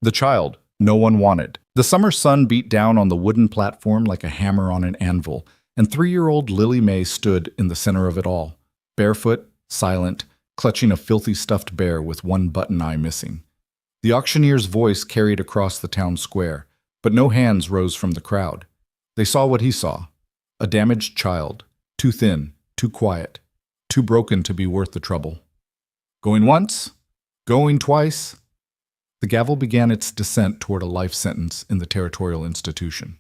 The child no one wanted. The summer sun beat down on the wooden platform like a hammer on an anvil, and 3-year-old Lily Mae stood in the center of it all, barefoot, silent, clutching a filthy stuffed bear with one button eye missing. The auctioneer's voice carried across the town square, but no hands rose from the crowd. They saw what he saw: a damaged child, too thin, too quiet, too broken to be worth the trouble. Going once? Going twice? The gavel began its descent toward a life sentence in the territorial institution.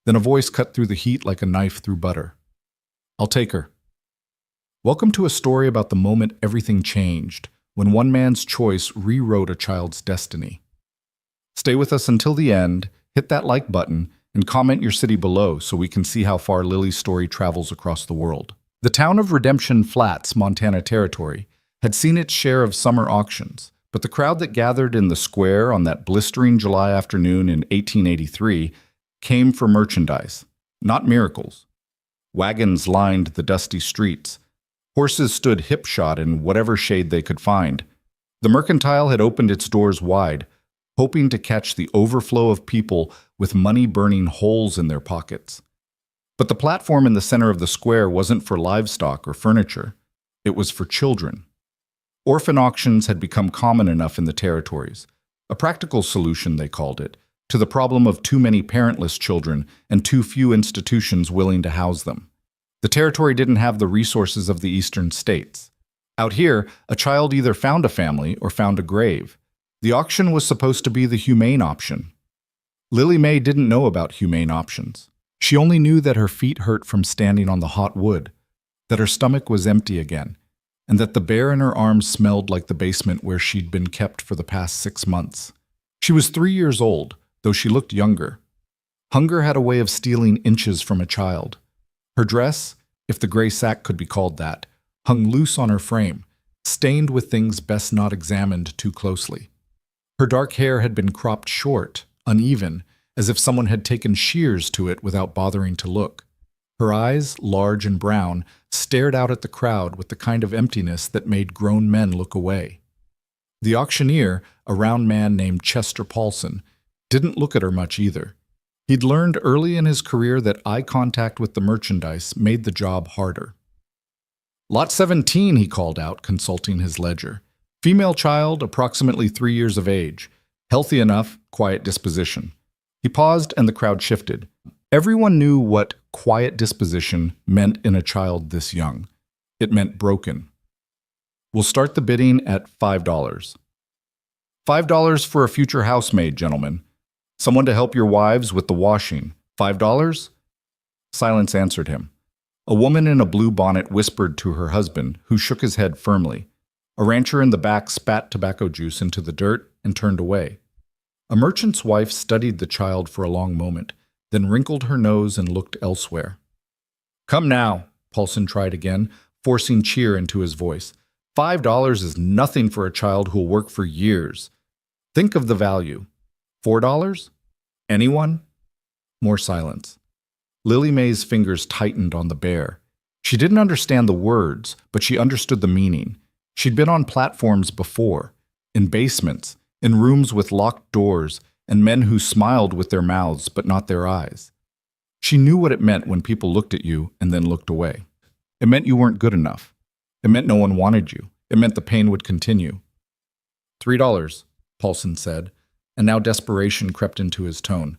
Then a voice cut through the heat like a knife through butter. "I'll take her." Welcome to a story about the moment everything changed, when one man's choice rewrote a child's destiny. Stay with us until the end, hit that like button, and comment your city below so we can see how far Lily's story travels across the world. The town of Redemption Flats, Montana Territory, had seen its share of summer auctions, but the crowd that gathered in the square on that blistering July afternoon in 1883 came for merchandise, not miracles. Wagons lined the dusty streets. Horses stood hip-shod in whatever shade they could find. The mercantile had opened its doors wide, hoping to catch the overflow of people with money burning holes in their pockets. But the platform in the center of the square wasn't for livestock or furniture. It was for children. Orphan auctions had become common enough in the territories. A practical solution, they called it, to the problem of too many parentless children and too few institutions willing to house them. The territory didn't have the resources of the eastern states. Out here, a child either found a family or found a grave. The auction was supposed to be the humane option. Lily Mae didn't know about humane options. She only knew that her feet hurt from standing on the hot wood, that her stomach was empty again, and that the bear in her arms smelled like the basement where she'd been kept for the past 6 months. She was 3 years old, though she looked younger. Hunger had a way of stealing inches from a child. Her dress, if the gray sack could be called that, hung loose on her frame, stained with things best not examined too closely. Her dark hair had been cropped short, uneven, as if someone had taken shears to it without bothering to look. Her eyes, large and brown, stared out at the crowd with the kind of emptiness that made grown men look away. The auctioneer, a round man named Chester Paulson, didn't look at her much either. He'd learned early in his career that eye contact with the merchandise made the job harder. "Lot 17, he called out, consulting his ledger. "Female child, approximately 3 years of age. Healthy enough, quiet disposition." He paused and the crowd shifted. Everyone knew what quiet disposition meant in a child this young. It meant broken. "We'll start the bidding at $5. $5 for a future housemaid, gentlemen. Someone to help your wives with the washing. $5? Silence answered him. A woman in a blue bonnet whispered to her husband, who shook his head firmly. A rancher in the back spat tobacco juice into the dirt and turned away. A merchant's wife studied the child for a long moment, then wrinkled her nose and looked elsewhere. "Come now," Paulson tried again, forcing cheer into his voice. $5 is nothing for a child who'll work for years. Think of the value. $4? Anyone?" More silence. Lily Mae's fingers tightened on the bear. She didn't understand the words, but she understood the meaning. She'd been on platforms before, in basements, in rooms with locked doors, and men who smiled with their mouths but not their eyes. She knew what it meant when people looked at you and then looked away. It meant you weren't good enough. It meant no one wanted you. It meant the pain would continue. $3, Paulson said, and now desperation crept into his tone.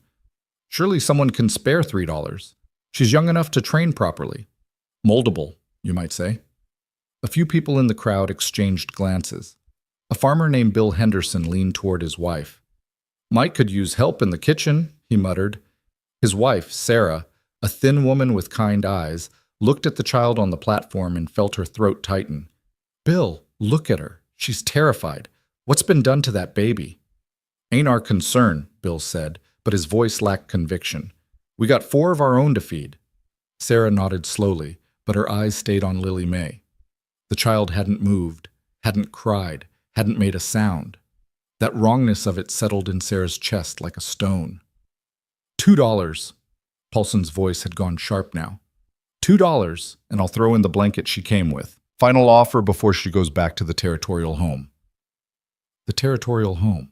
"Surely someone can spare $3. She's young enough to train properly. Moldable, you might say." A few people in the crowd exchanged glances. A farmer named Bill Henderson leaned toward his wife. "Mike could use help in the kitchen," he muttered. His wife, Sarah, a thin woman with kind eyes, looked at the child on the platform and felt her throat tighten. "Bill, look at her. She's terrified. What's been done to that baby?" "Ain't our concern," Bill said, but his voice lacked conviction. "We got 4 of our own to feed." Sarah nodded slowly, but her eyes stayed on Lily Mae. The child hadn't moved, hadn't cried, hadn't made a sound. That wrongness of it settled in Sarah's chest like a stone. $2. Paulson's voice had gone sharp now. $2, and I'll throw in the blanket she came with. Final offer before she goes back to the territorial home. The territorial home.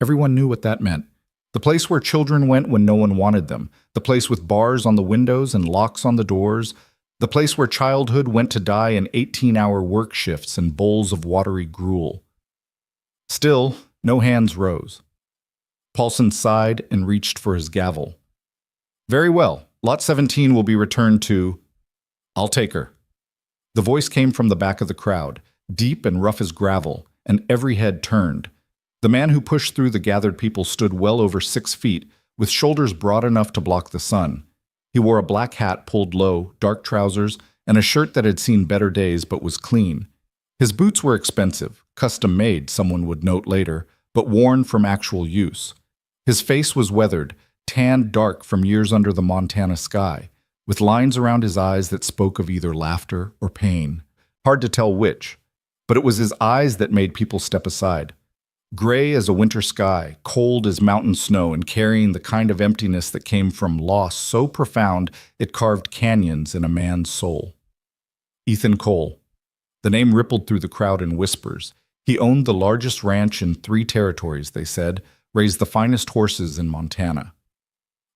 Everyone knew what that meant. The place where children went when no one wanted them. The place with bars on the windows and locks on the doors. The place where childhood went to die in 18-hour work shifts and bowls of watery gruel. Still, no hands rose. Paulson sighed and reached for his gavel. "Very well. Lot 17 will be returned to... I'll take her." The voice came from the back of the crowd, deep and rough as gravel, and every head turned. The man who pushed through the gathered people stood well over 6 feet, with shoulders broad enough to block the sun. He wore a black hat pulled low, dark trousers, and a shirt that had seen better days but was clean. His boots were expensive, custom-made, someone would note later, but worn from actual use. His face was weathered, tanned dark from years under the Montana sky, with lines around his eyes that spoke of either laughter or pain. Hard to tell which, but it was his eyes that made people step aside. Gray as a winter sky, cold as mountain snow, and carrying the kind of emptiness that came from loss so profound it carved canyons in a man's soul. Ethan Cole. The name rippled through the crowd in whispers. He owned the largest ranch in 3 territories, they said, raised the finest horses in Montana.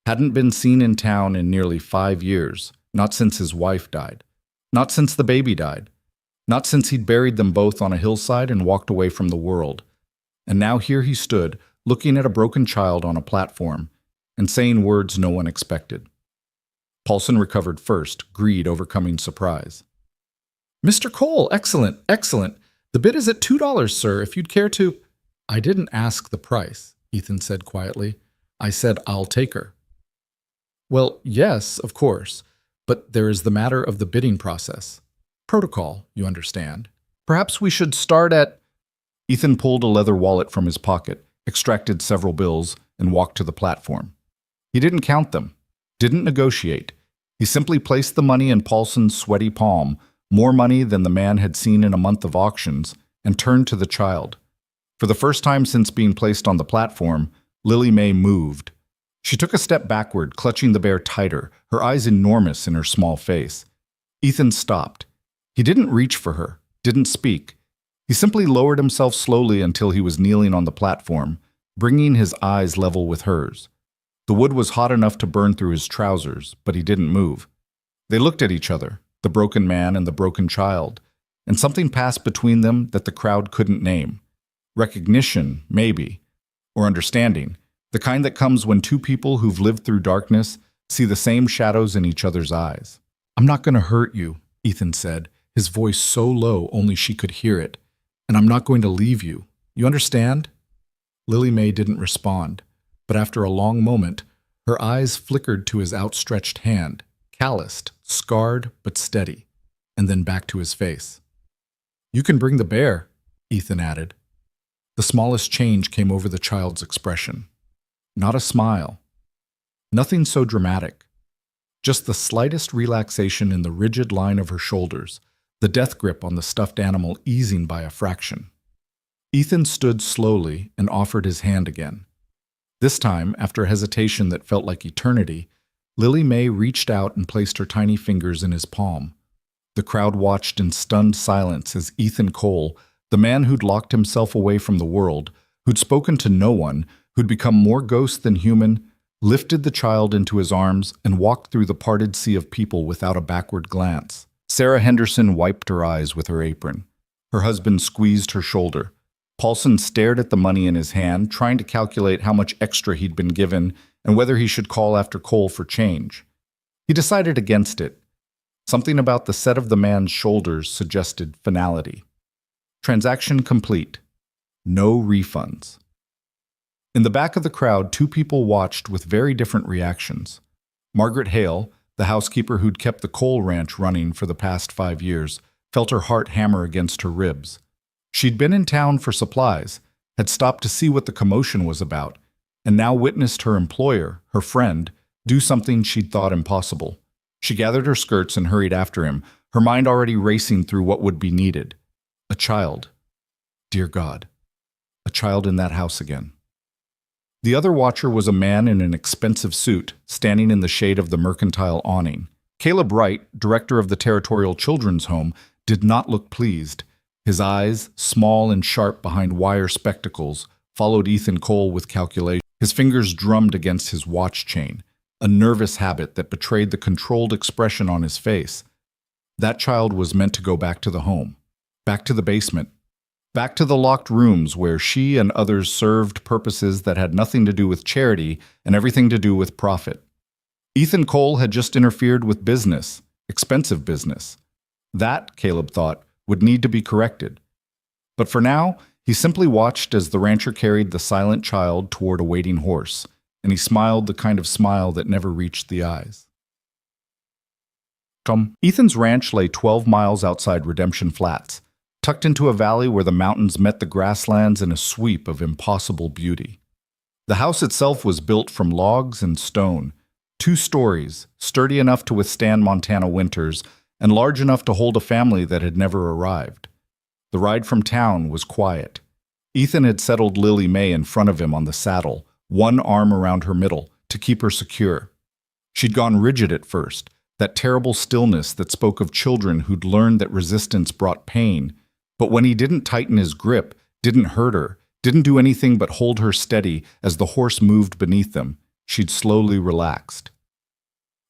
Hadn't been seen in town in nearly 5 years, not since his wife died, not since the baby died, not since he'd buried them both on a hillside and walked away from the world. And now here he stood, looking at a broken child on a platform, and saying words no one expected. Paulson recovered first, greed overcoming surprise. "Mr. Cole, excellent, excellent. The bid is at $2, sir, if you'd care to—" "I didn't ask the price," Ethan said quietly. "I said I'll take her." "Well, yes, of course, but there is the matter of the bidding process. Protocol, you understand. Perhaps we should start at—" Ethan pulled a leather wallet from his pocket, extracted several bills, and walked to the platform. He didn't count them, didn't negotiate. He simply placed the money in Paulson's sweaty palm, more money than the man had seen in a month of auctions, and turned to the child. For the first time since being placed on the platform, Lily Mae moved. She took a step backward, clutching the bear tighter, her eyes enormous in her small face. Ethan stopped. He didn't reach for her, didn't speak. He simply lowered himself slowly until he was kneeling on the platform, bringing his eyes level with hers. The wood was hot enough to burn through his trousers, but he didn't move. They looked at each other, the broken man and the broken child, and something passed between them that the crowd couldn't name. Recognition, maybe, or understanding, the kind that comes when 2 people who've lived through darkness see the same shadows in each other's eyes. "I'm not going to hurt you," Ethan said, his voice so low only she could hear it. "And I'm not going to leave you. You understand?" Lily Mae didn't respond, but after a long moment, her eyes flickered to his outstretched hand, calloused, scarred, but steady, and then back to his face. "You can bring the bear," Ethan added. The smallest change came over the child's expression. Not a smile. Nothing so dramatic. Just the slightest relaxation in the rigid line of her shoulders, the death grip on the stuffed animal easing by a fraction. Ethan stood slowly and offered his hand again. This time, after a hesitation that felt like eternity, Lily Mae reached out and placed her tiny fingers in his palm. The crowd watched in stunned silence as Ethan Cole, the man who'd locked himself away from the world, who'd spoken to no one, who'd become more ghost than human, lifted the child into his arms and walked through the parted sea of people without a backward glance. Sarah Henderson wiped her eyes with her apron. Her husband squeezed her shoulder. Paulson stared at the money in his hand, trying to calculate how much extra he'd been given and whether he should call after Cole for change. He decided against it. Something about the set of the man's shoulders suggested finality. Transaction complete. No refunds. In the back of the crowd, 2 people watched with very different reactions. Margaret Hale, the housekeeper who'd kept the Cole Ranch running for the past 5 years, felt her heart hammer against her ribs. She'd been in town for supplies, had stopped to see what the commotion was about, and now witnessed her employer, her friend, do something she'd thought impossible. She gathered her skirts and hurried after him, her mind already racing through what would be needed. A child. Dear God. A child in that house again. The other watcher was a man in an expensive suit, standing in the shade of the mercantile awning. Caleb Wright, director of the Territorial Children's Home, did not look pleased. His eyes, small and sharp behind wire spectacles, followed Ethan Cole with calculation. His fingers drummed against his watch chain, a nervous habit that betrayed the controlled expression on his face. That child was meant to go back to the home, back to the basement, back to the locked rooms where she and others served purposes that had nothing to do with charity and everything to do with profit. Ethan Cole had just interfered with business, expensive business. That, Caleb thought, would need to be corrected. But for now, he simply watched as the rancher carried the silent child toward a waiting horse, and he smiled the kind of smile that never reached the eyes. Ethan's ranch lay 12 miles outside Redemption Flats, tucked into a valley where the mountains met the grasslands in a sweep of impossible beauty. The house itself was built from logs and stone, 2 stories, sturdy enough to withstand Montana winters, and large enough to hold a family that had never arrived. The ride from town was quiet. Ethan had settled Lily May in front of him on the saddle, one arm around her middle, to keep her secure. She'd gone rigid at first, that terrible stillness that spoke of children who'd learned that resistance brought pain. But when he didn't tighten his grip, didn't hurt her, didn't do anything but hold her steady as the horse moved beneath them, she'd slowly relaxed.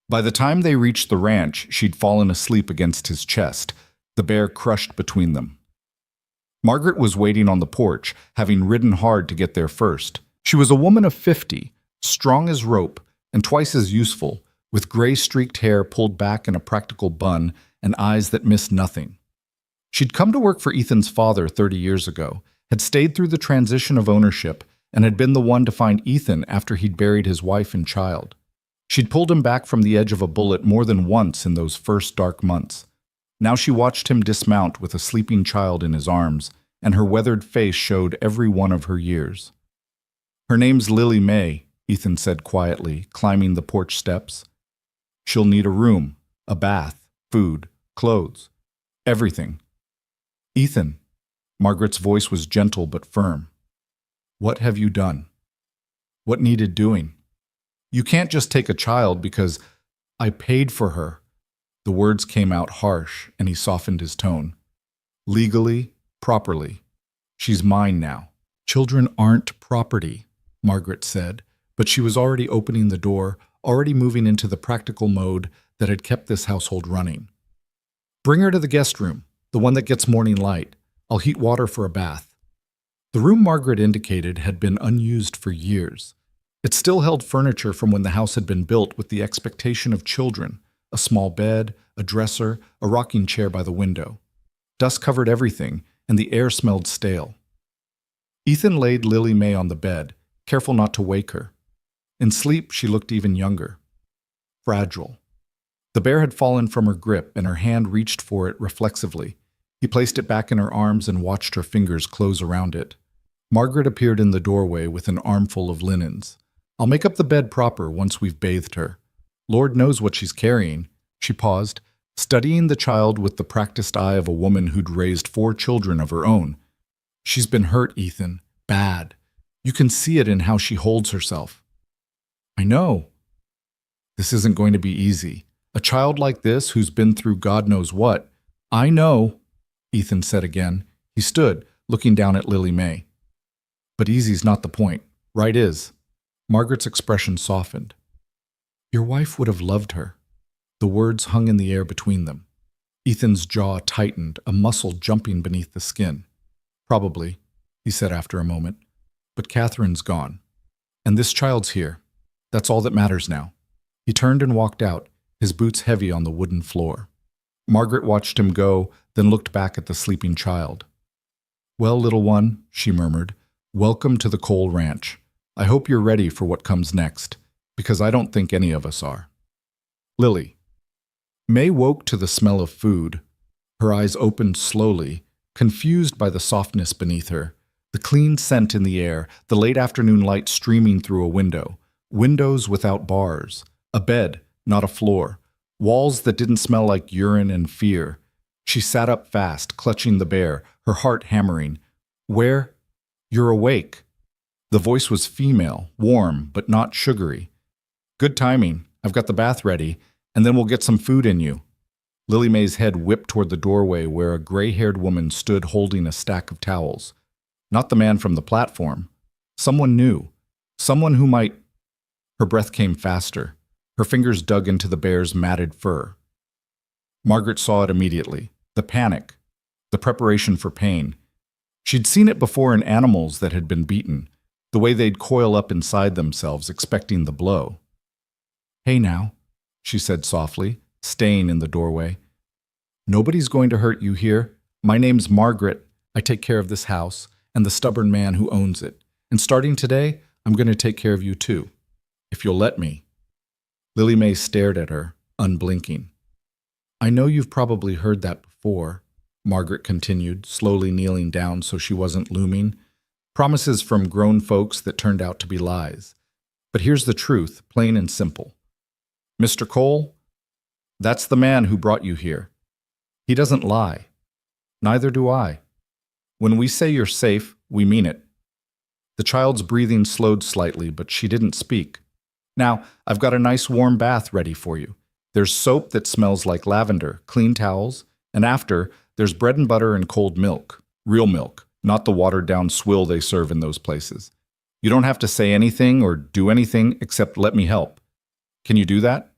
By the time they reached the ranch, she'd fallen asleep against his chest, the bear crushed between them. Margaret was waiting on the porch, having ridden hard to get there first. She was a woman of 50, strong as rope, and twice as useful, with gray-streaked hair pulled back in a practical bun and eyes that missed nothing. She'd come to work for Ethan's father 30 years ago, had stayed through the transition of ownership, and had been the one to find Ethan after he'd buried his wife and child. She'd pulled him back from the edge of a bullet more than once in those first dark months. Now she watched him dismount with a sleeping child in his arms, and her weathered face showed every one of her years. "Her name's Lily May," Ethan said quietly, climbing the porch steps. "She'll need a room, a bath, food, clothes, everything." "Ethan," Margaret's voice was gentle but firm. "What have you done? What needed doing? You can't just take a child because I paid for her." The words came out harsh, and he softened his tone. "Legally, properly. She's mine now." "Children aren't property," Margaret said, but she was already opening the door, already moving into the practical mode that had kept this household running. "Bring her to the guest room, the one that gets morning light. I'll heat water for a bath." The room Margaret indicated had been unused for years. It still held furniture from when the house had been built with the expectation of children, a small bed, a dresser, a rocking chair by the window. Dust covered everything, and the air smelled stale. Ethan laid Lily May on the bed, careful not to wake her. In sleep, she looked even younger. Fragile. The bear had fallen from her grip, and her hand reached for it reflexively. He placed it back in her arms and watched her fingers close around it. Margaret appeared in the doorway with an armful of linens. "I'll make up the bed proper once we've bathed her. Lord knows what she's carrying." She paused, studying the child with the practiced eye of a woman who'd raised 4 children of her own. "She's been hurt, Ethan. Bad. You can see it in how she holds herself." "I know." "This isn't going to be easy. A child like this who's been through God knows what." "I know," Ethan said again. He stood, looking down at Lily May. "But easy's not the point. Right is." Margaret's expression softened. "Your wife would have loved her." The words hung in the air between them. Ethan's jaw tightened, a muscle jumping beneath the skin. "Probably," he said after a moment. "But Catherine's gone. And this child's here. That's all that matters now." He turned and walked out, his boots heavy on the wooden floor. Margaret watched him go, then looked back at the sleeping child. "Well, little one," she murmured, "welcome to the Cole Ranch. I hope you're ready for what comes next, because I don't think any of us are." Lily. May woke to the smell of food. Her eyes opened slowly, confused by the softness beneath her, the clean scent in the air, the late afternoon light streaming through a window, windows without bars, a bed, not a floor, walls that didn't smell like urine and fear. She sat up fast, clutching the bear, her heart hammering. "Where? You're awake." The voice was female, warm, but not sugary. "Good timing. I've got the bath ready, and then we'll get some food in you." Lily May's head whipped toward the doorway where a gray-haired woman stood holding a stack of towels. Not the man from the platform. Someone new. Someone who might... Her breath came faster. Her fingers dug into the bear's matted fur. Margaret saw it immediately. The panic. The preparation for pain. She'd seen it before in animals that had been beaten. The way they'd coil up inside themselves, expecting the blow. "Hey now," she said softly, staying in the doorway. "Nobody's going to hurt you here. My name's Margaret. I take care of this house and the stubborn man who owns it. And starting today, I'm going to take care of you too. If you'll let me." Lily May stared at her, unblinking. "I know you've probably heard that before," Margaret continued, slowly kneeling down so she wasn't looming. Promises from grown folks that turned out to be lies. But here's the truth, plain and simple. Mr. Cole, that's the man who brought you here. He doesn't lie. Neither do I. When we say you're safe, we mean it. The child's breathing slowed slightly, but she didn't speak. "Now, I've got a nice warm bath ready for you. There's soap that smells like lavender, clean towels, and after, there's bread and butter and cold milk. Real milk, not the watered-down swill they serve in those places. You don't have to say anything or do anything except let me help. Can you do that?"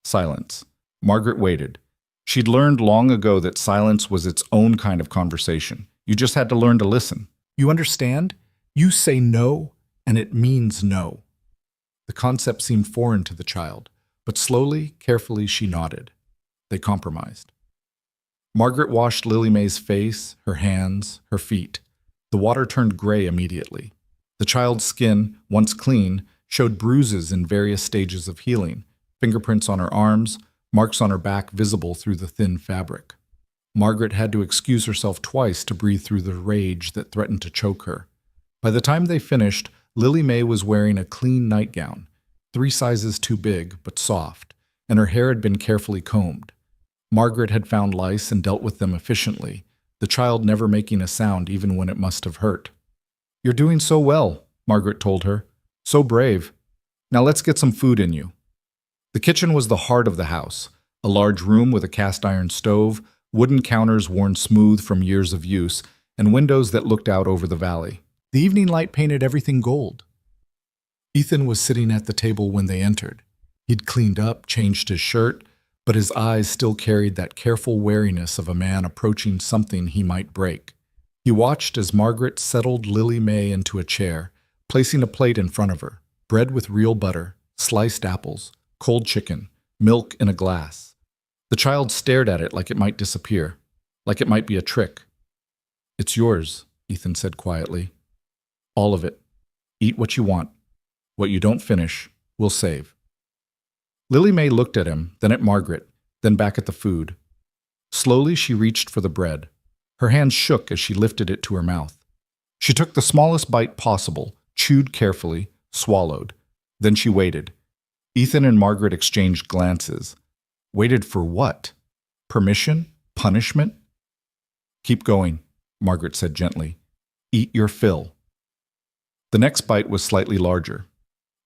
Silence. Margaret waited. She'd learned long ago that silence was its own kind of conversation. You just had to learn to listen. You understand? You say no, and it means no. The concept seemed foreign to the child, but slowly, carefully, she nodded. They compromised. Margaret washed Lily May's face, her hands, her feet. The water turned gray immediately. The child's skin, once clean, showed bruises in various stages of healing, fingerprints on her arms, marks on her back visible through the thin fabric. Margaret had to excuse herself twice to breathe through the rage that threatened to choke her. By the time they finished, Lily May was wearing a clean nightgown, 3 sizes too big, but soft, and her hair had been carefully combed. Margaret had found lice and dealt with them efficiently, the child never making a sound even when it must have hurt. "You're doing so well," Margaret told her. "So brave. Now let's get some food in you." The kitchen was the heart of the house, a large room with a cast-iron stove, wooden counters worn smooth from years of use, and windows that looked out over the valley. The evening light painted everything gold. Ethan was sitting at the table when they entered. He'd cleaned up, changed his shirt, but his eyes still carried that careful wariness of a man approaching something he might break. He watched as Margaret settled Lily May into a chair, placing a plate in front of her, bread with real butter, sliced apples, cold chicken, milk in a glass. The child stared at it like it might disappear, like it might be a trick. "It's yours," Ethan said quietly. "All of it. Eat what you want. What you don't finish, we'll save." Lily May looked at him, then at Margaret, then back at the food. Slowly she reached for the bread. Her hands shook as she lifted it to her mouth. She took the smallest bite possible, chewed carefully, swallowed. Then she waited. Ethan and Margaret exchanged glances. Waited for what? Permission? Punishment? "Keep going," Margaret said gently. "Eat your fill." The next bite was slightly larger.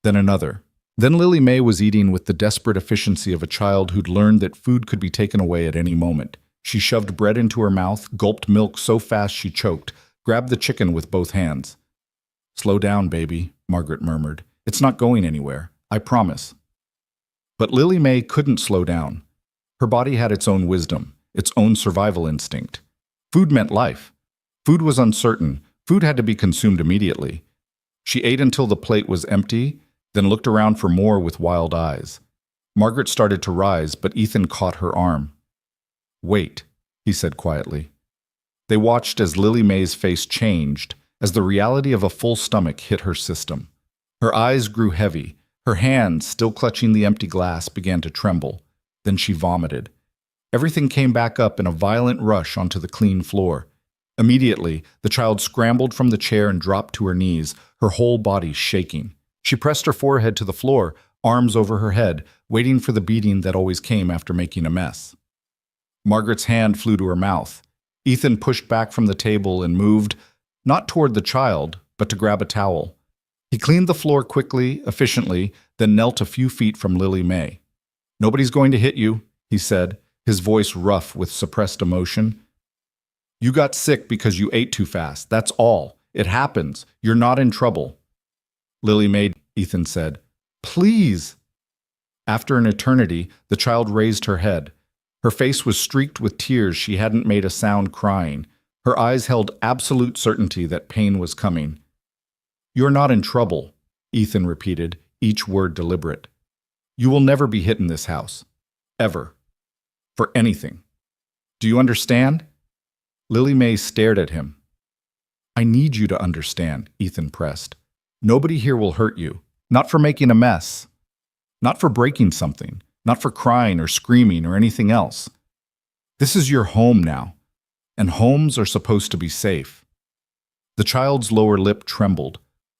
Then another. Then Lily May was eating with the desperate efficiency of a child who'd learned that food could be taken away at any moment. She shoved bread into her mouth, gulped milk so fast she choked, grabbed the chicken with both hands. "Slow down, baby," Margaret murmured. "It's not going anywhere. I promise." But Lily May couldn't slow down. Her body had its own wisdom, its own survival instinct. Food meant life. Food was uncertain. Food had to be consumed immediately. She ate until the plate was empty, then looked around for more with wild eyes. Margaret started to rise, but Ethan caught her arm. "Wait," he said quietly. They watched as Lily May's face changed, as the reality of a full stomach hit her system. Her eyes grew heavy. Her hands, still clutching the empty glass, began to tremble. Then she vomited. Everything came back up in a violent rush onto the clean floor. Immediately, the child scrambled from the chair and dropped to her knees, her whole body shaking. She pressed her forehead to the floor, arms over her head, waiting for the beating that always came after making a mess. Margaret's hand flew to her mouth. Ethan pushed back from the table and moved, not toward the child, but to grab a towel. He cleaned the floor quickly, efficiently, then knelt a few feet from Lily May. "Nobody's going to hit you," he said, his voice rough with suppressed emotion. "You got sick because you ate too fast, that's all. It happens. You're not in trouble. Lily Mae, Ethan said. Please. After an eternity, the child raised her head. Her face was streaked with tears. She hadn't made a sound crying. Her eyes held absolute certainty that pain was coming. You're not in trouble, Ethan repeated, each word deliberate. You will never be hit in this house. Ever. For anything. Do you understand? Lily Mae stared at him. I need you to understand, Ethan pressed. Nobody here will hurt you. Not for making a mess. Not for breaking something. Not for crying or screaming or anything else. This is your home now, and homes are supposed to be safe. The child's lower lip trembled.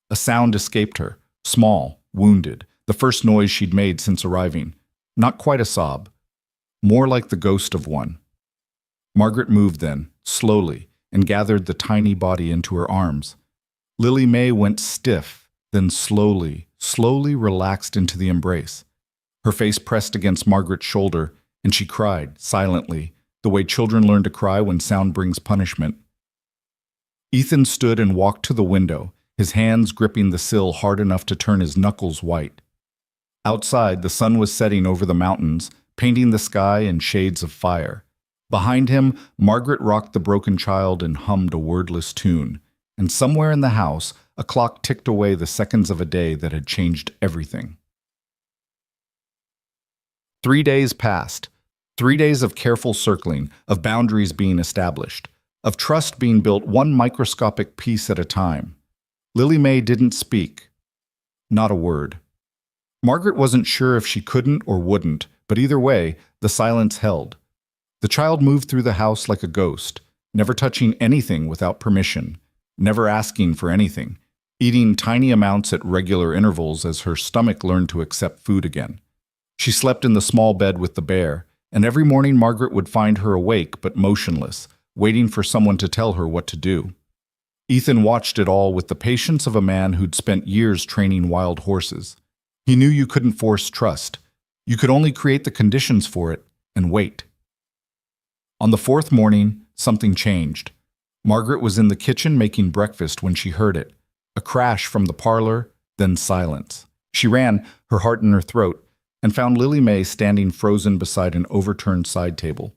A sound escaped her, small, wounded, the first noise she'd made since arriving. Not quite a sob. More like the ghost of one. Margaret moved then, slowly, and gathered the tiny body into her arms. Lily Mae went stiff, then slowly relaxed into the embrace. Her face pressed against Margaret's shoulder, and she cried, silently, the way children learn to cry when sound brings punishment. Ethan stood and walked to the window, his hands gripping the sill hard enough to turn his knuckles white. Outside, the sun was setting over the mountains, painting the sky in shades of fire. Behind him, Margaret rocked the broken child and hummed a wordless tune. And somewhere in the house, a clock ticked away the seconds of a day that had changed everything. 3 days passed. 3 days of careful circling, of boundaries being established, of trust being built one microscopic piece at a time. Lily Mae didn't speak. Not a word. Margaret wasn't sure if she couldn't or wouldn't, but either way, the silence held. The child moved through the house like a ghost, never touching anything without permission, never asking for anything, eating tiny amounts at regular intervals as her stomach learned to accept food again. She slept in the small bed with the bear, and every morning Margaret would find her awake but motionless, waiting for someone to tell her what to do. Ethan watched it all with the patience of a man who'd spent years training wild horses. He knew you couldn't force trust. You could only create the conditions for it and wait. On the 4th morning, something changed. Margaret was in the kitchen making breakfast when she heard it. A crash from the parlor, then silence. She ran, her heart in her throat, and found Lily Mae standing frozen beside an overturned side table.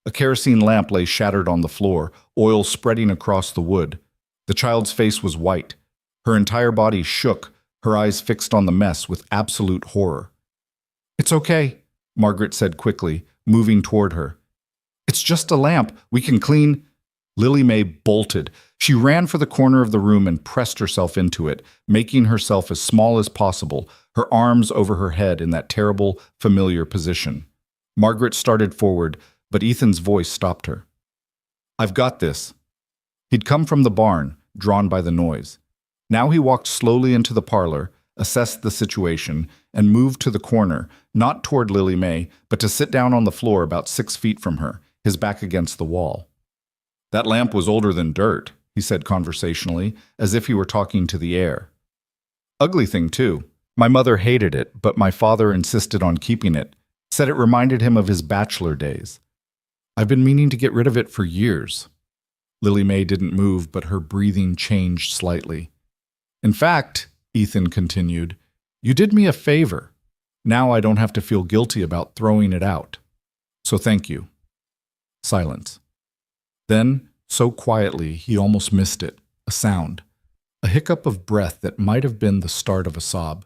A kerosene lamp lay shattered on the floor, oil spreading across the wood. The child's face was white. Her entire body shook, her eyes fixed on the mess with absolute horror. It's okay, Margaret said quickly, moving toward her. It's just a lamp. We can clean. Lily Mae bolted. She ran for the corner of the room and pressed herself into it, making herself as small as possible, her arms over her head in that terrible, familiar position. Margaret started forward, but Ethan's voice stopped her. I've got this. He'd come from the barn, drawn by the noise. Now he walked slowly into the parlor, assessed the situation, and moved to the corner, not toward Lily Mae, but to sit down on the floor about 6 feet from her, his back against the wall. That lamp was older than dirt, he said conversationally, as if he were talking to the air. Ugly thing, too. My mother hated it, but my father insisted on keeping it, said it reminded him of his bachelor days. I've been meaning to get rid of it for years. Lily Mae didn't move, but her breathing changed slightly. In fact, Ethan continued, you did me a favor. Now I don't have to feel guilty about throwing it out. So thank you. Silence. Then, so quietly, he almost missed it, a sound, a hiccup of breath that might have been the start of a sob.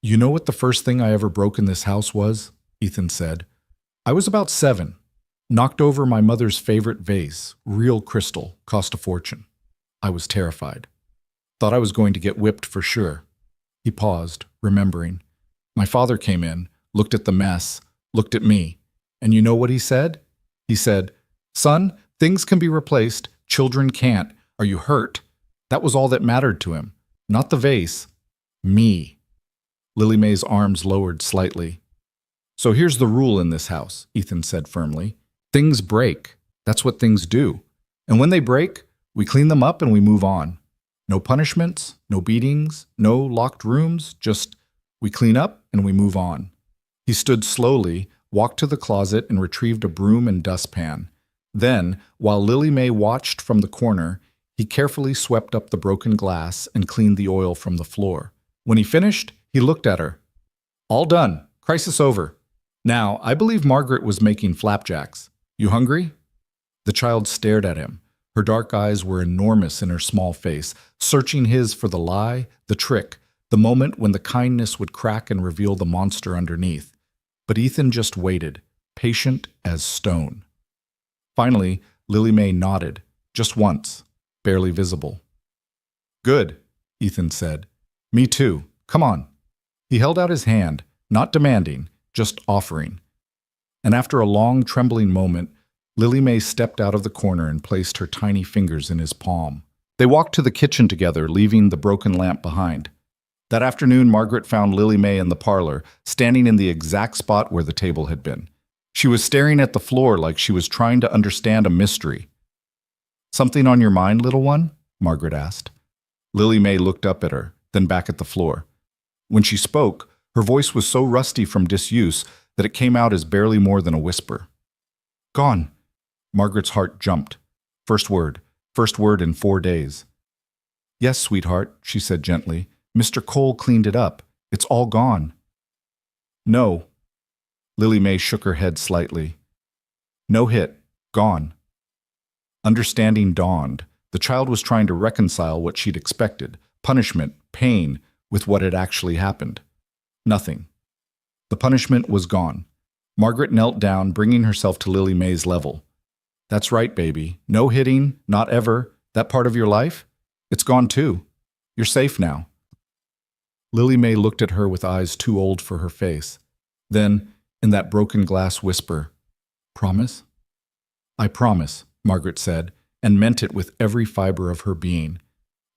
You know what the first thing I ever broke in this house was? Ethan said. I was about 7. Knocked over my mother's favorite vase, real crystal, cost a fortune. I was terrified. Thought I was going to get whipped for sure. He paused, remembering. My father came in, looked at the mess, looked at me. And you know what he said? He said, Son, things can be replaced, children can't. Are you hurt? That was all that mattered to him. Not the vase. Me. Lily Mae's arms lowered slightly. So here's the rule in this house, Ethan said firmly. Things break. That's what things do. And when they break, we clean them up and we move on. No punishments, no beatings, no locked rooms, just we clean up and we move on. He stood slowly, walked to the closet and retrieved a broom and dustpan. Then, while Lily Mae watched from the corner, He carefully swept up the broken glass and cleaned the oil from the floor. When he finished, he looked at her. All done. Crisis over. Now, I believe Margaret was making flapjacks. You hungry? The child stared at him. Her dark eyes were enormous in her small face, searching his for the lie, the trick, the moment when the kindness would crack and reveal the monster underneath. But Ethan just waited, patient as stone. Finally, Lily May nodded, just once, barely visible. Good, Ethan said. Me too. Come on. He held out his hand, not demanding, just offering. And after a long, trembling moment, Lily May stepped out of the corner and placed her tiny fingers in his palm. They walked to the kitchen together, leaving the broken lamp behind. That afternoon, Margaret found Lily May in the parlor, standing in the exact spot where the table had been. She was staring at the floor like she was trying to understand a mystery. Something on your mind, little one? Margaret asked. Lily May looked up at her, then back at the floor. When she spoke, her voice was so rusty from disuse that it came out as barely more than a whisper. Gone. Margaret's heart jumped. First word in 4 days. Yes, sweetheart, she said gently. Mr. Cole cleaned it up. It's all gone. No. Lily May shook her head slightly. No hit. Gone. Understanding dawned. The child was trying to reconcile what she'd expected, punishment, pain, with what had actually happened. Nothing. The punishment was gone. Margaret knelt down, bringing herself to Lily May's level. That's right, baby. No hitting, not ever. That part of your life? It's gone too. You're safe now. Lily May looked at her with eyes too old for her face. Then, in that broken glass whisper, Promise? I promise, Margaret said, and meant it with every fiber of her being.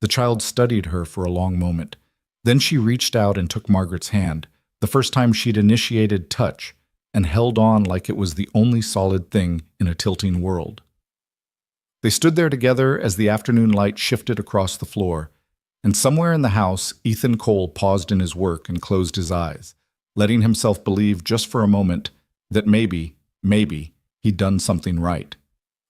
The child studied her for a long moment. Then she reached out and took Margaret's hand, the first time she'd initiated touch, and held on like it was the only solid thing in a tilting world. They stood there together as the afternoon light shifted across the floor, and somewhere in the house, Ethan Cole paused in his work and closed his eyes, letting himself believe just for a moment that maybe, he'd done something right.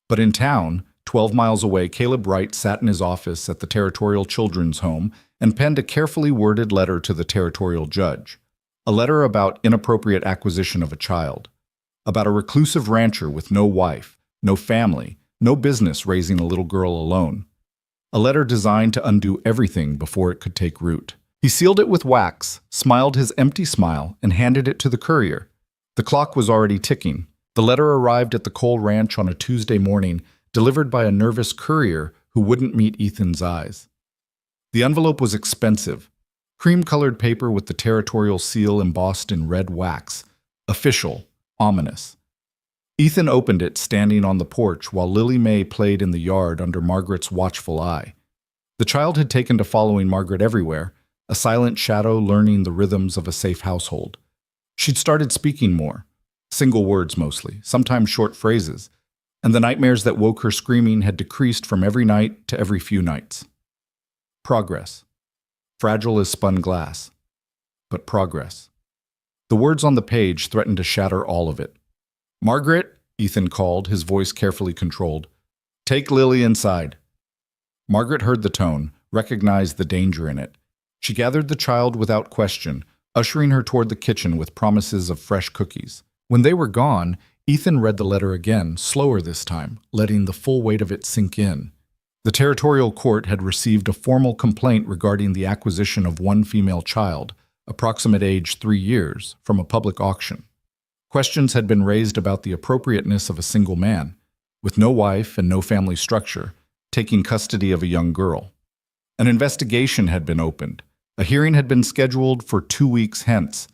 But in town, 12 miles away, Caleb Wright sat in his office at the Territorial Children's Home and penned a carefully worded letter to the territorial judge. A letter about inappropriate acquisition of a child. About a reclusive rancher with no wife, no family, no business raising a little girl alone. A letter designed to undo everything before it could take root. He sealed it with wax, smiled his empty smile, and handed it to the courier. The clock was already ticking. The letter arrived at the Cole Ranch on a Tuesday morning, delivered by a nervous courier who wouldn't meet Ethan's eyes. The envelope was expensive. Cream-colored paper with the territorial seal embossed in red wax. Official, ominous. Ethan opened it standing on the porch while Lily May played in the yard under Margaret's watchful eye. The child had taken to following Margaret everywhere, a silent shadow learning the rhythms of a safe household. She'd started speaking more, single words mostly, sometimes short phrases, and the nightmares that woke her screaming had decreased from every night to every few nights. Progress. Fragile as spun glass. But progress. The words on the page threatened to shatter all of it. Margaret, Ethan called, his voice carefully controlled. Take Lily inside. Margaret heard the tone, recognized the danger in it. She gathered the child without question, ushering her toward the kitchen with promises of fresh cookies. When they were gone, Ethan read the letter again, slower this time, letting the full weight of it sink in. The territorial court had received a formal complaint regarding the acquisition of one female child, approximate age 3 years, from a public auction. Questions had been raised about the appropriateness of a single man, with no wife and no family structure, taking custody of a young girl. An investigation had been opened. A hearing had been scheduled for 2 weeks hence.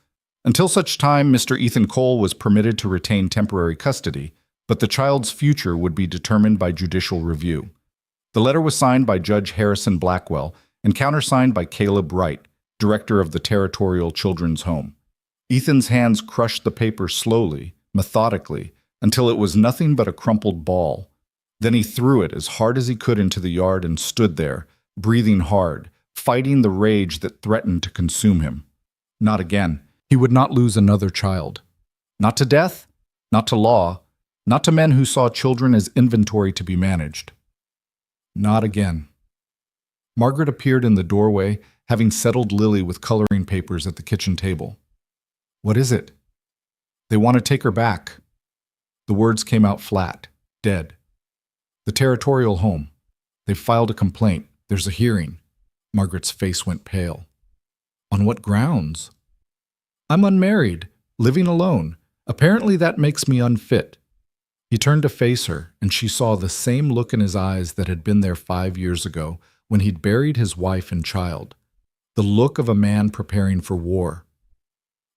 Until such time, Mr. Ethan Cole was permitted to retain temporary custody, but the child's future would be determined by judicial review. The letter was signed by Judge Harrison Blackwell and countersigned by Caleb Wright, director of the Territorial Children's Home. Ethan's hands crushed the paper slowly, methodically, until it was nothing but a crumpled ball. Then he threw it as hard as he could into the yard and stood there, breathing hard, fighting the rage that threatened to consume him. Not again. He would not lose another child. Not to death, not to law, not to men who saw children as inventory to be managed. Not again. Margaret appeared in the doorway, having settled Lily with coloring papers at the kitchen table. What is it? They want to take her back. The words came out flat, dead. The territorial home. They've filed a complaint. There's a hearing. Margaret's face went pale. On what grounds? I'm unmarried, living alone. Apparently that makes me unfit. He turned to face her, and she saw the same look in his eyes that had been there 5 years ago when he'd buried his wife and child. The look of a man preparing for war.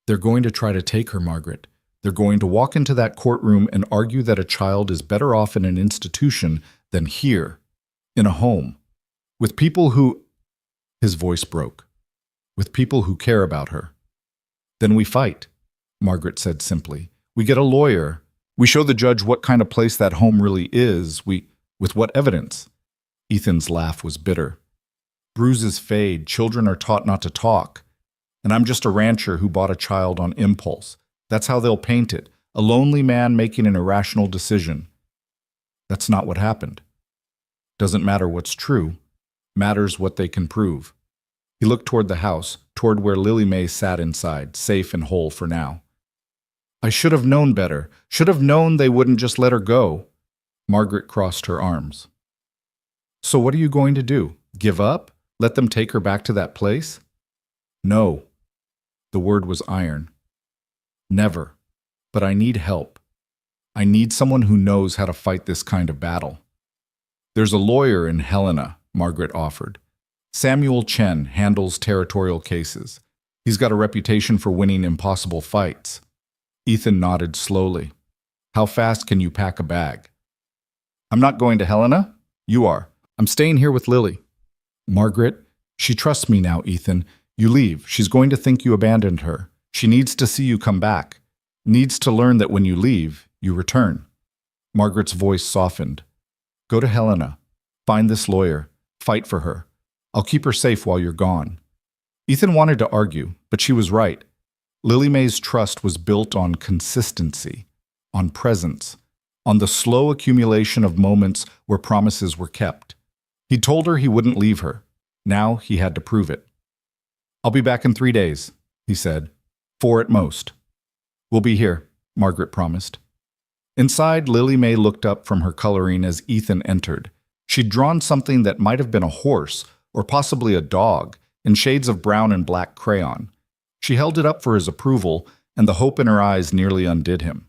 They're going to try to take her, Margaret. They're going to walk into that courtroom and argue that a child is better off in an institution than here, in a home, with people who... His voice broke. With people who care about her. Then we fight, Margaret said simply. We get a lawyer. We show the judge what kind of place that home really is. With what evidence? Ethan's laugh was bitter. Bruises fade. Children are taught not to talk. And I'm just a rancher who bought a child on impulse. That's how they'll paint it. A lonely man making an irrational decision. That's not what happened. Doesn't matter what's true. Matters what they can prove. He looked toward the house, toward where Lily May sat inside, safe and whole for now. I should have known better. Should have known they wouldn't just let her go. Margaret crossed her arms. So what are you going to do? Give up? Let them take her back to that place? No. The word was iron. Never. But I need help. I need someone who knows how to fight this kind of battle. There's a lawyer in Helena, Margaret offered. Samuel Chen handles territorial cases. He's got a reputation for winning impossible fights. Ethan nodded slowly. How fast can you pack a bag? I'm not going to Helena. You are. I'm staying here with Lily. Margaret, she trusts me now, Ethan. You leave. She's going to think you abandoned her. She needs to see you come back. Needs to learn that when you leave, you return. Margaret's voice softened. Go to Helena. Find this lawyer. Fight for her. I'll keep her safe while you're gone. Ethan wanted to argue, but she was right. Lily May's trust was built on consistency, on presence, on the slow accumulation of moments where promises were kept. He told her he wouldn't leave her. Now he had to prove it. I'll be back in 3 days, he said. 4 at most. We'll be here, Margaret promised. Inside, Lily May looked up from her coloring as Ethan entered. She'd drawn something that might have been a horse, or possibly a dog, in shades of brown and black crayon. She held it up for his approval, and the hope in her eyes nearly undid him.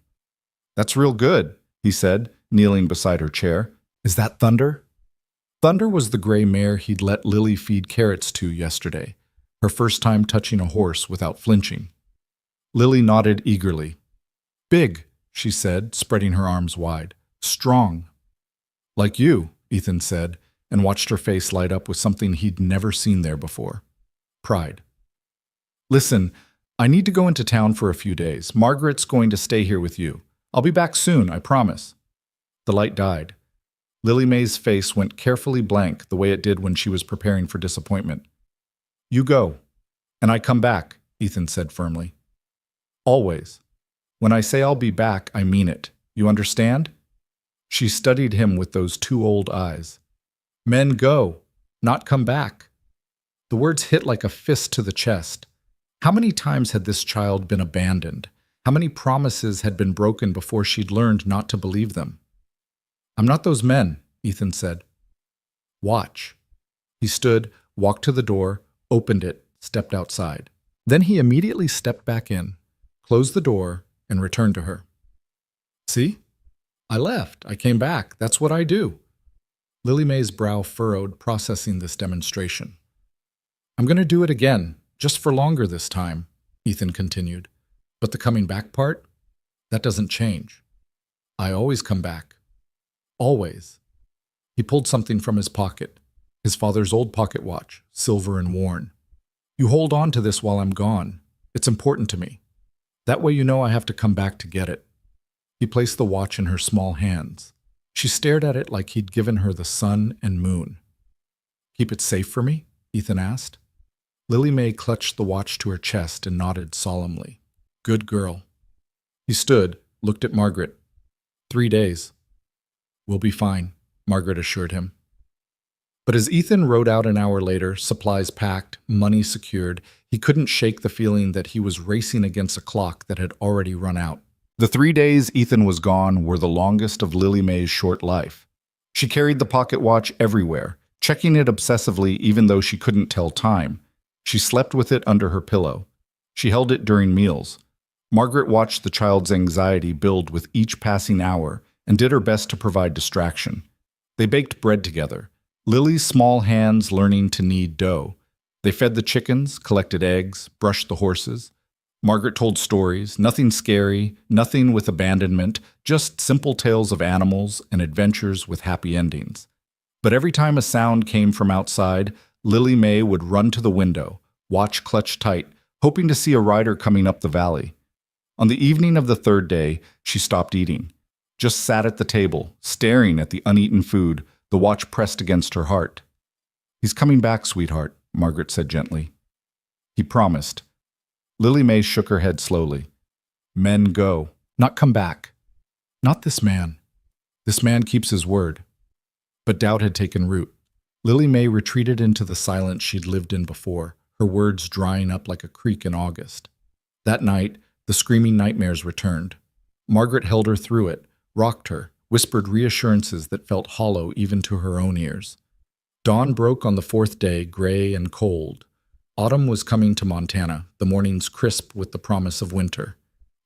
That's real good, he said, kneeling beside her chair. Is that Thunder? Thunder was the gray mare he'd let Lily feed carrots to yesterday, her first time touching a horse without flinching. Lily nodded eagerly. Big, she said, spreading her arms wide. Strong. Like you, Ethan said, and watched her face light up with something he'd never seen there before. Pride. Listen, I need to go into town for a few days. Margaret's going to stay here with you. I'll be back soon, I promise. The light died. Lily May's face went carefully blank the way it did when she was preparing for disappointment. You go, and I come back, Ethan said firmly. Always. When I say I'll be back, I mean it. You understand? She studied him with those 2 old eyes. Men go, not come back. The words hit like a fist to the chest. How many times had this child been abandoned? How many promises had been broken before she'd learned not to believe them? I'm not those men, Ethan said. Watch. He stood, walked to the door, opened it, stepped outside. Then he immediately stepped back in, closed the door, and returned to her. See? I left. I came back. That's what I do. Lily May's brow furrowed, processing this demonstration. I'm going to do it again, just for longer this time, Ethan continued. But the coming back part? That doesn't change. I always come back. Always. He pulled something from his pocket, his father's old pocket watch, silver and worn. You hold on to this while I'm gone. It's important to me. That way you know I have to come back to get it. He placed the watch in her small hands. She stared at it like he'd given her the sun and moon. Keep it safe for me? Ethan asked. Lily May clutched the watch to her chest and nodded solemnly. Good girl. He stood, looked at Margaret. 3 days. We'll be fine, Margaret assured him. But as Ethan rode out an hour later, supplies packed, money secured, he couldn't shake the feeling that he was racing against a clock that had already run out. The 3 days Ethan was gone were the longest of Lily May's short life. She carried the pocket watch everywhere, checking it obsessively even though she couldn't tell time. She slept with it under her pillow. She held it during meals. Margaret watched the child's anxiety build with each passing hour and did her best to provide distraction. They baked bread together, Lily's small hands learning to knead dough. They fed the chickens, collected eggs, brushed the horses. Margaret told stories, nothing scary, nothing with abandonment, just simple tales of animals and adventures with happy endings. But every time a sound came from outside, Lily May would run to the window, watch clutched tight, hoping to see a rider coming up the valley. On the evening of the 3rd day, she stopped eating, just sat at the table, staring at the uneaten food, the watch pressed against her heart. "He's coming back, sweetheart," Margaret said gently. He promised. Lily May shook her head slowly. "Men go, not come back. Not this man. This man keeps his word." But doubt had taken root. Lily May retreated into the silence she'd lived in before, her words drying up like a creek in August. That night, the screaming nightmares returned. Margaret held her through it, rocked her, whispered reassurances that felt hollow even to her own ears. Dawn broke on the 4th day, gray and cold. Autumn was coming to Montana, the mornings crisp with the promise of winter.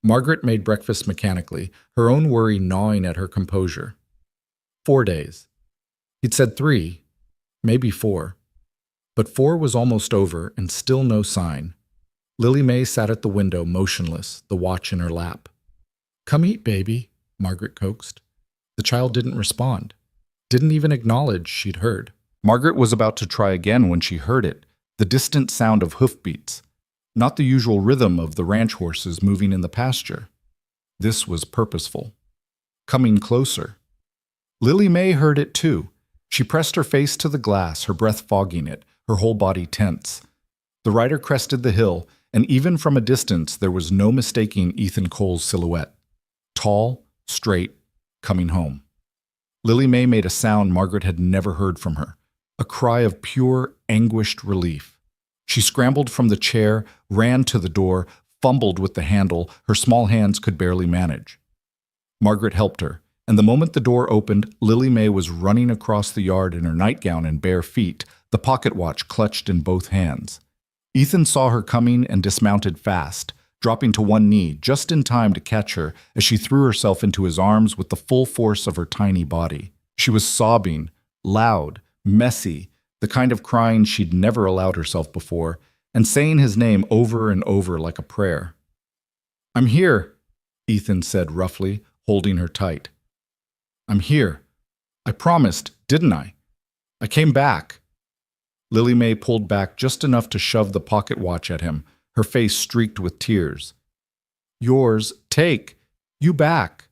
Margaret made breakfast mechanically, her own worry gnawing at her composure. 4 days. He'd said 3, maybe 4. But 4 was almost over and still no sign. Lily May sat at the window, motionless, the watch in her lap. "Come eat, baby," Margaret coaxed. The child didn't respond, didn't even acknowledge she'd heard. Margaret was about to try again when she heard it, the distant sound of hoofbeats, not the usual rhythm of the ranch horses moving in the pasture. This was purposeful. Coming closer. Lily May heard it too. She pressed her face to the glass, her breath fogging it, her whole body tense. The rider crested the hill, and even from a distance there was no mistaking Ethan Cole's silhouette. Tall, straight, coming home. Lily May made a sound Margaret had never heard from her, a cry of pure, anguished relief. She scrambled from the chair, ran to the door, fumbled with the handle her small hands could barely manage. Margaret helped her, and the moment the door opened, Lily May was running across the yard in her nightgown and bare feet, the pocket watch clutched in both hands. Ethan saw her coming and dismounted fast, dropping to one knee just in time to catch her as she threw herself into his arms with the full force of her tiny body. She was sobbing, loud, messy, the kind of crying she'd never allowed herself before, and saying his name over and over like a prayer. "I'm here," Ethan said roughly, holding her tight. "I'm here. I promised, didn't I? I came back." Lily May pulled back just enough to shove the pocket watch at him, her face streaked with tears. "Yours, take. You back."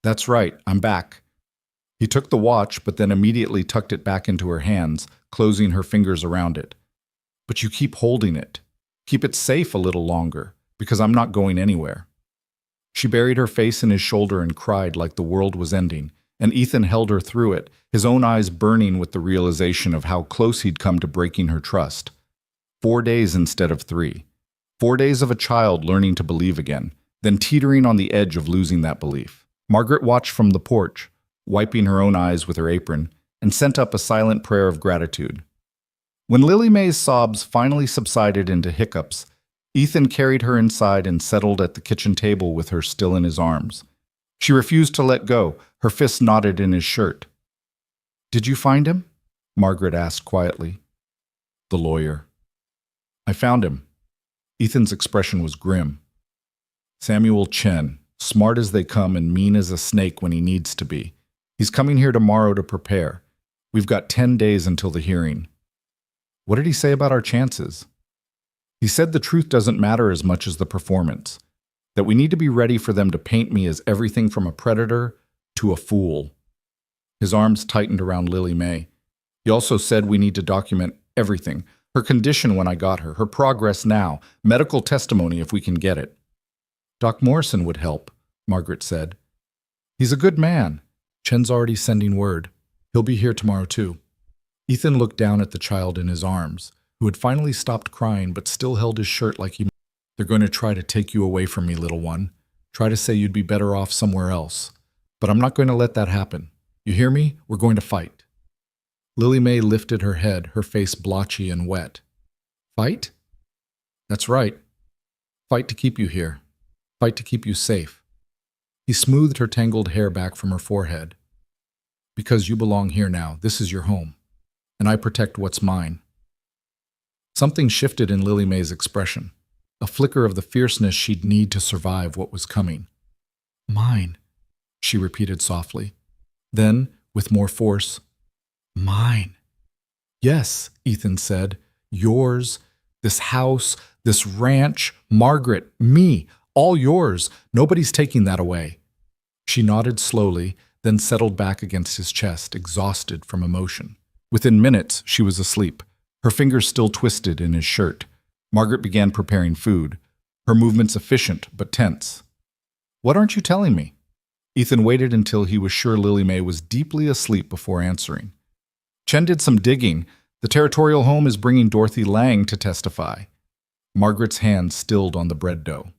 "That's right, I'm back." He took the watch, but then immediately tucked it back into her hands, closing her fingers around it. "But you keep holding it. Keep it safe a little longer, because I'm not going anywhere." She buried her face in his shoulder and cried like the world was ending, and Ethan held her through it, his own eyes burning with the realization of how close he'd come to breaking her trust. 4 days instead of 3. 4 days of a child learning to believe again, then teetering on the edge of losing that belief. Margaret watched from the porch, wiping her own eyes with her apron, and sent up a silent prayer of gratitude. When Lily May's sobs finally subsided into hiccups, Ethan carried her inside and settled at the kitchen table with her still in his arms. She refused to let go, her fists knotted in his shirt. "Did you find him?" Margaret asked quietly. "The lawyer." "I found him." Ethan's expression was grim. "Samuel Chen, smart as they come and mean as a snake when he needs to be. He's coming here tomorrow to prepare. We've got 10 days until the hearing." "What did he say about our chances?" "He said the truth doesn't matter as much as the performance, that we need to be ready for them to paint me as everything from a predator to a fool." His arms tightened around Lily May. "He also said we need to document everything, her condition when I got her, her progress now, medical testimony if we can get it." "Doc Morrison would help," Margaret said. "He's a good man. Chen's already sending word. He'll be here tomorrow too." Ethan looked down at the child in his arms, who had finally stopped crying but still held his shirt like he... They're going to try to take you away from me, little one. Try to say you'd be better off somewhere else. But I'm not going to let that happen. You hear me? We're going to fight. Lily May lifted her head, her face blotchy and wet. Fight? That's right. Fight to keep you here. Fight to keep you safe. He smoothed her tangled hair back from her forehead. Because you belong here now. This is your home. And I protect what's mine. Something shifted in Lily May's expression. A flicker of the fierceness she'd need to survive what was coming. Mine, she repeated softly. Then, with more force, mine. Yes, Ethan said. Yours. This house, this ranch, Margaret, me, all yours. Nobody's taking that away. She nodded slowly, then settled back against his chest, exhausted from emotion. Within minutes, she was asleep, her fingers still twisted in his shirt. Margaret began preparing food, her movements efficient but tense. What aren't you telling me? Ethan waited until he was sure Lily May was deeply asleep before answering. Chen did some digging. The territorial home is bringing Dorothy Lang to testify. Margaret's hand stilled on the bread dough.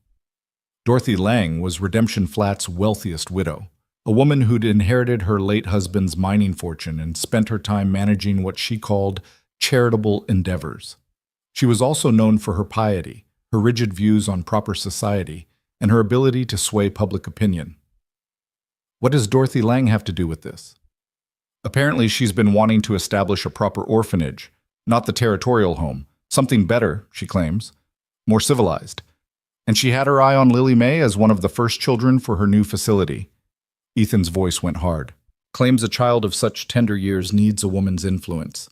Dorothy Lang was Redemption Flat's wealthiest widow, a woman who'd inherited her late husband's mining fortune and spent her time managing what she called charitable endeavors. She was also known for her piety, her rigid views on proper society, and her ability to sway public opinion. What does Dorothy Lang have to do with this? Apparently, she's been wanting to establish a proper orphanage, not the territorial home, something better, she claims, more civilized. And she had her eye on Lily May as one of the first children for her new facility. Ethan's voice went hard. Claims a child of such tender years needs a woman's influence.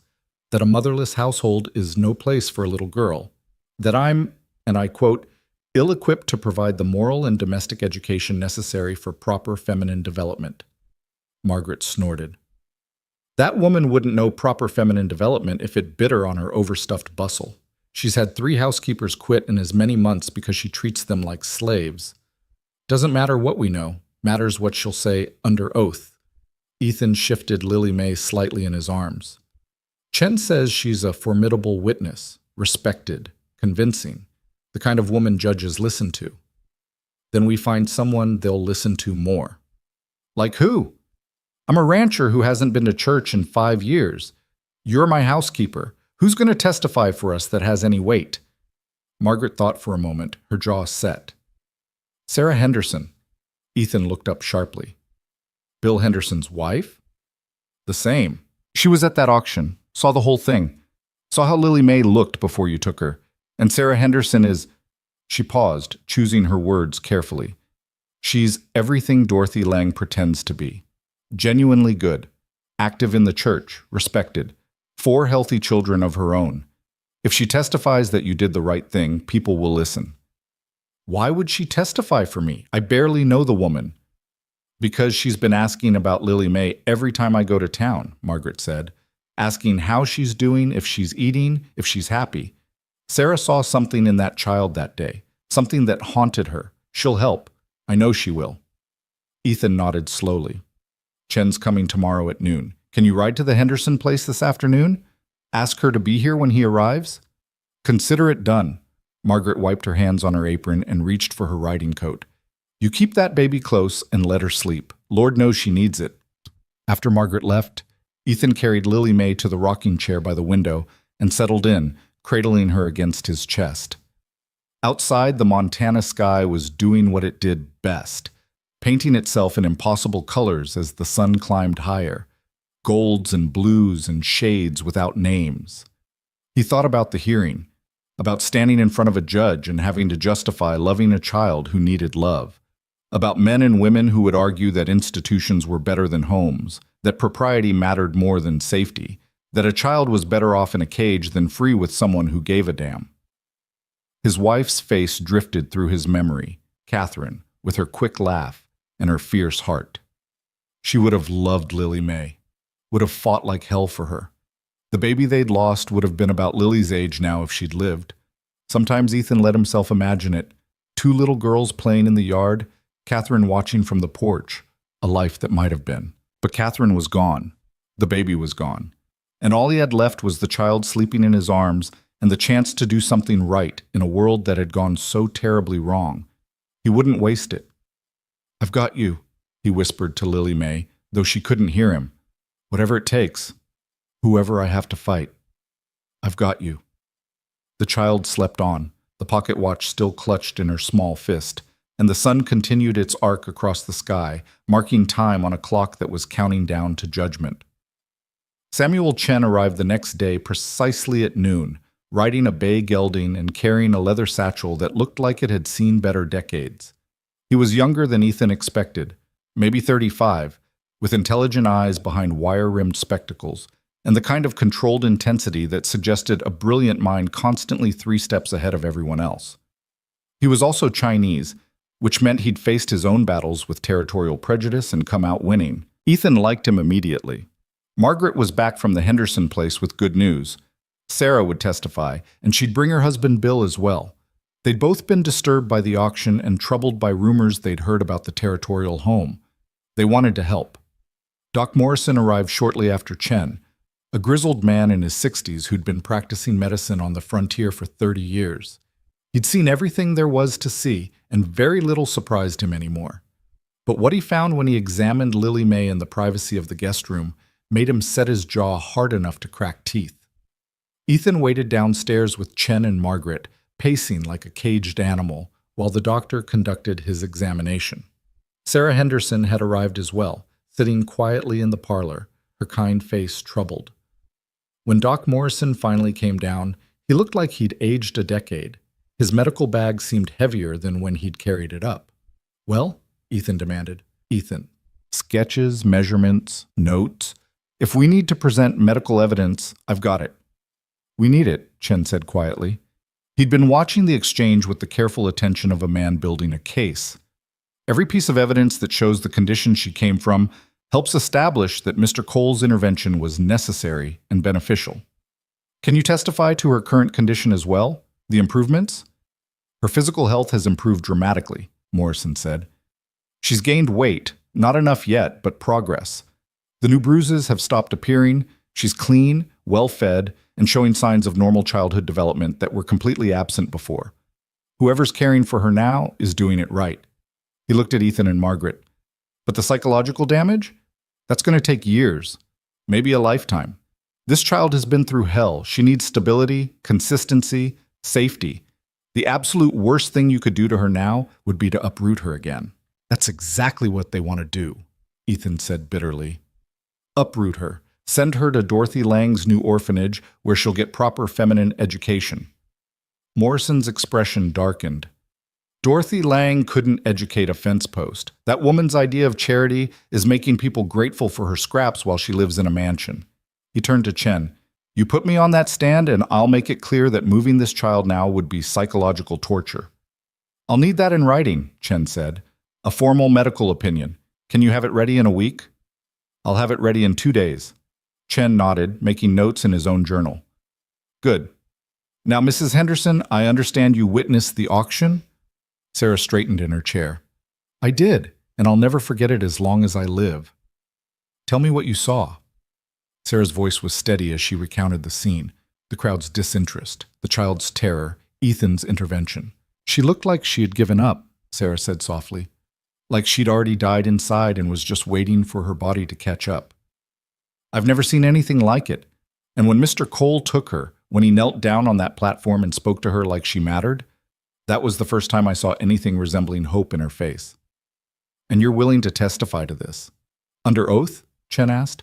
That a motherless household is no place for a little girl. That I'm, and I quote, ill-equipped to provide the moral and domestic education necessary for proper feminine development. Margaret snorted. That woman wouldn't know proper feminine development if it bit her on her overstuffed bustle. She's had 3 housekeepers quit in as many months because she treats them like slaves. Doesn't matter what we know, matters what she'll say under oath. Ethan shifted Lily May slightly in his arms. Chen says she's a formidable witness, respected, convincing, the kind of woman judges listen to. Then we find someone they'll listen to more. Like who? I'm a rancher who hasn't been to church in 5 years. You're my housekeeper. Who's going to testify for us that has any weight? Margaret thought for a moment, her jaw set. Sarah Henderson. Ethan looked up sharply. Bill Henderson's wife? The same. She was at that auction, saw the whole thing, saw how Lily May looked before you took her. And Sarah Henderson is... She paused, choosing her words carefully. She's everything Dorothy Lang pretends to be. Genuinely good, active in the church, respected, 4 healthy children of her own. If she testifies that you did the right thing, people will listen. Why would she testify for me? I barely know the woman. Because she's been asking about Lily May every time I go to town, Margaret said, asking how she's doing, if she's eating, if she's happy. Sarah saw something in that child that day, something that haunted her. She'll help. I know she will. Ethan nodded slowly. Chen's coming tomorrow at noon. Can you ride to the Henderson place this afternoon? Ask her to be here when he arrives? Consider it done. Margaret wiped her hands on her apron and reached for her riding coat. You keep that baby close and let her sleep. Lord knows she needs it. After Margaret left, Ethan carried Lily May to the rocking chair by the window and settled in, cradling her against his chest. Outside, the Montana sky was doing what it did best, painting itself in impossible colors as the sun climbed higher, golds and blues and shades without names. He thought about the hearing, about standing in front of a judge and having to justify loving a child who needed love, about men and women who would argue that institutions were better than homes, that propriety mattered more than safety, that a child was better off in a cage than free with someone who gave a damn. His wife's face drifted through his memory, Catherine, with her quick laugh and her fierce heart. She would have loved Lily May, would have fought like hell for her. The baby they'd lost would have been about Lily's age now if she'd lived. Sometimes Ethan let himself imagine it. 2 little girls playing in the yard, Catherine watching from the porch, a life that might have been. But Catherine was gone. The baby was gone. and all he had left was the child sleeping in his arms and the chance to do something right in a world that had gone so terribly wrong. He wouldn't waste it. "I've got you," he whispered to Lily May, though she couldn't hear him. "Whatever it takes, whoever I have to fight, I've got you." The child slept on, the pocket watch still clutched in her small fist, and the sun continued its arc across the sky, marking time on a clock that was counting down to judgment. Samuel Chen arrived the next day precisely at noon, riding a bay gelding and carrying a leather satchel that looked like it had seen better decades. He was younger than Ethan expected, maybe 35, with intelligent eyes behind wire-rimmed spectacles, and the kind of controlled intensity that suggested a brilliant mind constantly 3 steps ahead of everyone else. He was also Chinese, which meant he'd faced his own battles with territorial prejudice and come out winning. Ethan liked him immediately. Margaret was back from the Henderson place with good news. Sarah would testify, and she'd bring her husband Bill as well. They'd both been disturbed by the auction and troubled by rumors they'd heard about the territorial home. They wanted to help. Doc Morrison arrived shortly after Chen, a grizzled man in his 60s who'd been practicing medicine on the frontier for 30 years. He'd seen everything there was to see, and very little surprised him anymore. But what he found when he examined Lily May in the privacy of the guest room made him set his jaw hard enough to crack teeth. Ethan waited downstairs with Chen and Margaret, pacing like a caged animal, while the doctor conducted his examination. Sarah Henderson had arrived as well, sitting quietly in the parlor, her kind face troubled. When Doc Morrison finally came down, he looked like he'd aged a decade. His medical bag seemed heavier than when he'd carried it up. "Well?" Ethan demanded. "Ethan, sketches, measurements, notes. If we need to present medical evidence, I've got it." "We need it," Chen said quietly. He'd been watching the exchange with the careful attention of a man building a case. Every piece of evidence that shows the condition she came from helps establish that Mr. Cole's intervention was necessary and beneficial. "Can you testify to her current condition as well? The improvements?" "Her physical health has improved dramatically," Morrison said. "She's gained weight, not enough yet, but progress. The new bruises have stopped appearing, she's clean, well-fed, and showing signs of normal childhood development that were completely absent before. Whoever's caring for her now is doing it right." He looked at Ethan and Margaret. "But the psychological damage? That's going to take years, maybe a lifetime. This child has been through hell. She needs stability, consistency, safety. The absolute worst thing you could do to her now would be to uproot her again." "That's exactly what they want to do," Ethan said bitterly. "Uproot her. Send her to Dorothy Lang's new orphanage where she'll get proper feminine education." Morrison's expression darkened. "Dorothy Lang couldn't educate a fence post. That woman's idea of charity is making people grateful for her scraps while she lives in a mansion." He turned to Chen. "You put me on that stand and I'll make it clear that moving this child now would be psychological torture." "I'll need that in writing," Chen said. "A formal medical opinion. Can you have it ready in a week?" "I'll have it ready in 2 days." Chen nodded, making notes in his own journal. "Good. Now, Mrs. Henderson, I understand you witnessed the auction?" Sarah straightened in her chair. "I did, and I'll never forget it as long as I live." "Tell me what you saw." Sarah's voice was steady as she recounted the scene, the crowd's disinterest, the child's terror, Ethan's intervention. "She looked like she had given up," Sarah said softly. "Like she'd already died inside and was just waiting for her body to catch up. I've never seen anything like it. And when Mr. Cole took her, when he knelt down on that platform and spoke to her like she mattered, that was the first time I saw anything resembling hope in her face." "And you're willing to testify to this?" "Under oath?" Chen asked.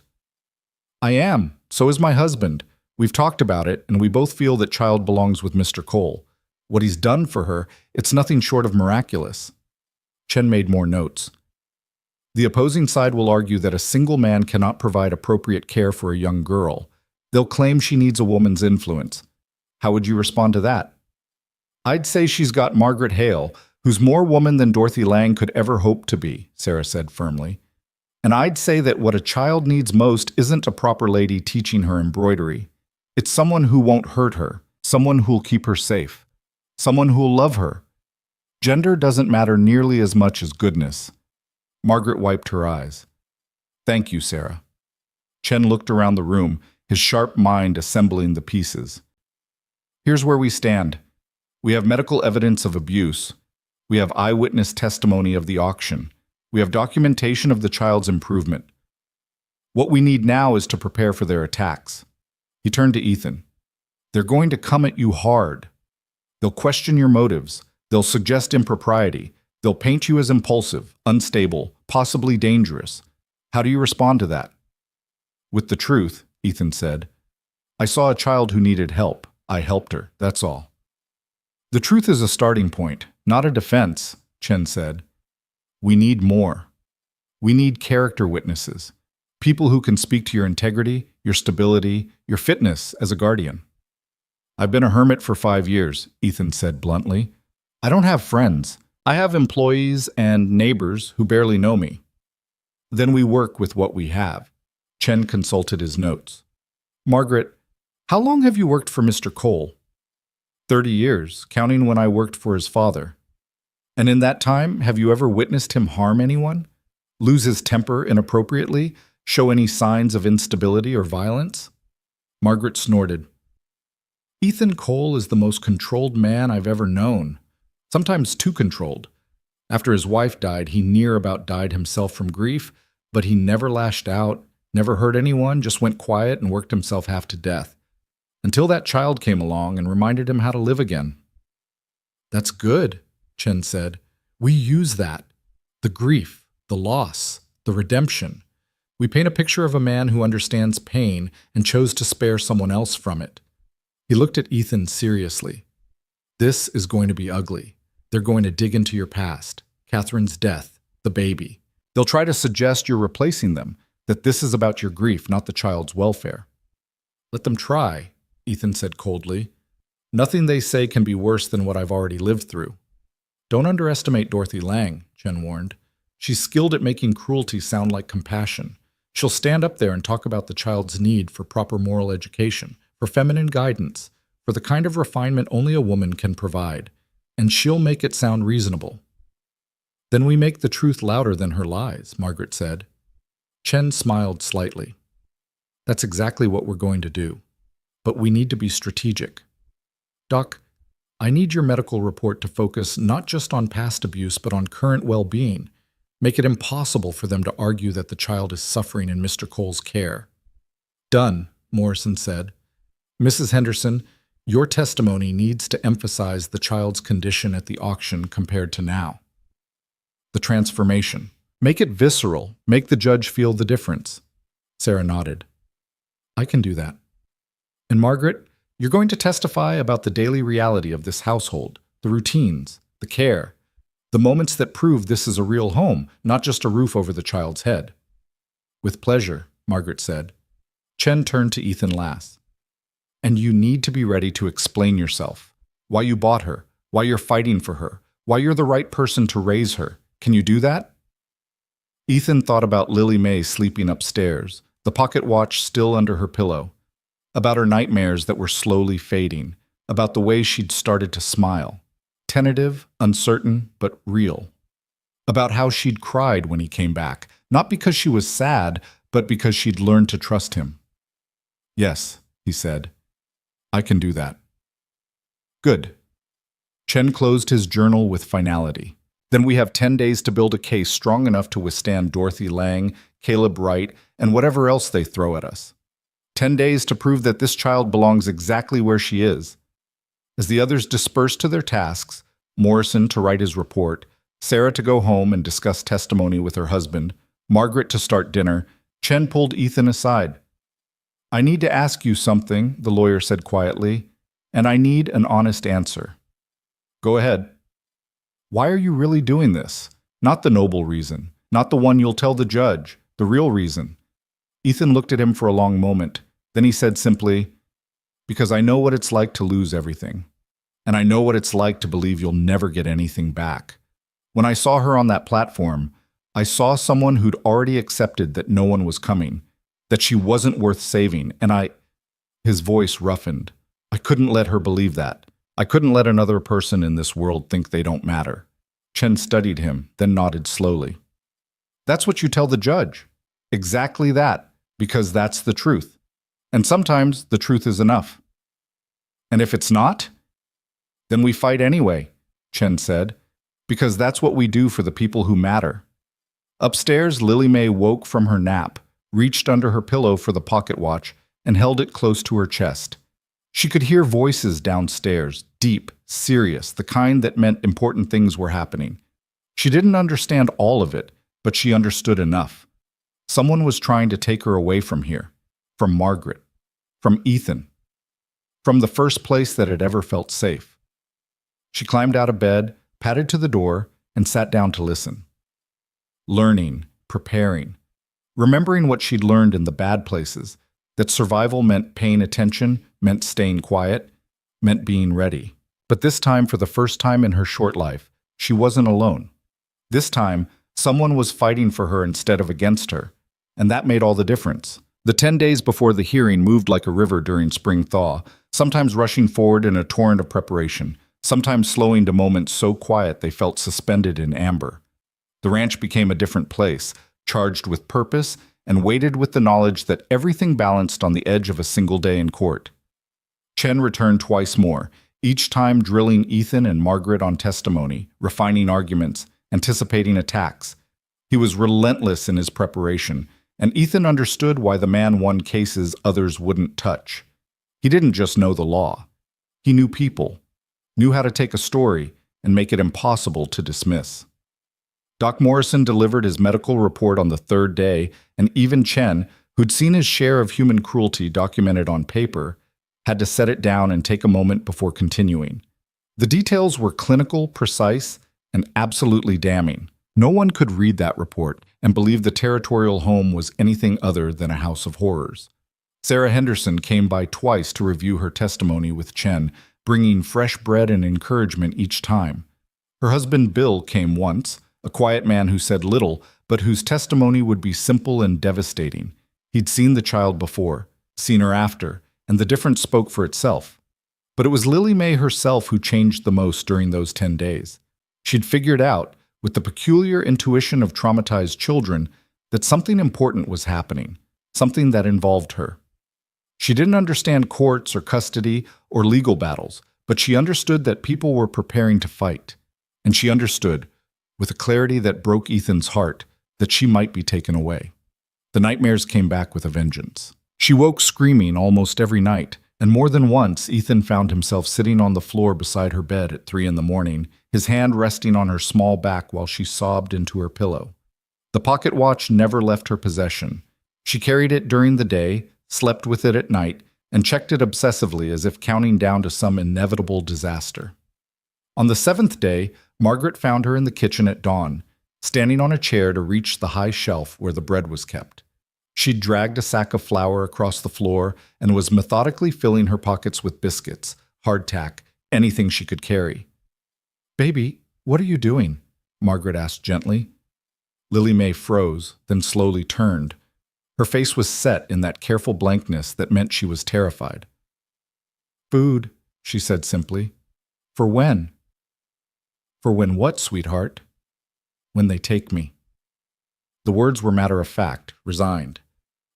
"I am. So is my husband. We've talked about it, and we both feel that child belongs with Mr. Cole. What he's done for her, it's nothing short of miraculous." Chen made more notes. "The opposing side will argue that a single man cannot provide appropriate care for a young girl. They'll claim she needs a woman's influence. How would you respond to that?" "I'd say she's got Margaret Hale, who's more woman than Dorothy Lang could ever hope to be," Sarah said firmly. "And I'd say that what a child needs most isn't a proper lady teaching her embroidery. It's someone who won't hurt her, someone who'll keep her safe, someone who'll love her. Gender doesn't matter nearly as much as goodness." Margaret wiped her eyes. "Thank you, Sarah." Chen looked around the room, his sharp mind assembling the pieces. Here's where we stand. We have medical evidence of abuse. We have eyewitness testimony of the auction. We have documentation of the child's improvement. What we need now is to prepare for their attacks. He turned to Ethan. They're going to come at you hard. They'll question your motives. They'll suggest impropriety. They'll paint you as impulsive, unstable, possibly dangerous. How do you respond to that? With the truth, Ethan said. I saw a child who needed help. I helped her, that's all. The truth is a starting point, not a defense, Chen said. We need more. We need character witnesses. People who can speak to your integrity, your stability, your fitness as a guardian. I've been a hermit for 5 years, Ethan said bluntly. I don't have friends. I have employees and neighbors who barely know me. Then we work with what we have. Chen consulted his notes. Margaret, how long have you worked for Mr. Cole? 30 years, counting when I worked for his father. And in that time, have you ever witnessed him harm anyone? Lose his temper inappropriately? Show any signs of instability or violence? Margaret snorted. Ethan Cole is the most controlled man I've ever known. Sometimes too controlled. After his wife died, he near about died himself from grief, but he never lashed out, never hurt anyone, just went quiet and worked himself half to death. Until that child came along and reminded him how to live again. That's good, Chen said. We use that. The grief, the loss, the redemption. We paint a picture of a man who understands pain and chose to spare someone else from it. He looked at Ethan seriously. This is going to be ugly. They're going to dig into your past, Catherine's death, the baby. They'll try to suggest you're replacing them, that this is about your grief, not the child's welfare. Let them try, Ethan said coldly. Nothing they say can be worse than what I've already lived through. Don't underestimate Dorothy Lang, Chen warned. She's skilled at making cruelty sound like compassion. She'll stand up there and talk about the child's need for proper moral education, for feminine guidance, for the kind of refinement only a woman can provide, and she'll make it sound reasonable. Then we make the truth louder than her lies, Margaret said. Chen smiled slightly. That's exactly what we're going to do. But we need to be strategic. Doc, I need your medical report to focus not just on past abuse, but on current well-being. Make it impossible for them to argue that the child is suffering in Mr. Cole's care. Done, Morrison said. Mrs. Henderson, your testimony needs to emphasize the child's condition at the auction compared to now. The transformation. Make it visceral. Make the judge feel the difference. Sarah nodded. I can do that. And Margaret, you're going to testify about the daily reality of this household, the routines, the care, the moments that prove this is a real home, not just a roof over the child's head. With pleasure, Margaret said. Chen turned to Ethan Lass. And you need to be ready to explain yourself. Why you bought her, why you're fighting for her, why you're the right person to raise her. Can you do that? Ethan thought about Lily May sleeping upstairs, the pocket watch still under her pillow, about her nightmares that were slowly fading, about the way she'd started to smile, tentative, uncertain, but real, about how she'd cried when he came back, not because she was sad, but because she'd learned to trust him. Yes, he said, I can do that. Good. Chen closed his journal with finality. Then we have 10 days to build a case strong enough to withstand Dorothy Lang, Caleb Wright, and whatever else they throw at us. 10 days to prove that this child belongs exactly where she is. As the others dispersed to their tasks, Morrison to write his report, Sarah to go home and discuss testimony with her husband, Margaret to start dinner, Chen pulled Ethan aside. I need to ask you something, the lawyer said quietly, and I need an honest answer. Go ahead. Why are you really doing this? Not the noble reason, not the one you'll tell the judge, the real reason. Ethan looked at him for a long moment. Then he said simply, because I know what it's like to lose everything. And I know what it's like to believe you'll never get anything back. When I saw her on that platform, I saw someone who'd already accepted that no one was coming, that she wasn't worth saving, and His voice roughened. I couldn't let her believe that. I couldn't let another person in this world think they don't matter. Chen studied him, then nodded slowly. That's what you tell the judge. Exactly that, because that's the truth. And sometimes the truth is enough. And if it's not, then we fight anyway, Chen said, because that's what we do for the people who matter. Upstairs, Lily May woke from her nap, reached under her pillow for the pocket watch, and held it close to her chest. She could hear voices downstairs, deep, serious, the kind that meant important things were happening. She didn't understand all of it, but she understood enough. Someone was trying to take her away from here, from Margaret, from Ethan, from the first place that had ever felt safe. She climbed out of bed, padded to the door, and sat down to listen. Learning, preparing, remembering what she'd learned in the bad places, that survival meant paying attention, meant staying quiet, meant being ready. But this time, for the first time in her short life, she wasn't alone. This time, someone was fighting for her instead of against her, and that made all the difference. The 10 days before the hearing moved like a river during spring thaw, sometimes rushing forward in a torrent of preparation, sometimes slowing to moments so quiet they felt suspended in amber. The ranch became a different place, charged with purpose and weighted with the knowledge that everything balanced on the edge of a single day in court. Chen returned twice more, each time drilling Ethan and Margaret on testimony, refining arguments, anticipating attacks. He was relentless in his preparation, and Ethan understood why the man won cases others wouldn't touch. He didn't just know the law. He knew people, knew how to take a story and make it impossible to dismiss. Doc Morrison delivered his medical report on the third day, and even Chen, who'd seen his share of human cruelty documented on paper, had to set it down and take a moment before continuing. The details were clinical, precise, and absolutely damning. No one could read that report and believe the territorial home was anything other than a house of horrors. Sarah Henderson came by twice to review her testimony with Chen, bringing fresh bread and encouragement each time. Her husband Bill came once, a quiet man who said little, but whose testimony would be simple and devastating. He'd seen the child before, seen her after, and the difference spoke for itself. But it was Lily May herself who changed the most during those 10 days. She'd figured out, with the peculiar intuition of traumatized children, that something important was happening, something that involved her. She didn't understand courts or custody or legal battles, but she understood that people were preparing to fight. And she understood, with a clarity that broke Ethan's heart, that she might be taken away. The nightmares came back with a vengeance. She woke screaming almost every night, and more than once Ethan found himself sitting on the floor beside her bed at 3 a.m, his hand resting on her small back while she sobbed into her pillow. The pocket watch never left her possession. She carried it during the day, slept with it at night, and checked it obsessively as if counting down to some inevitable disaster. On the 7th day, Margaret found her in the kitchen at dawn, standing on a chair to reach the high shelf where the bread was kept. She'd dragged a sack of flour across the floor and was methodically filling her pockets with biscuits, hardtack, anything she could carry. "Baby, what are you doing?" Margaret asked gently. Lily May froze, then slowly turned. Her face was set in that careful blankness that meant she was terrified. "Food," she said simply. "For when?" "For when what, sweetheart?" "When they take me." The words were matter-of-fact, resigned.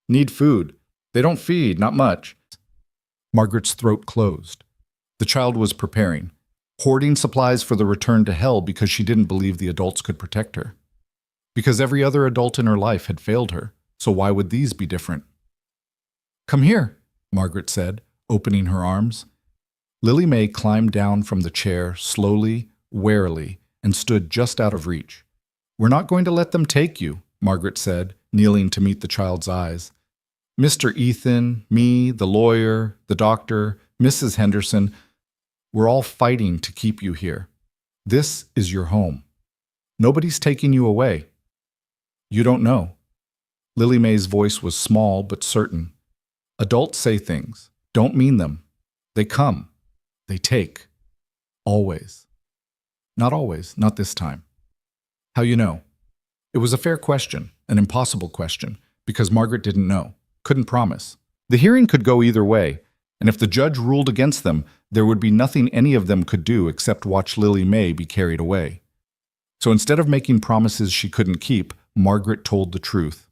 "Need food. They don't feed, not much." Margaret's throat closed. The child was preparing, hoarding supplies for the return to hell because she didn't believe the adults could protect her. Because every other adult in her life had failed her, so why would these be different? "Come here," Margaret said, opening her arms. Lily May climbed down from the chair, slowly, warily, and stood just out of reach. "We're not going to let them take you," Margaret said, kneeling to meet the child's eyes. "Mr. Ethan, me, the lawyer, the doctor, Mrs. Henderson, we're all fighting to keep you here. This is your home. Nobody's taking you away. You don't know." Lily May's voice was small but certain. "Adults say things, don't mean them. They come. They take. Always." "Not always, not this time." "How you know?" It was a fair question, an impossible question, because Margaret didn't know, couldn't promise. The hearing could go either way, and if the judge ruled against them, there would be nothing any of them could do except watch Lily May be carried away. So instead of making promises she couldn't keep, Margaret told the truth.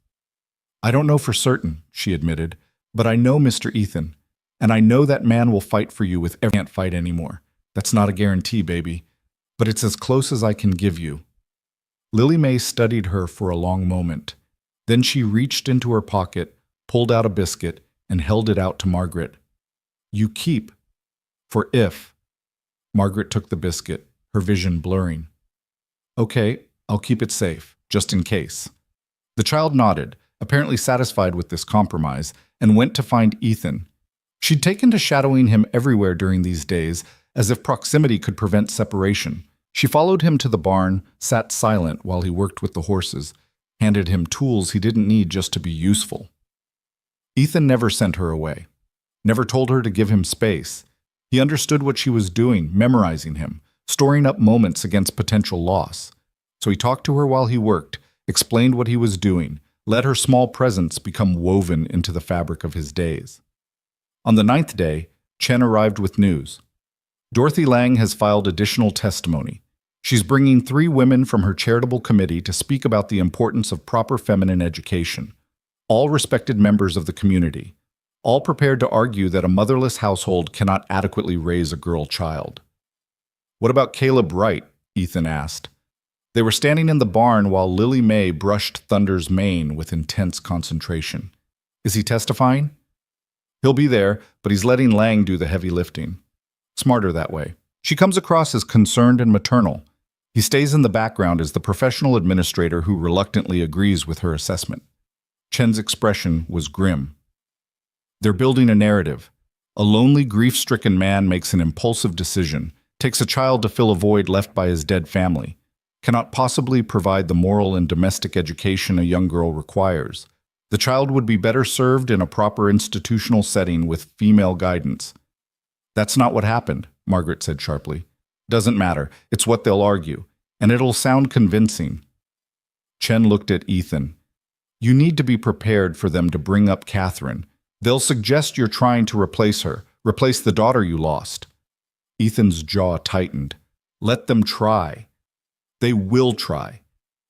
"I don't know for certain," she admitted, But I know Mr. Ethan, and I know that man will fight for you with every can't fight anymore. That's not a guarantee, baby, but it's as close as I can give you. Lily May studied her for a long moment. Then she reached into her pocket, pulled out a biscuit, and held it out to Margaret. You keep, for if. Margaret took the biscuit, her vision blurring. Okay, I'll keep it safe, just in case. The child nodded, apparently satisfied with this compromise, and went to find Ethan. She'd taken to shadowing him everywhere during these days, as if proximity could prevent separation. She followed him to the barn, sat silent while he worked with the horses, handed him tools he didn't need just to be useful. Ethan never sent her away, never told her to give him space. He understood what she was doing, memorizing him, storing up moments against potential loss. So he talked to her while he worked, explained what he was doing, let her small presence become woven into the fabric of his days. On the 9th day, Chen arrived with news. Dorothy Lang has filed additional testimony. She's bringing 3 women from her charitable committee to speak about the importance of proper feminine education. All respected members of the community, all prepared to argue that a motherless household cannot adequately raise a girl child. What about Caleb Wright? Ethan asked. They were standing in the barn while Lily May brushed Thunder's mane with intense concentration. Is he testifying? He'll be there, but he's letting Lang do the heavy lifting. Smarter that way. She comes across as concerned and maternal. He stays in the background as the professional administrator who reluctantly agrees with her assessment. Chen's expression was grim. They're building a narrative. A lonely, grief-stricken man makes an impulsive decision, takes a child to fill a void left by his dead family, cannot possibly provide the moral and domestic education a young girl requires. The child would be better served in a proper institutional setting with female guidance. That's not what happened, Margaret said sharply. Doesn't matter. It's what they'll argue, and it'll sound convincing. Chen looked at Ethan. You need to be prepared for them to bring up Catherine. They'll suggest you're trying to replace her, replace the daughter you lost. Ethan's jaw tightened. Let them try. They will try.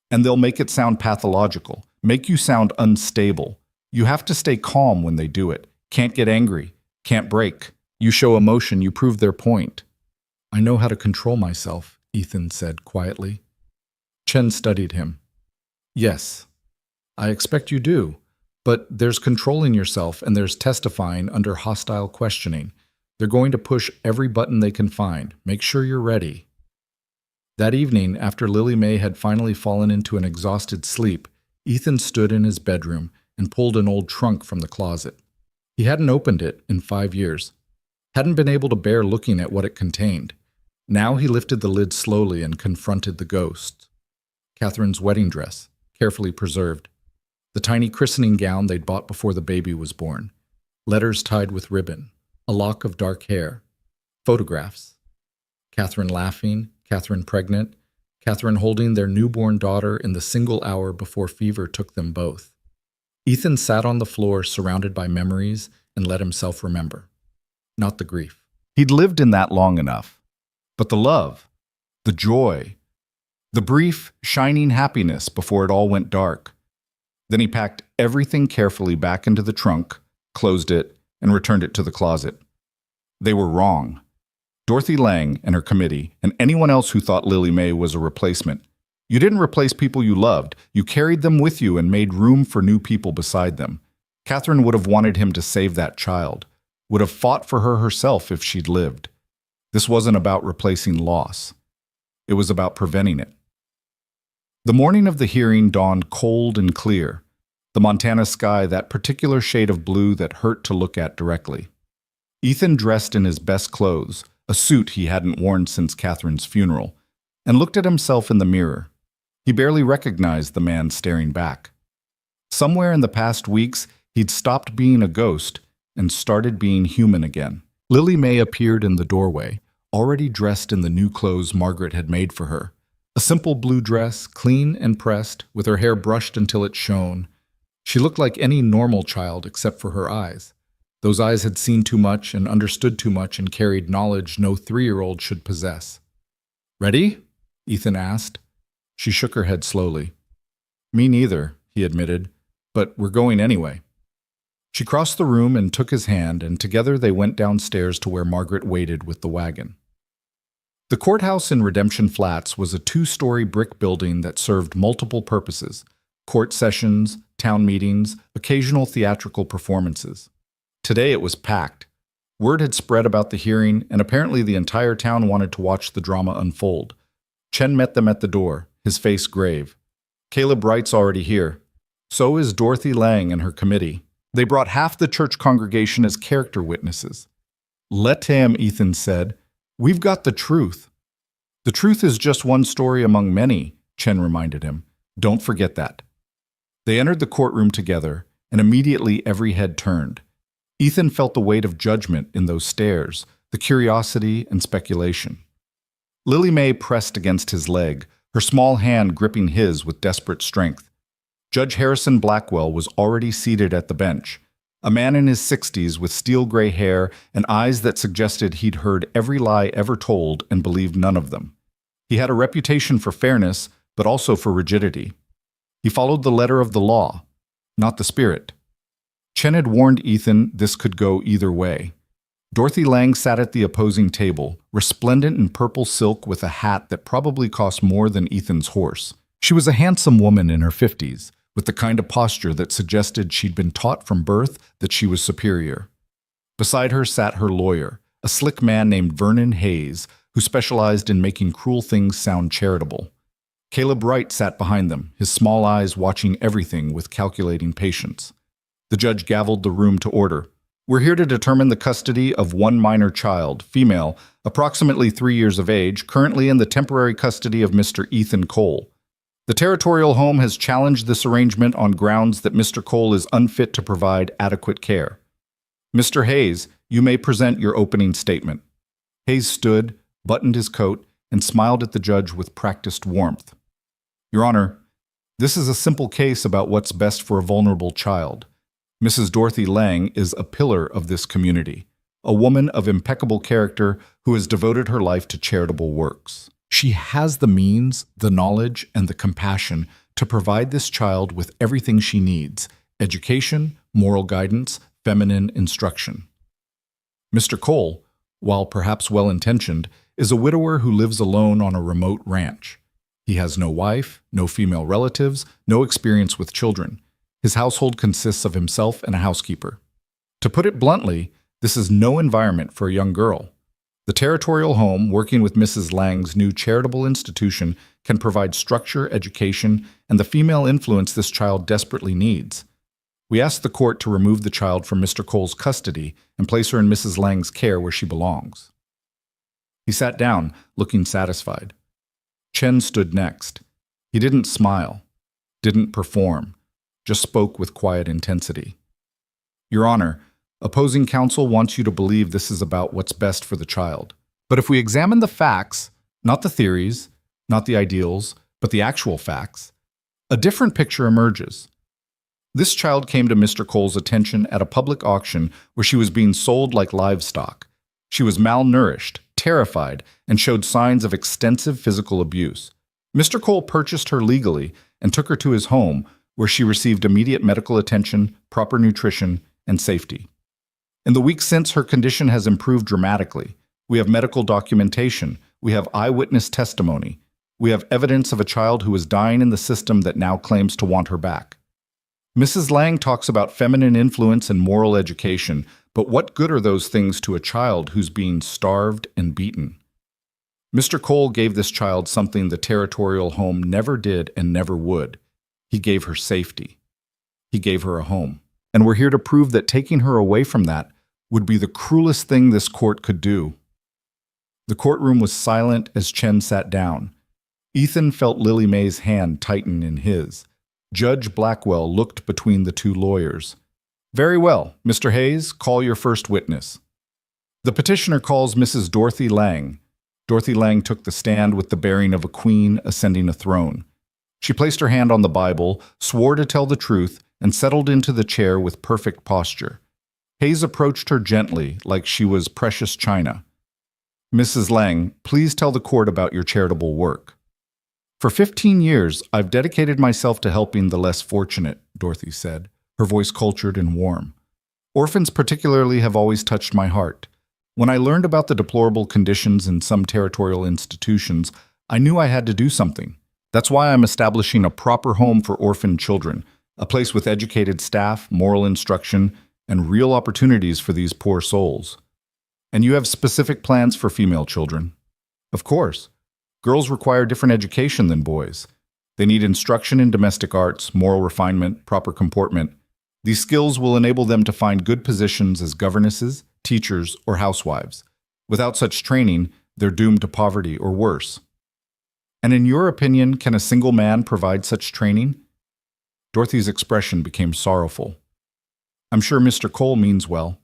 And they'll make it sound pathological, make you sound unstable. You have to stay calm when they do it. Can't get angry. Can't break. You show emotion, you prove their point. I know how to control myself, Ethan said quietly. Chen studied him. Yes, I expect you do. But there's controlling yourself and there's testifying under hostile questioning. They're going to push every button they can find. Make sure you're ready. That evening, after Lily May had finally fallen into an exhausted sleep, Ethan stood in his bedroom and pulled an old trunk from the closet. He hadn't opened it in 5 years. Hadn't been able to bear looking at what it contained. Now he lifted the lid slowly and confronted the ghost. Catherine's wedding dress, carefully preserved. The tiny christening gown they'd bought before the baby was born. Letters tied with ribbon. A lock of dark hair. Photographs. Catherine laughing, Catherine pregnant, Catherine holding their newborn daughter in the single hour before fever took them both. Ethan sat on the floor surrounded by memories and let himself remember. Not the grief. He'd lived in that long enough. But the love, the joy, the brief, shining happiness before it all went dark. Then he packed everything carefully back into the trunk, closed it, and returned it to the closet. They were wrong. Dorothy Lang and her committee, and anyone else who thought Lily May was a replacement. You didn't replace people you loved. You carried them with you and made room for new people beside them. Catherine would have wanted him to save that child, would have fought for her herself if she'd lived. This wasn't about replacing loss. It was about preventing it. The morning of the hearing dawned cold and clear. The Montana sky, that particular shade of blue that hurt to look at directly. Ethan dressed in his best clothes, a suit he hadn't worn since Catherine's funeral, and looked at himself in the mirror. He barely recognized the man staring back. Somewhere in the past weeks, he'd stopped being a ghost and started being human again. Lily May appeared in the doorway, already dressed in the new clothes Margaret had made for her. A simple blue dress, clean and pressed, with her hair brushed until it shone. She looked like any normal child except for her eyes. Those eyes had seen too much and understood too much and carried knowledge no 3-year-old should possess. "Ready?" Ethan asked. She shook her head slowly. "Me neither," he admitted, "but we're going anyway." She crossed the room and took his hand, and together they went downstairs to where Margaret waited with the wagon. The courthouse in Redemption Flats was a two-story brick building that served multiple purposes: court sessions, town meetings, occasional theatrical performances. Today it was packed. Word had spread about the hearing, and apparently the entire town wanted to watch the drama unfold. Chen met them at the door, his face grave. Caleb Wright's already here. So is Dorothy Lang and her committee. They brought half the church congregation as character witnesses. Let him, Ethan said. We've got the truth. The truth is just one story among many, Chen reminded him. Don't forget that. They entered the courtroom together, and immediately every head turned. Ethan felt the weight of judgment in those stares, the curiosity and speculation. Lily Mae pressed against his leg, her small hand gripping his with desperate strength. Judge Harrison Blackwell was already seated at the bench, a man in his 60s with steel-gray hair and eyes that suggested he'd heard every lie ever told and believed none of them. He had a reputation for fairness, but also for rigidity. He followed the letter of the law, not the spirit. Chen had warned Ethan this could go either way. Dorothy Lang sat at the opposing table, resplendent in purple silk with a hat that probably cost more than Ethan's horse. She was a handsome woman in her 50s, with the kind of posture that suggested she'd been taught from birth that she was superior. Beside her sat her lawyer, a slick man named Vernon Hayes, who specialized in making cruel things sound charitable. Caleb Wright sat behind them, his small eyes watching everything with calculating patience. The judge gavelled the room to order. We're here to determine the custody of one minor child, female, approximately 3 years of age, currently in the temporary custody of Mr. Ethan Cole. The territorial home has challenged this arrangement on grounds that Mr. Cole is unfit to provide adequate care. Mr. Hayes, you may present your opening statement. Hayes stood, buttoned his coat, and smiled at the judge with practiced warmth. Your Honor, this is a simple case about what's best for a vulnerable child. Mrs. Dorothy Lang is a pillar of this community, a woman of impeccable character who has devoted her life to charitable works. She has the means, the knowledge, and the compassion to provide this child with everything she needs: education, moral guidance, feminine instruction. Mr. Cole, while perhaps well-intentioned, is a widower who lives alone on a remote ranch. He has no wife, no female relatives, no experience with children. His household consists of himself and a housekeeper. To put it bluntly, this is no environment for a young girl. The territorial home, working with Mrs. Lang's new charitable institution, can provide structure, education, and the female influence this child desperately needs. We ask the court to remove the child from Mr. Cole's custody and place her in Mrs. Lang's care where she belongs. He sat down, looking satisfied. Chen stood next. He didn't smile, didn't perform, just spoke with quiet intensity. Your Honor, opposing counsel wants you to believe this is about what's best for the child. But if we examine the facts, not the theories, not the ideals, but the actual facts, a different picture emerges. This child came to Mr. Cole's attention at a public auction where she was being sold like livestock. She was malnourished, terrified, and showed signs of extensive physical abuse. Mr. Cole purchased her legally and took her to his home, where she received immediate medical attention, proper nutrition, and safety. In the weeks since, her condition has improved dramatically. We have medical documentation. We have eyewitness testimony. We have evidence of a child who is dying in the system that now claims to want her back. Mrs. Lang talks about feminine influence and moral education, but what good are those things to a child who's being starved and beaten? Mr. Cole gave this child something the territorial home never did and never would. He gave her safety. He gave her a home. And we're here to prove that taking her away from that would be the cruelest thing this court could do. The courtroom was silent as Chen sat down. Ethan felt Lily Mae's hand tighten in his. Judge Blackwell looked between the two lawyers. Very well, Mr. Hayes, call your first witness. The petitioner calls Mrs. Dorothy Lang. Dorothy Lang took the stand with the bearing of a queen ascending a throne. She placed her hand on the Bible, swore to tell the truth, and settled into the chair with perfect posture. Hayes approached her gently, like she was precious china. Mrs. Lang, please tell the court about your charitable work. For 15 years, I've dedicated myself to helping the less fortunate, Dorothy said, her voice cultured and warm. Orphans particularly have always touched my heart. When I learned about the deplorable conditions in some territorial institutions, I knew I had to do something. That's why I'm establishing a proper home for orphaned children, a place with educated staff, moral instruction, and real opportunities for these poor souls. And you have specific plans for female children? Of course. Girls require different education than boys. They need instruction in domestic arts, moral refinement, proper comportment. These skills will enable them to find good positions as governesses, teachers, or housewives. Without such training, they're doomed to poverty or worse. And in your opinion, can a single man provide such training? Dorothy's expression became sorrowful. I'm sure Mr. Cole means well,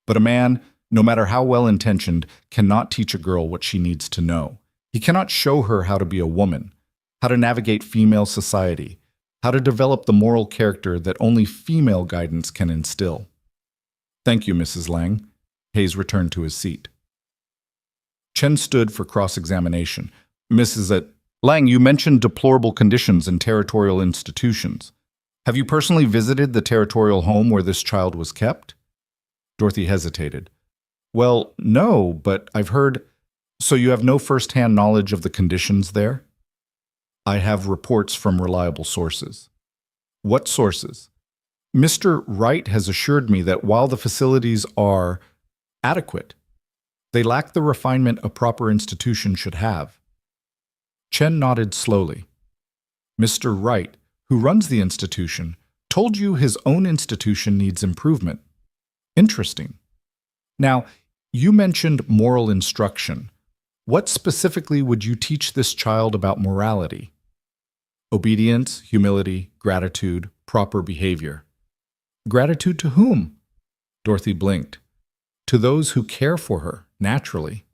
but a man, no matter how well-intentioned, cannot teach a girl what she needs to know. He cannot show her how to be a woman, how to navigate female society, how to develop the moral character that only female guidance can instill. Thank you, Mrs. Lang. Hayes returned to his seat. Chen stood for cross-examination. Mrs. Lang, you mentioned deplorable conditions in territorial institutions. Have you personally visited the territorial home where this child was kept? Dorothy hesitated. Well, no, but I've heard... So you have no first-hand knowledge of the conditions there? I have reports from reliable sources. What sources? Mr. Wright has assured me that while the facilities are adequate, they lack the refinement a proper institution should have. Chen nodded slowly. Mr. Wright, who runs the institution, told you his own institution needs improvement. Interesting. Now, you mentioned moral instruction. What specifically would you teach this child about morality? Obedience, humility, gratitude, proper behavior. Gratitude to whom? Dorothy blinked. To those who care for her, naturally.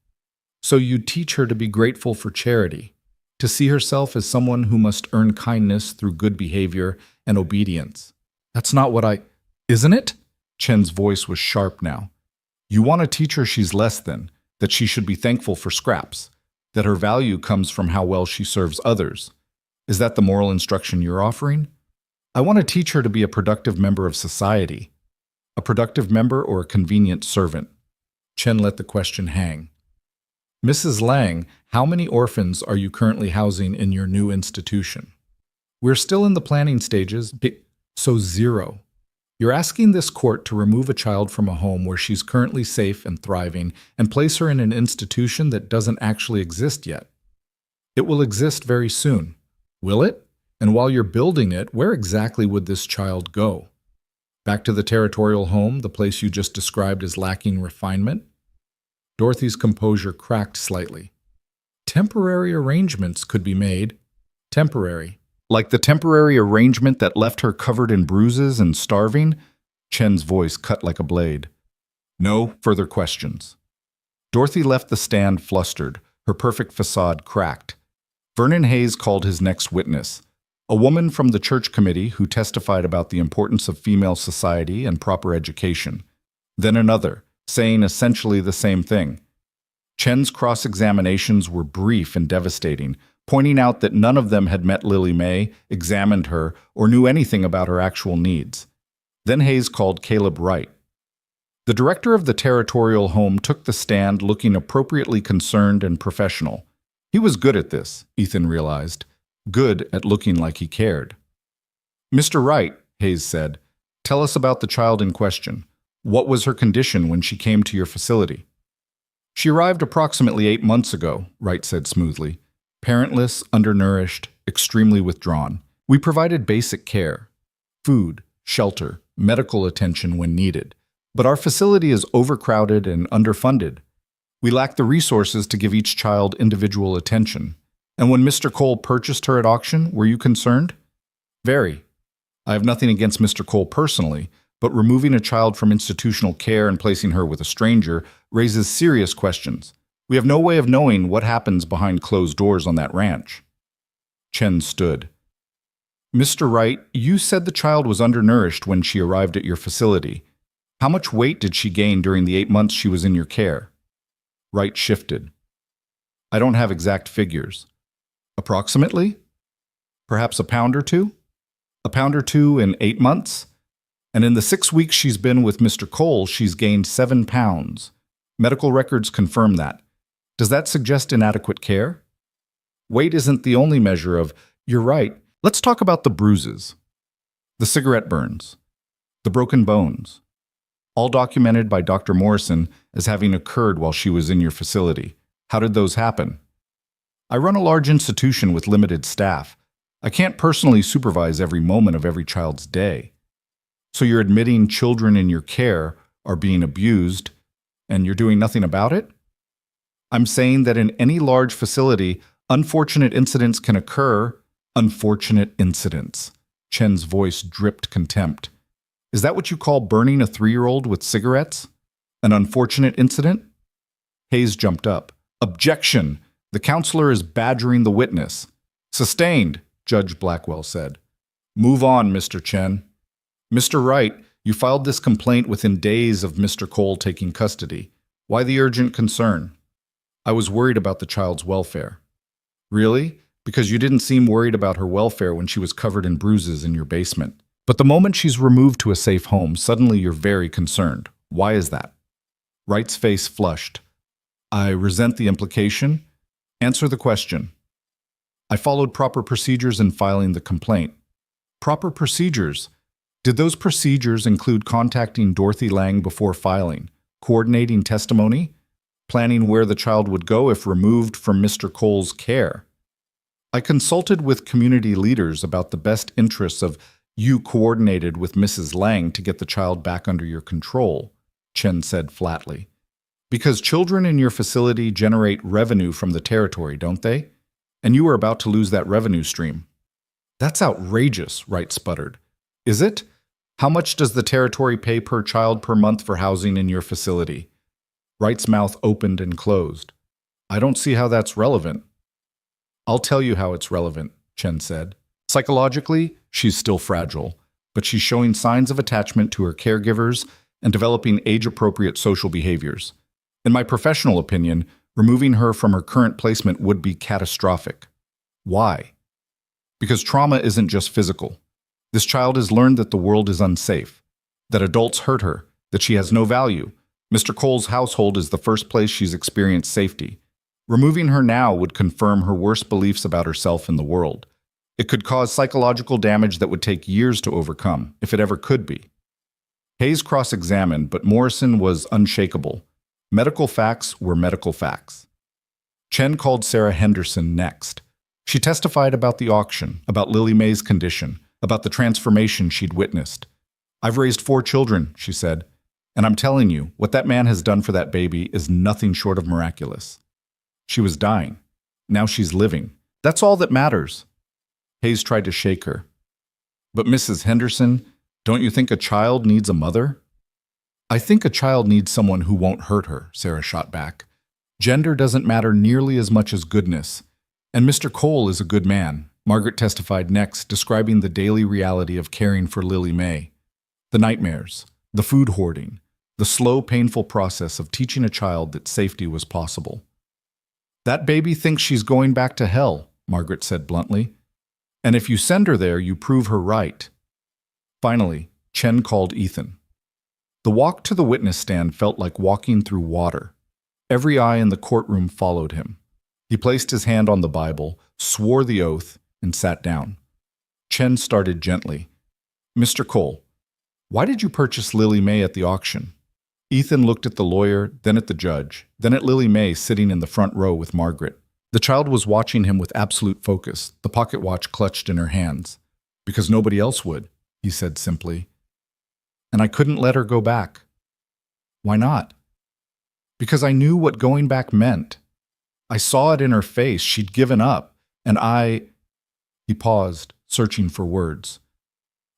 So you'd teach her to be grateful for charity, to see herself as someone who must earn kindness through good behavior and obedience. That's not what I... Isn't it? Chen's voice was sharp now. You want to teach her she's less than, that she should be thankful for scraps, that her value comes from how well she serves others. Is that the moral instruction you're offering? I want to teach her to be a productive member of society. A productive member or a convenient servant? Chen let the question hang. Mrs. Lang, how many orphans are you currently housing in your new institution? We're still in the planning stages, so 0. You're asking this court to remove a child from a home where she's currently safe and thriving and place her in an institution that doesn't actually exist yet. It will exist very soon. Will it? And while you're building it, where exactly would this child go? Back to the territorial home, the place you just described as lacking refinement? Dorothy's composure cracked slightly. Temporary arrangements could be made. Temporary. Like the temporary arrangement that left her covered in bruises and starving? Chen's voice cut like a blade. No further questions. Dorothy left the stand flustered, her perfect facade cracked. Vernon Hayes called his next witness, a woman from the church committee who testified about the importance of female society and proper education. Then another, saying essentially the same thing. Chen's cross-examinations were brief and devastating, pointing out that none of them had met Lily May, examined her, or knew anything about her actual needs. Then Hayes called Caleb Wright. The director of the territorial home took the stand looking appropriately concerned and professional. He was good at this, Ethan realized, good at looking like he cared. Mr. Wright, Hayes said, tell us about the child in question. What was her condition when she came to your facility? She arrived approximately 8 months ago, Wright said smoothly. Parentless, undernourished, extremely withdrawn. We provided basic care, food, shelter, medical attention when needed. But our facility is overcrowded and underfunded. We lack the resources to give each child individual attention. And when Mr. Cole purchased her at auction, were you concerned? Very. I have nothing against Mr. Cole personally, but removing a child from institutional care and placing her with a stranger raises serious questions. We have no way of knowing what happens behind closed doors on that ranch. Chen stood. Mr. Wright, you said the child was undernourished when she arrived at your facility. How much weight did she gain during the 8 months she was in your care? Wright shifted. I don't have exact figures. Approximately? Perhaps a pound or two? A pound or two in 8 months? And in the 6 weeks she's been with Mr. Cole, she's gained 7 pounds. Medical records confirm that. Does that suggest inadequate care? Weight isn't the only measure of, you're right. Let's talk about the bruises, the cigarette burns, the broken bones, all documented by Dr. Morrison as having occurred while she was in your facility. How did those happen? I run a large institution with limited staff. I can't personally supervise every moment of every child's day. So you're admitting children in your care are being abused, and you're doing nothing about it? I'm saying that in any large facility, unfortunate incidents can occur. Unfortunate incidents. Chen's voice dripped contempt. Is that what you call burning a 3-year-old with cigarettes? An unfortunate incident? Hayes jumped up. Objection! The counselor is badgering the witness. Sustained, Judge Blackwell said. Move on, Mr. Chen. Mr. Wright, you filed this complaint within days of Mr. Cole taking custody. Why the urgent concern? I was worried about the child's welfare. Really? Because you didn't seem worried about her welfare when she was covered in bruises in your basement. But the moment she's removed to a safe home, suddenly you're very concerned. Why is that? Wright's face flushed. I resent the implication. Answer the question. I followed proper procedures in filing the complaint. Proper procedures? Did those procedures include contacting Dorothy Lang before filing, coordinating testimony, planning where the child would go if removed from Mr. Cole's care? I consulted with community leaders about the best interests of you coordinated with Mrs. Lang to get the child back under your control, Chen said flatly. Because children in your facility generate revenue from the territory, don't they? And you were about to lose that revenue stream. That's outrageous, Wright sputtered. Is it? How much does the territory pay per child per month for housing in your facility? Wright's mouth opened and closed. I don't see how that's relevant. I'll tell you how it's relevant, Chen said. Psychologically, she's still fragile, but she's showing signs of attachment to her caregivers and developing age-appropriate social behaviors. In my professional opinion, removing her from her current placement would be catastrophic. Why? Because trauma isn't just physical. This child has learned that the world is unsafe, that adults hurt her, that she has no value. Mr. Cole's household is the first place she's experienced safety. Removing her now would confirm her worst beliefs about herself and the world. It could cause psychological damage that would take years to overcome, if it ever could be. Hayes cross-examined, but Morrison was unshakable. Medical facts were medical facts. Chen called Sarah Henderson next. She testified about the auction, about Lily May's condition, about the transformation she'd witnessed. I've raised 4 children, she said, and I'm telling you, what that man has done for that baby is nothing short of miraculous. She was dying. Now she's living. That's all that matters. Hayes tried to shake her. But Mrs. Henderson, don't you think a child needs a mother? I think a child needs someone who won't hurt her, Sarah shot back. Gender doesn't matter nearly as much as goodness. And Mr. Cole is a good man, Margaret testified next, describing the daily reality of caring for Lily May. The nightmares, the food hoarding, the slow, painful process of teaching a child that safety was possible. That baby thinks she's going back to hell, Margaret said bluntly. And if you send her there, you prove her right. Finally, Chen called Ethan. The walk to the witness stand felt like walking through water. Every eye in the courtroom followed him. He placed his hand on the Bible, swore the oath, and sat down. Chen started gently. Mr. Cole, why did you purchase Lily May at the auction? Ethan looked at the lawyer, then at the judge, then at Lily May sitting in the front row with Margaret. The child was watching him with absolute focus, the pocket watch clutched in her hands. Because nobody else would, he said simply. And I couldn't let her go back. Why not? Because I knew what going back meant. I saw it in her face. She'd given up. And He paused, searching for words.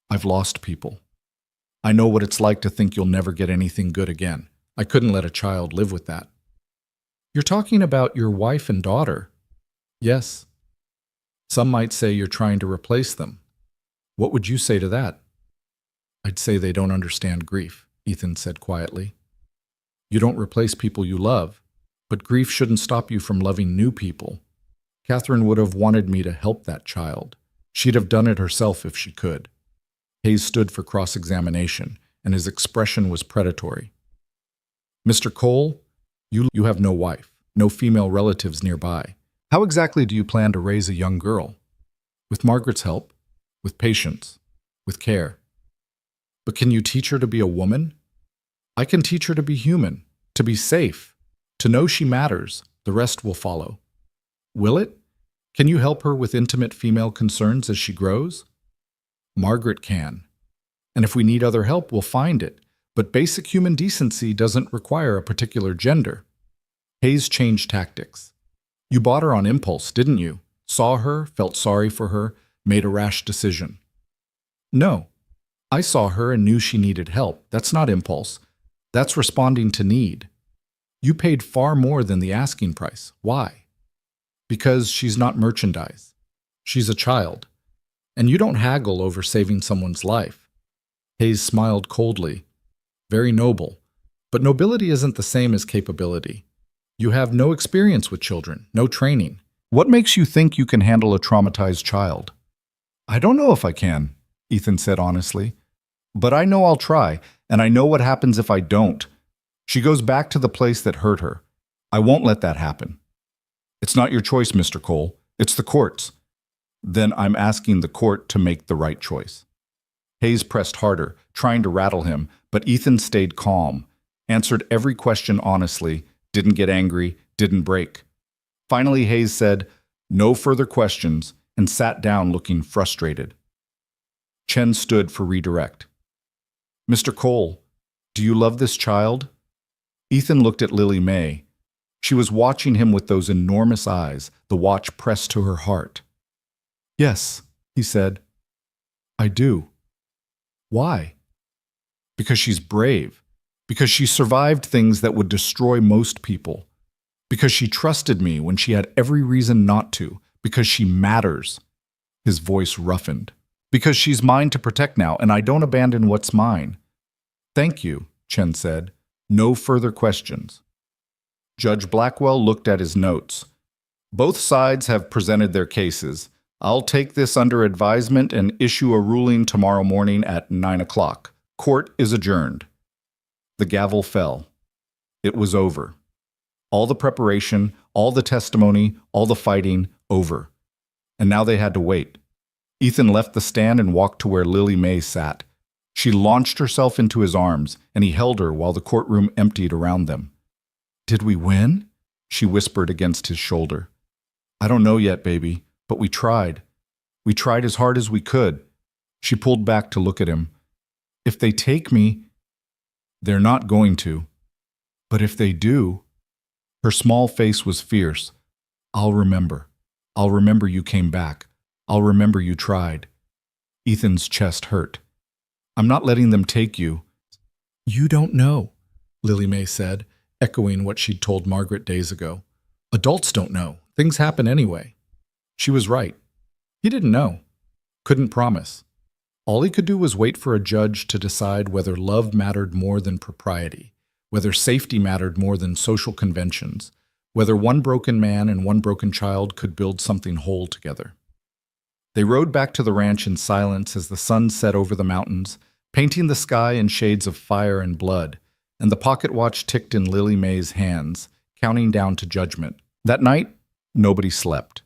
I've lost people. I know what it's like to think you'll never get anything good again. I couldn't let a child live with that. You're talking about your wife and daughter. Yes. Some might say you're trying to replace them. What would you say to that? I'd say they don't understand grief, Ethan said quietly. You don't replace people you love, but grief shouldn't stop you from loving new people. Catherine would have wanted me to help that child. She'd have done it herself if she could. Hayes stood for cross-examination, and his expression was predatory. Mr. Cole, you have no wife, no female relatives nearby. How exactly do you plan to raise a young girl? With Margaret's help, with patience, with care. But can you teach her to be a woman? I can teach her to be human, to be safe, to know she matters. The rest will follow. Will it? Can you help her with intimate female concerns as she grows? Margaret can. And if we need other help, we'll find it. But basic human decency doesn't require a particular gender. Hayes changed tactics. You bought her on impulse, didn't you? Saw her, felt sorry for her, made a rash decision. No. I saw her and knew she needed help. That's not impulse. That's responding to need. You paid far more than the asking price. Why? Because she's not merchandise. She's a child. And you don't haggle over saving someone's life. Hayes smiled coldly. Very noble. But nobility isn't the same as capability. You have no experience with children, no training. What makes you think you can handle a traumatized child? I don't know if I can, Ethan said honestly. But I know I'll try, and I know what happens if I don't. She goes back to the place that hurt her. I won't let that happen. It's not your choice, Mr. Cole. It's the court's. Then I'm asking the court to make the right choice. Hayes pressed harder, trying to rattle him, but Ethan stayed calm, answered every question honestly, didn't get angry, didn't break. Finally, Hayes said, "No further questions," and sat down looking frustrated. Chen stood for redirect. Mr. Cole, do you love this child? Ethan looked at Lily May. She was watching him with those enormous eyes, the watch pressed to her heart. Yes, he said. I do. Why? Because she's brave. Because she survived things that would destroy most people. Because she trusted me when she had every reason not to. Because she matters. His voice roughened. Because she's mine to protect now, and I don't abandon what's mine. Thank you, Chen said. No further questions. Judge Blackwell looked at his notes. Both sides have presented their cases. I'll take this under advisement and issue a ruling tomorrow morning at 9 o'clock. Court is adjourned. The gavel fell. It was over. All the preparation, all the testimony, all the fighting, over. And now they had to wait. Ethan left the stand and walked to where Lily May sat. She launched herself into his arms, and he held her while the courtroom emptied around them. Did we win? She whispered against his shoulder. I don't know yet, baby, but we tried. We tried as hard as we could. She pulled back to look at him. If they take me, they're not going to. But if they do, her small face was fierce. I'll remember. I'll remember you came back. I'll remember you tried. Ethan's chest hurt. I'm not letting them take you. You don't know, Lily May said, echoing what she'd told Margaret days ago. Adults don't know. Things happen anyway. She was right. He didn't know. Couldn't promise. All he could do was wait for a judge to decide whether love mattered more than propriety, whether safety mattered more than social conventions, whether one broken man and one broken child could build something whole together. They rode back to the ranch in silence as the sun set over the mountains, painting the sky in shades of fire and blood, and the pocket watch ticked in Lily May's hands, counting down to judgment. That night, nobody slept.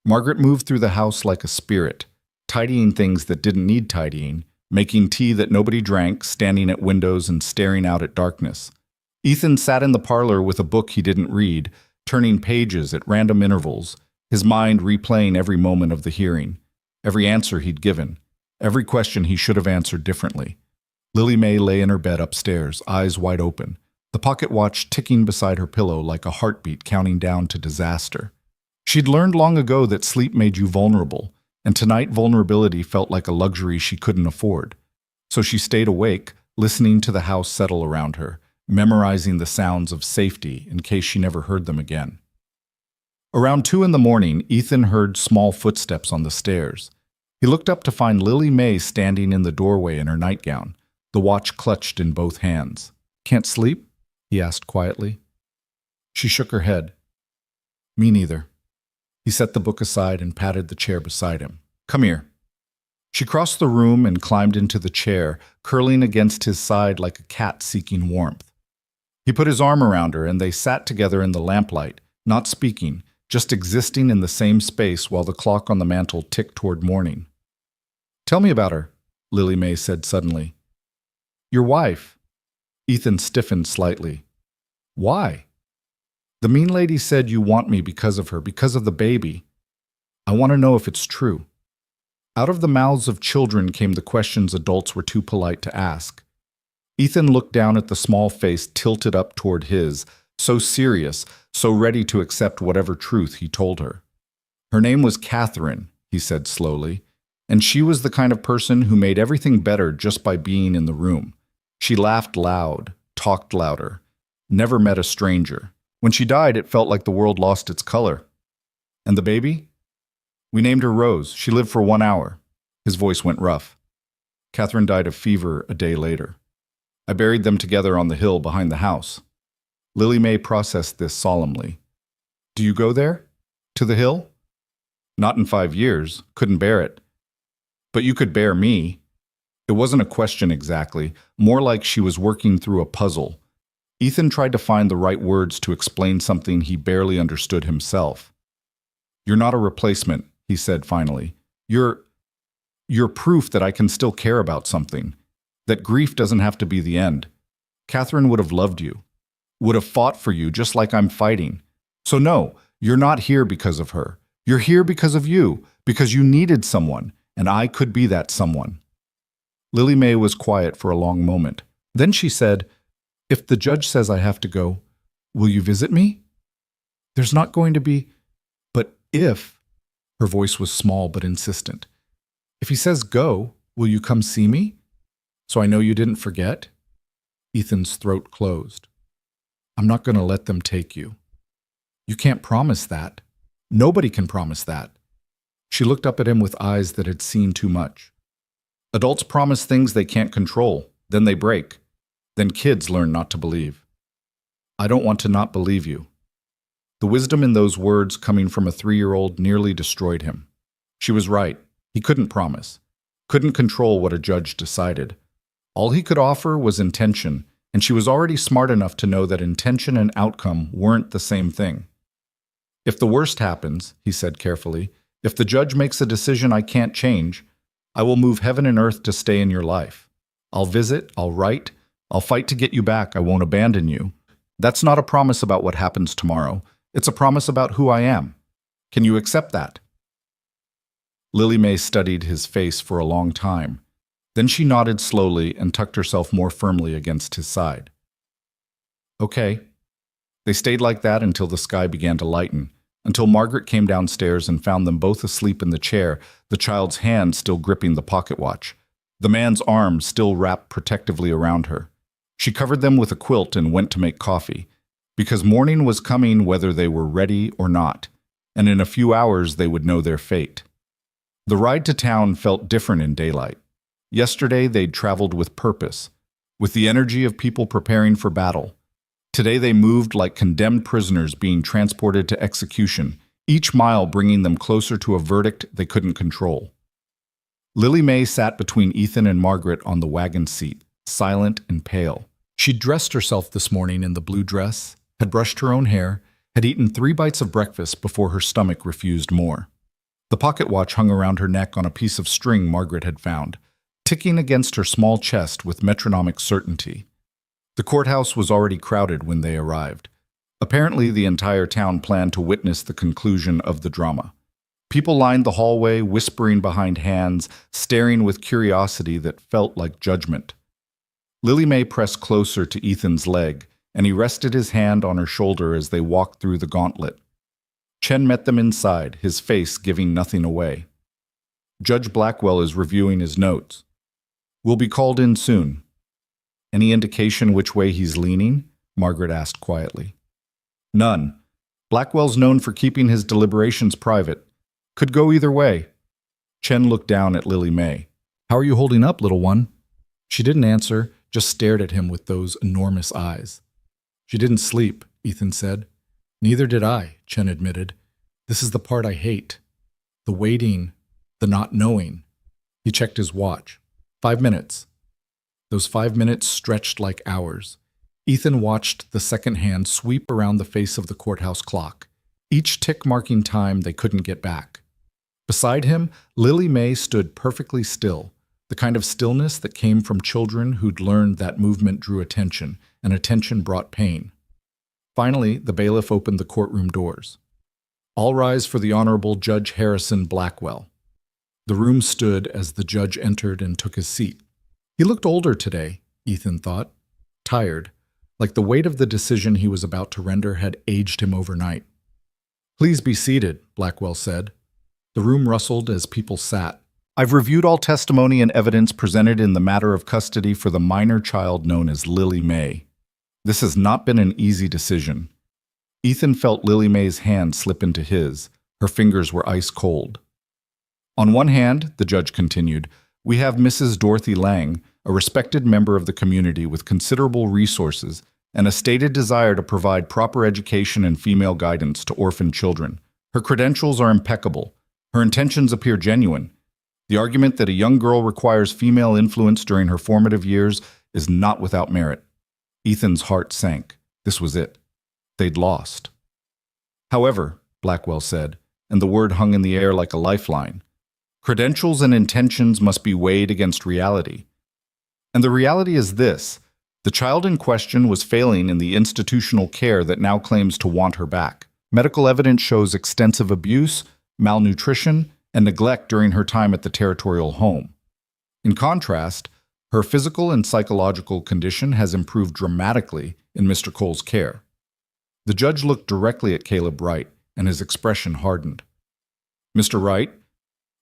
Margaret moved through the house like a spirit, tidying things that didn't need tidying, making tea that nobody drank, standing at windows and staring out at darkness. Ethan sat in the parlor with a book he didn't read, turning pages at random intervals, his mind replaying every moment of the hearing, every answer he'd given, every question he should have answered differently. Lily May lay in her bed upstairs, eyes wide open, the pocket watch ticking beside her pillow like a heartbeat counting down to disaster. She'd learned long ago that sleep made you vulnerable, and tonight vulnerability felt like a luxury she couldn't afford. So she stayed awake, listening to the house settle around her, memorizing the sounds of safety in case she never heard them again. Around 2 a.m, Ethan heard small footsteps on the stairs. He looked up to find Lily May standing in the doorway in her nightgown, the watch clutched in both hands. Can't sleep? He asked quietly. She shook her head. Me neither. He set the book aside and patted the chair beside him. Come here. She crossed the room and climbed into the chair, curling against his side like a cat seeking warmth. He put his arm around her, and they sat together in the lamplight, not speaking, just existing in the same space while the clock on the mantel ticked toward morning. "Tell me about her," Lily May said suddenly. "Your wife." Ethan stiffened slightly. "Why?" "The mean lady said you want me because of her, because of the baby. I want to know if it's true." Out of the mouths of children came the questions adults were too polite to ask. Ethan looked down at the small face tilted up toward his, so serious, so ready to accept whatever truth he told her. "Her name was Catherine," he said slowly, "and she was the kind of person who made everything better just by being in the room. She laughed loud, talked louder, never met a stranger. When she died, it felt like the world lost its color." "And the baby?" "We named her Rose. She lived for 1 hour." His voice went rough. "Catherine died of fever a day later. I buried them together on the hill behind the house." Lily May processed this solemnly. "Do you go there? To the hill?" "Not in 5 years. Couldn't bear it." "But you could bear me." It wasn't a question exactly, more like she was working through a puzzle. Ethan tried to find the right words to explain something he barely understood himself. "You're not a replacement," he said finally. You're proof that I can still care about something, that grief doesn't have to be the end. Catherine would have loved you, would have fought for you just like I'm fighting. So no, you're not here because of her. You're here because of you, because you needed someone, and I could be that someone." Lily May was quiet for a long moment. Then she said, "If the judge says I have to go, will you visit me?" "There's not going to be—" "But if—" Her voice was small but insistent. "If he says go, will you come see me? So I know you didn't forget?" Ethan's throat closed. "I'm not going to let them take you." "You can't promise that. Nobody can promise that." She looked up at him with eyes that had seen too much. "Adults promise things they can't control, then they break. Then kids learn not to believe." "I don't want to not believe you." The wisdom in those words coming from a 3-year-old nearly destroyed him. She was right. He couldn't promise, couldn't control what a judge decided. All he could offer was intention, and she was already smart enough to know that intention and outcome weren't the same thing. "If the worst happens," he said carefully, "if the judge makes a decision I can't change, I will move heaven and earth to stay in your life. I'll visit, I'll write, I'll fight to get you back, I won't abandon you. That's not a promise about what happens tomorrow. It's a promise about who I am. Can you accept that?" Lily May studied his face for a long time. Then she nodded slowly and tucked herself more firmly against his side. "Okay." They stayed like that until the sky began to lighten, until Margaret came downstairs and found them both asleep in the chair, the child's hand still gripping the pocket watch, the man's arm still wrapped protectively around her. She covered them with a quilt and went to make coffee, because morning was coming whether they were ready or not, and in a few hours they would know their fate. The ride to town felt different in daylight. Yesterday they'd traveled with purpose, with the energy of people preparing for battle. Today they moved like condemned prisoners being transported to execution, each mile bringing them closer to a verdict they couldn't control. Lily May sat between Ethan and Margaret on the wagon seat, silent and pale. She'd dressed herself this morning in the blue dress, had brushed her own hair, had eaten 3 bites of breakfast before her stomach refused more. The pocket watch hung around her neck on a piece of string Margaret had found, ticking against her small chest with metronomic certainty. The courthouse was already crowded when they arrived. Apparently, the entire town planned to witness the conclusion of the drama. People lined the hallway, whispering behind hands, staring with curiosity that felt like judgment. Lily May pressed closer to Ethan's leg, and he rested his hand on her shoulder as they walked through the gauntlet. Chen met them inside, his face giving nothing away. "Judge Blackwell is reviewing his notes. We'll be called in soon." "Any indication which way he's leaning?" Margaret asked quietly. "None. Blackwell's known for keeping his deliberations private. Could go either way." Chen looked down at Lily May. "How are you holding up, little one?" She didn't answer, just stared at him with those enormous eyes. "She didn't sleep," Ethan said. "Neither did I," Chen admitted. "This is the part I hate. The waiting, the not knowing. He checked his watch. 5 minutes. Those 5 minutes stretched like hours. Ethan watched the second hand sweep around the face of the courthouse clock, each tick marking time they couldn't get back. Beside him, Lily May stood perfectly still, the kind of stillness that came from children who'd learned that movement drew attention, and attention brought pain. Finally, the bailiff opened the courtroom doors. All rise for the Honorable Judge Harrison Blackwell. The room stood as the judge entered and took his seat. He looked older today, Ethan thought, tired, like the weight of the decision he was about to render had aged him overnight. "Please be seated," Blackwell said. The room rustled as people sat. "I've reviewed all testimony and evidence presented in the matter of custody for the minor child known as Lily May. This has not been an easy decision." Ethan felt Lily May's hand slip into his. Her fingers were ice cold. "On one hand," the judge continued, "we have Mrs. Dorothy Lang, a respected member of the community with considerable resources and a stated desire to provide proper education and female guidance to orphan children. Her credentials are impeccable. Her intentions appear genuine. The argument that a young girl requires female influence during her formative years is not without merit." Ethan's heart sank. This was it. They'd lost. "However," Blackwell said, and the word hung in the air like a lifeline, "credentials and intentions must be weighed against reality. And the reality is this: the child in question was failing in the institutional care that now claims to want her back. Medical evidence shows extensive abuse, malnutrition, and neglect during her time at the territorial home. In contrast, her physical and psychological condition has improved dramatically in Mr. Cole's care." The judge looked directly at Caleb Wright, and his expression hardened. "Mr. Wright,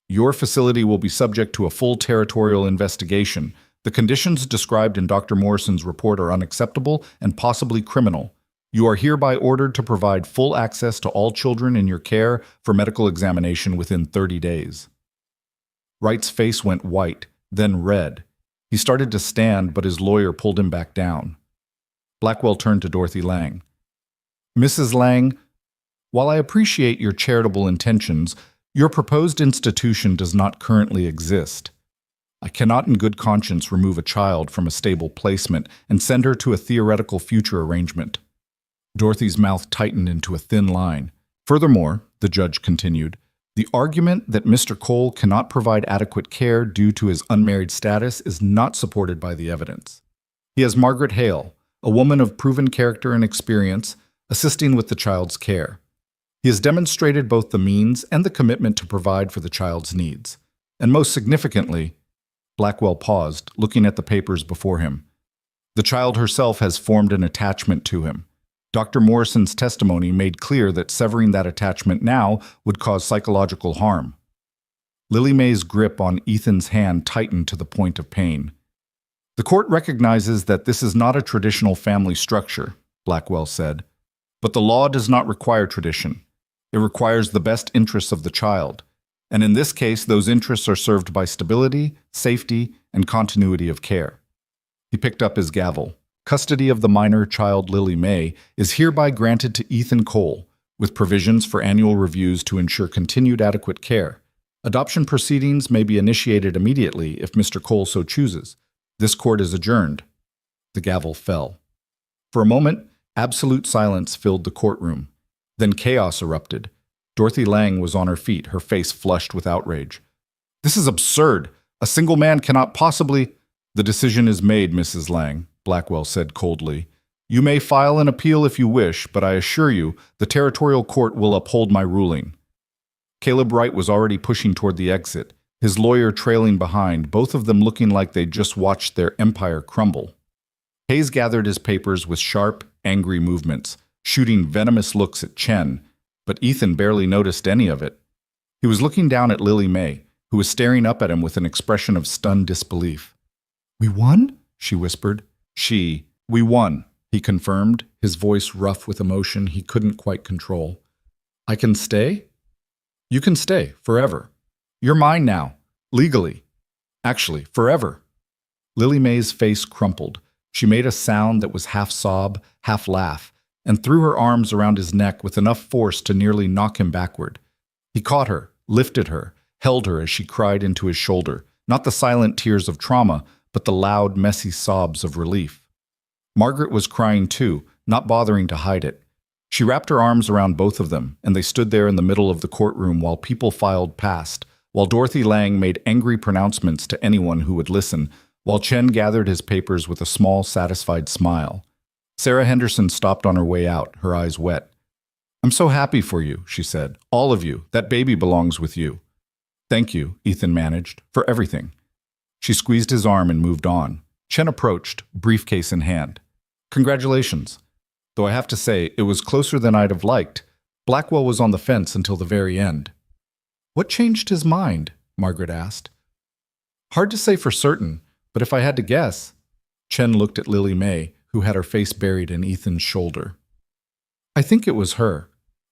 your facility will be subject to a full territorial investigation. The conditions described in Dr. Morrison's report are unacceptable and possibly criminal. You are hereby ordered to provide full access to all children in your care for medical examination within 30 days. Wright's face went white, then red. He started to stand, but his lawyer pulled him back down. Blackwell turned to Dorothy Lang. "Mrs. Lang, while I appreciate your charitable intentions, your proposed institution does not currently exist. I cannot in good conscience remove a child from a stable placement and send her to a theoretical future arrangement." Dorothy's mouth tightened into a thin line. "Furthermore," the judge continued, "the argument that Mr. Cole cannot provide adequate care due to his unmarried status is not supported by the evidence. He has Margaret Hale, a woman of proven character and experience, assisting with the child's care. He has demonstrated both the means and the commitment to provide for the child's needs. And most significantly," Blackwell paused, looking at the papers before him, "the child herself has formed an attachment to him. Dr. Morrison's testimony made clear that severing that attachment now would cause psychological harm." Lily May's grip on Ethan's hand tightened to the point of pain. "The court recognizes that this is not a traditional family structure," Blackwell said, "but the law does not require tradition. It requires the best interests of the child. And in this case, those interests are served by stability, safety, and continuity of care." He picked up his gavel. "Custody of the minor child Lily May is hereby granted to Ethan Cole, with provisions for annual reviews to ensure continued adequate care. Adoption proceedings may be initiated immediately if Mr. Cole so chooses. This court is adjourned." The gavel fell. For a moment, absolute silence filled the courtroom. Then chaos erupted. Dorothy Lang was on her feet, her face flushed with outrage. "This is absurd. A single man cannot possibly—" "The decision is made, Mrs. Lang," Blackwell said coldly. "You may file an appeal if you wish, but I assure you the territorial court will uphold my ruling." Caleb Wright was already pushing toward the exit, his lawyer trailing behind, both of them looking like they'd just watched their empire crumble. Hayes gathered his papers with sharp, angry movements, shooting venomous looks at Chen, but Ethan barely noticed any of it. He was looking down at Lily May, who was staring up at him with an expression of stunned disbelief. "We won?" she whispered. "We won," he confirmed, his voice rough with emotion he couldn't quite control. "I can stay?" "You can stay, forever. You're mine now, legally. Actually, forever." Lily May's face crumpled. She made a sound that was half sob, half laugh, and threw her arms around his neck with enough force to nearly knock him backward. He caught her, lifted her, held her as she cried into his shoulder, not the silent tears of trauma, but the loud, messy sobs of relief. Margaret was crying too, not bothering to hide it. She wrapped her arms around both of them, and they stood there in the middle of the courtroom while people filed past, while Dorothy Lang made angry pronouncements to anyone who would listen, while Chen gathered his papers with a small, satisfied smile. Sarah Henderson stopped on her way out, her eyes wet. "I'm so happy for you," she said. "All of you. That baby belongs with you." "Thank you," Ethan managed, "for everything." She squeezed his arm and moved on. Chen approached, briefcase in hand. "Congratulations. Though I have to say, it was closer than I'd have liked. Blackwell was on the fence until the very end." "What changed his mind?" Margaret asked. "Hard to say for certain, but if I had to guess." Chen looked at Lily May, who had her face buried in Ethan's shoulder. "I think it was her.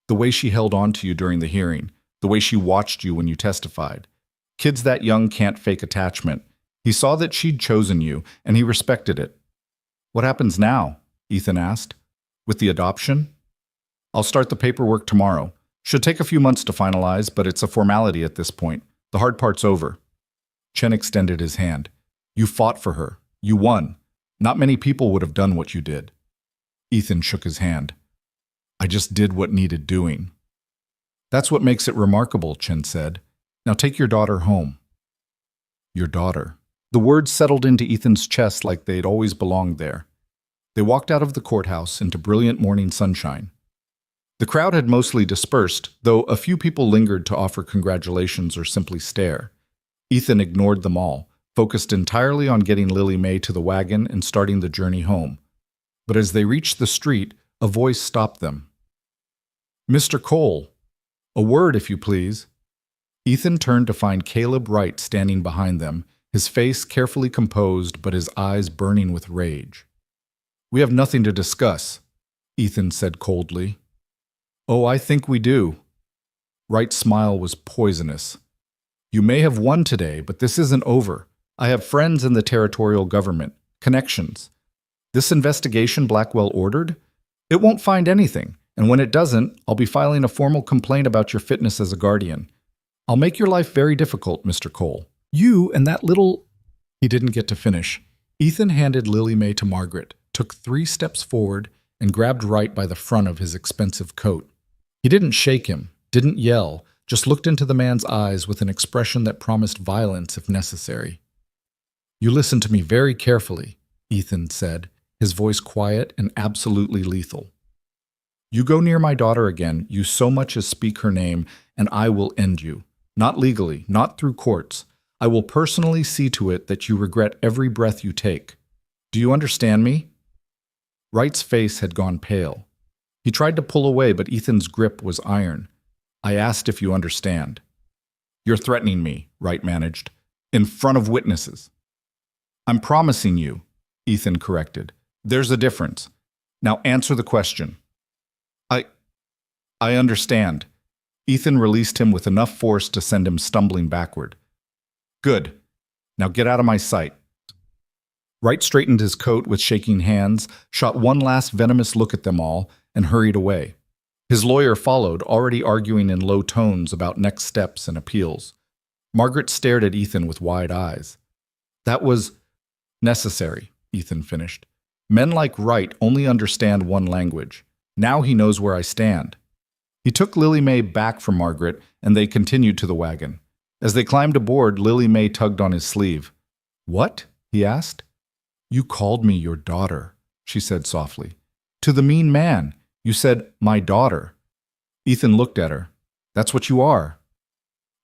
The way she held on to you during the hearing, the way she watched you when you testified. Kids that young can't fake attachment. He saw that she'd chosen you, and he respected it." "What happens now?" Ethan asked. "With the adoption?" "I'll start the paperwork tomorrow. Should take a few months to finalize, but it's a formality at this point. The hard part's over." Chen extended his hand. "You fought for her. You won. Not many people would have done what you did." Ethan shook his hand. "I just did what needed doing." "That's what makes it remarkable," Chen said. "Now take your daughter home." "Your daughter." The words settled into Ethan's chest like they'd always belonged there. They walked out of the courthouse into brilliant morning sunshine. The crowd had mostly dispersed, though a few people lingered to offer congratulations or simply stare. Ethan ignored them all, focused entirely on getting Lily May to the wagon and starting the journey home. But as they reached the street, a voice stopped them. "Mr. Cole, a word, if you please." Ethan turned to find Caleb Wright standing behind them, his face carefully composed but his eyes burning with rage. "We have nothing to discuss," Ethan said coldly. "Oh, I think we do." Wright's smile was poisonous. "You may have won today, but this isn't over. I have friends in the territorial government, connections. This investigation Blackwell ordered? It won't find anything, and when it doesn't, I'll be filing a formal complaint about your fitness as a guardian. I'll make your life very difficult, Mr. Cole. You and that little—" He didn't get to finish. Ethan handed Lily May to Margaret, took 3 steps forward, and grabbed Wright by the front of his expensive coat. He didn't shake him, didn't yell, just looked into the man's eyes with an expression that promised violence if necessary. "You listen to me very carefully," Ethan said, his voice quiet and absolutely lethal. "You go near my daughter again, you so much as speak her name, and I will end you. Not legally, not through courts. I will personally see to it that you regret every breath you take. Do you understand me?" Wright's face had gone pale. He tried to pull away, but Ethan's grip was iron. "I asked if you understand." "You're threatening me," Wright managed, "in front of witnesses." "I'm promising you," Ethan corrected. "There's a difference. Now answer the question." I understand." Ethan released him with enough force to send him stumbling backward. "Good. Now get out of my sight." Wright straightened his coat with shaking hands, shot one last venomous look at them all, and hurried away. His lawyer followed, already arguing in low tones about next steps and appeals. Margaret stared at Ethan with wide eyes. "That was necessary," Ethan finished. "Men like Wright only understand one language. Now he knows where I stand." He took Lily May back from Margaret, and they continued to the wagon. As they climbed aboard, Lily May tugged on his sleeve. "What?" he asked. "You called me your daughter," she said softly. "To the mean man, you said, 'my daughter.'" Ethan looked at her. "That's what you are."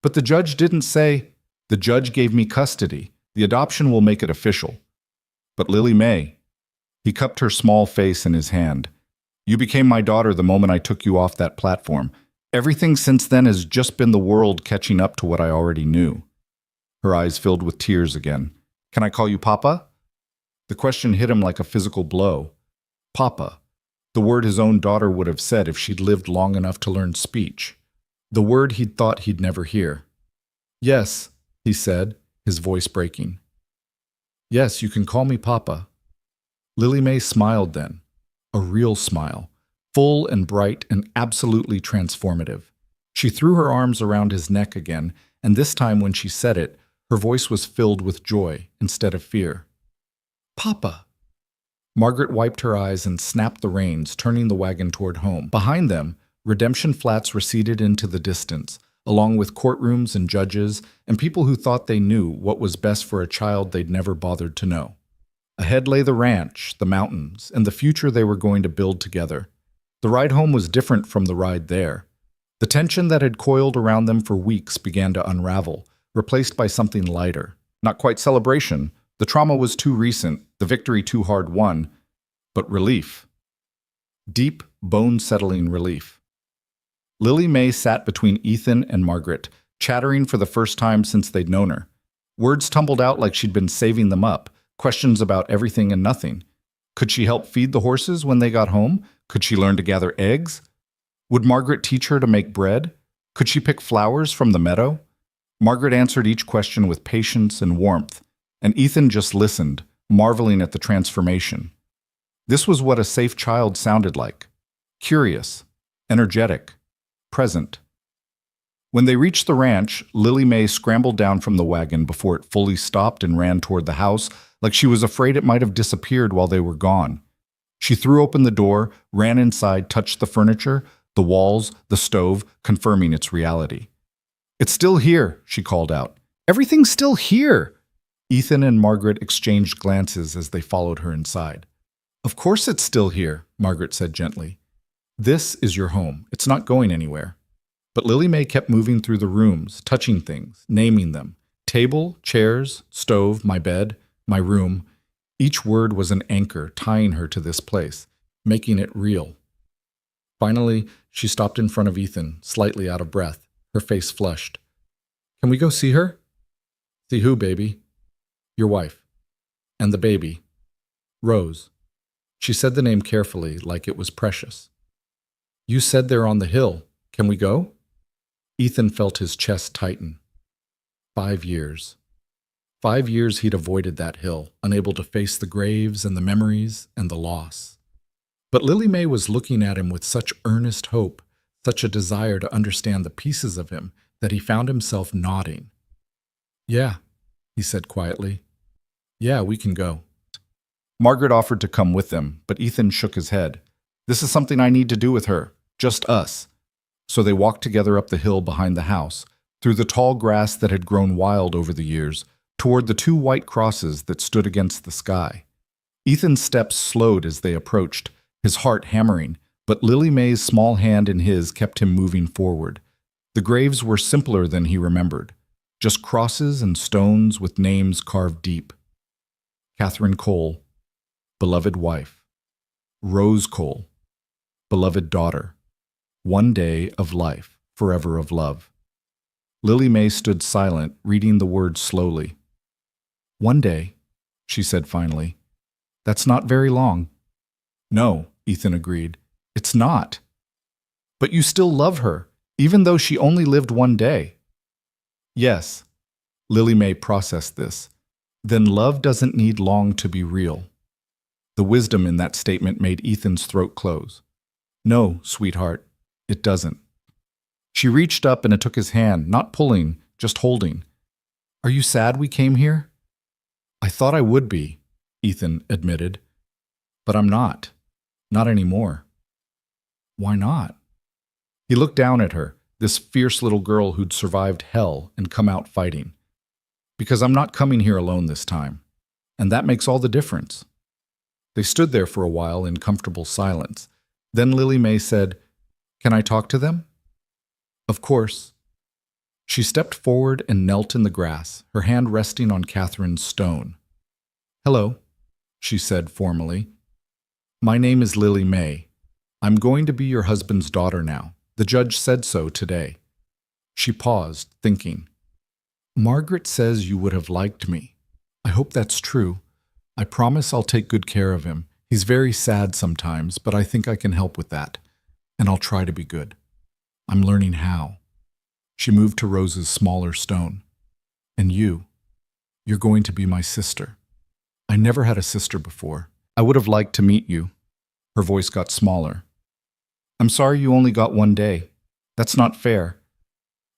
"But the judge didn't say—" "The judge gave me custody. The adoption will make it official." "But Lily May—" He cupped her small face in his hand. "You became my daughter the moment I took you off that platform. Everything since then has just been the world catching up to what I already knew." Her eyes filled with tears again. "Can I call you Papa?" The question hit him like a physical blow. Papa. The word his own daughter would have said if she'd lived long enough to learn speech. The word he'd thought he'd never hear. "Yes," he said, his voice breaking. "Yes, you can call me Papa." Lily May smiled then. A real smile, full and bright and absolutely transformative. She threw her arms around his neck again, and this time when she said it, Her voice was filled with joy instead of fear. Papa! Margaret wiped her eyes and snapped the reins, turning the wagon toward home. Behind them, Redemption Flats receded into the distance, along with courtrooms and judges and people who thought they knew what was best for a child they'd never bothered to know. Ahead lay the ranch, the mountains, and the future they were going to build together. The ride home was different from the ride there. The tension that had coiled around them for weeks began to unravel, replaced by something lighter. Not quite celebration. The trauma was too recent, the victory too hard won, but relief. Deep, bone-settling relief. Lily May sat between Ethan and Margaret, chattering for the first time since they'd known her. Words tumbled out like she'd been saving them up, questions about everything and nothing. Could she help feed the horses when they got home? Could she learn to gather eggs? Would Margaret teach her to make bread? Could she pick flowers from the meadow? Margaret answered each question with patience and warmth, and Ethan just listened, marveling at the transformation. This was what a safe child sounded like. Curious, energetic, present. When they reached the ranch, Lily May scrambled down from the wagon before it fully stopped and ran toward the house like she was afraid it might have disappeared while they were gone. She threw open the door, ran inside, touched the furniture, the walls, the stove, confirming its reality. "It's still here," she called out. "Everything's still here." Ethan and Margaret exchanged glances as they followed her inside. "Of course it's still here," Margaret said gently. "This is your home. It's not going anywhere." But Lily May kept moving through the rooms, touching things, naming them. Table, chairs, stove, my bed, my room. Each word was an anchor tying her to this place, making it real. Finally, she stopped in front of Ethan, slightly out of breath, her face flushed. "Can we go see her?" "See who, baby?" "Your wife. And the baby. Rose." She said the name carefully, like it was precious. "You said they're on the hill. Can we go?" Ethan felt his chest tighten. 5 years. 5 years he'd avoided that hill, unable to face the graves and the memories and the loss. But Lily May was looking at him with such earnest hope, such a desire to understand the pieces of him, that he found himself nodding. "Yeah," he said quietly. "Yeah, we can go." Margaret offered to come with them, but Ethan shook his head. "This is something I need to do with her, just us." So they walked together up the hill behind the house, through the tall grass that had grown wild over the years, toward the 2 white crosses that stood against the sky. Ethan's steps slowed as they approached, his heart hammering, but Lily May's small hand in his kept him moving forward. The graves were simpler than he remembered, just crosses and stones with names carved deep. Catherine Cole, beloved wife. Rose Cole, beloved daughter. One day of life, forever of love. Lily May stood silent, reading the words slowly. "One day," she said finally. "That's not very long." "No," Ethan agreed. "It's not." "But you still love her, even though she only lived 1 day." "Yes." Lily May processed this. Then love doesn't need long to be real. The wisdom in that statement made Ethan's throat close. "No, sweetheart, it doesn't." She reached up and it took his hand, not pulling, just holding. "Are you sad we came here?" "I thought I would be," Ethan admitted. "But I'm not. Not anymore." "Why not?" He looked down at her, this fierce little girl who'd survived hell and come out fighting. "Because I'm not coming here alone this time. And that makes all the difference." They stood there for a while in comfortable silence. Then Lily May said, "Can I talk to them?" "Of course." She stepped forward and knelt in the grass, her hand resting on Catherine's stone. "Hello," she said formally. "My name is Lily May. I'm going to be your husband's daughter now. The judge said so today." She paused, thinking. "Margaret says you would have liked me. I hope that's true. I promise I'll take good care of him. He's very sad sometimes, but I think I can help with that. And I'll try to be good. I'm learning how." She moved to Rose's smaller stone. "And you're going to be my sister. I never had a sister before. I would have liked to meet you." Her voice got smaller. "I'm sorry you only got 1 day. That's not fair.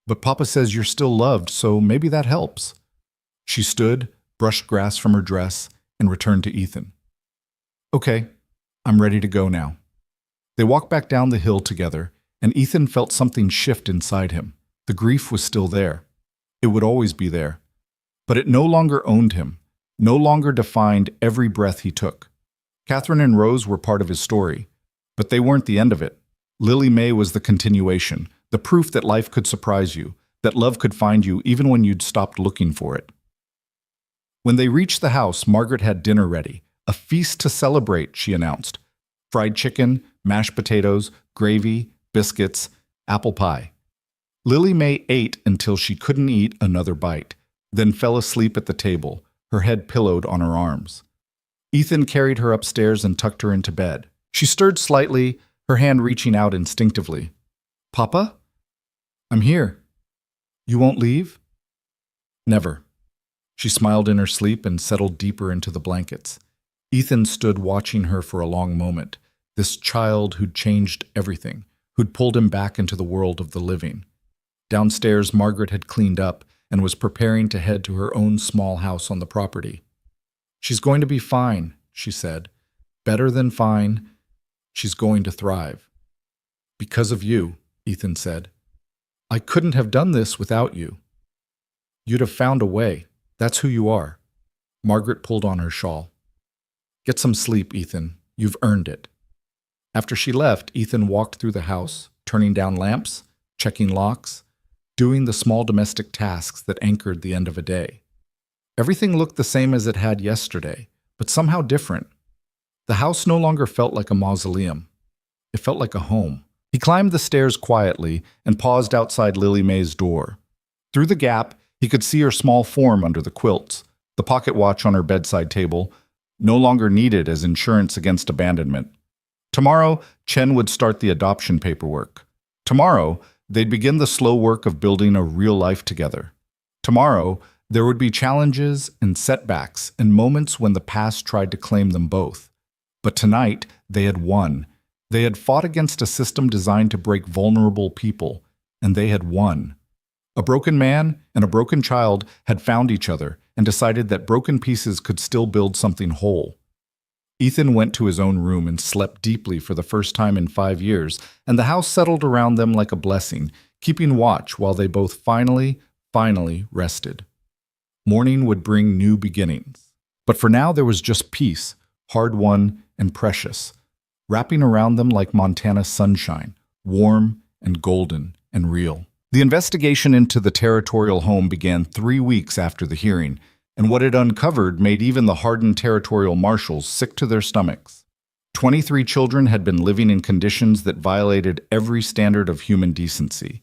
But Papa says you're still loved, so maybe that helps." She stood, brushed grass from her dress, and returned to Ethan. "Okay, I'm ready to go now." They walked back down the hill together, and Ethan felt something shift inside him. The grief was still there. It would always be there. But it no longer owned him, no longer defined every breath he took. Catherine and Rose were part of his story, but they weren't the end of it. Lily May was the continuation, the proof that life could surprise you, that love could find you even when you'd stopped looking for it. When they reached the house, Margaret had dinner ready. "A feast to celebrate," she announced. Fried chicken, mashed potatoes, gravy, biscuits, apple pie. Lily May ate until she couldn't eat another bite, then fell asleep at the table, her head pillowed on her arms. Ethan carried her upstairs and tucked her into bed. She stirred slightly, her hand reaching out instinctively. "Papa? I'm here. You won't leave?" "Never." She smiled in her sleep and settled deeper into the blankets. Ethan stood watching her for a long moment, this child who'd changed everything, who'd pulled him back into the world of the living. Downstairs, Margaret had cleaned up and was preparing to head to her own small house on the property. "She's going to be fine," she said. "Better than fine. She's going to thrive." "Because of you," Ethan said. "I couldn't have done this without you." "You'd have found a way. That's who you are." Margaret pulled on her shawl. "Get some sleep, Ethan. You've earned it." After she left, Ethan walked through the house, turning down lamps, checking locks, doing the small domestic tasks that anchored the end of a day. Everything looked the same as it had yesterday, but somehow different. The house no longer felt like a mausoleum. It felt like a home. He climbed the stairs quietly and paused outside Lily May's door. Through the gap, he could see her small form under the quilts, the pocket watch on her bedside table, no longer needed as insurance against abandonment. Tomorrow, Chen would start the adoption paperwork. Tomorrow, they'd begin the slow work of building a real life together. Tomorrow, there would be challenges and setbacks and moments when the past tried to claim them both. But tonight, they had won. They had fought against a system designed to break vulnerable people, and they had won. A broken man and a broken child had found each other and decided that broken pieces could still build something whole. Ethan went to his own room and slept deeply for the first time in 5 years, and the house settled around them like a blessing, keeping watch while they both finally rested. Morning would bring new beginnings. But for now there was just peace, hard-won and precious, wrapping around them like Montana sunshine, warm and golden and real. The investigation into the territorial home began 3 weeks after the hearing, and what it uncovered made even the hardened territorial marshals sick to their stomachs. 23 children had been living in conditions that violated every standard of human decency.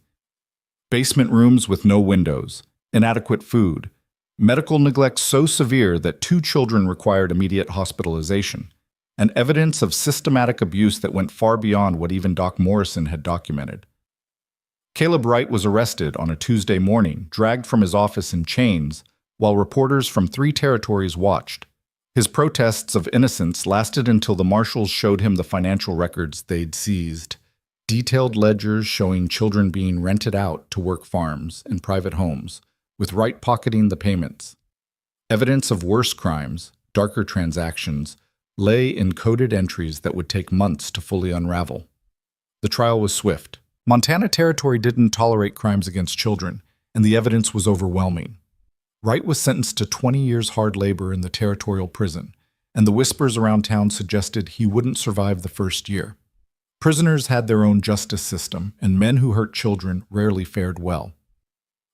Basement rooms with no windows, inadequate food, medical neglect so severe that 2 children required immediate hospitalization, and evidence of systematic abuse that went far beyond what even Doc Morrison had documented. Caleb Wright was arrested on a Tuesday morning, dragged from his office in chains, while reporters from 3 territories watched. His protests of innocence lasted until the marshals showed him the financial records they'd seized. Detailed ledgers showing children being rented out to work farms and private homes, with Wright pocketing the payments. Evidence of worse crimes, darker transactions, lay in coded entries that would take months to fully unravel. The trial was swift. Montana Territory didn't tolerate crimes against children, and the evidence was overwhelming. Wright was sentenced to 20 years hard labor in the territorial prison, and the whispers around town suggested he wouldn't survive the first year. Prisoners had their own justice system, and men who hurt children rarely fared well.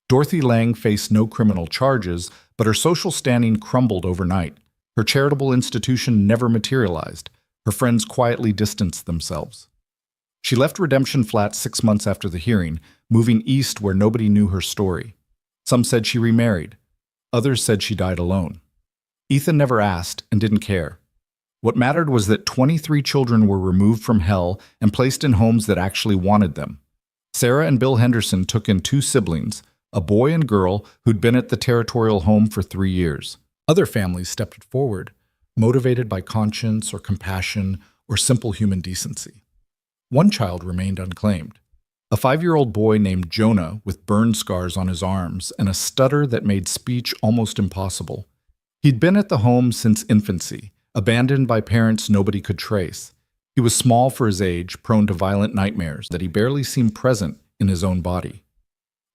Dorothy Lang faced no criminal charges, but her social standing crumbled overnight. Her charitable institution never materialized. Her friends quietly distanced themselves. She left Redemption Flat 6 months after the hearing, moving east where nobody knew her story. Some said she remarried. Others said she died alone. Ethan never asked and didn't care. What mattered was that 23 children were removed from hell and placed in homes that actually wanted them. Sarah and Bill Henderson took in 2 siblings, a boy and girl who'd been at the territorial home for 3 years. Other families stepped forward, motivated by conscience or compassion or simple human decency. One child remained unclaimed. A 5-year-old boy named Jonah with burn scars on his arms and a stutter that made speech almost impossible. He'd been at the home since infancy, abandoned by parents nobody could trace. He was small for his age, prone to violent nightmares that he barely seemed present in his own body.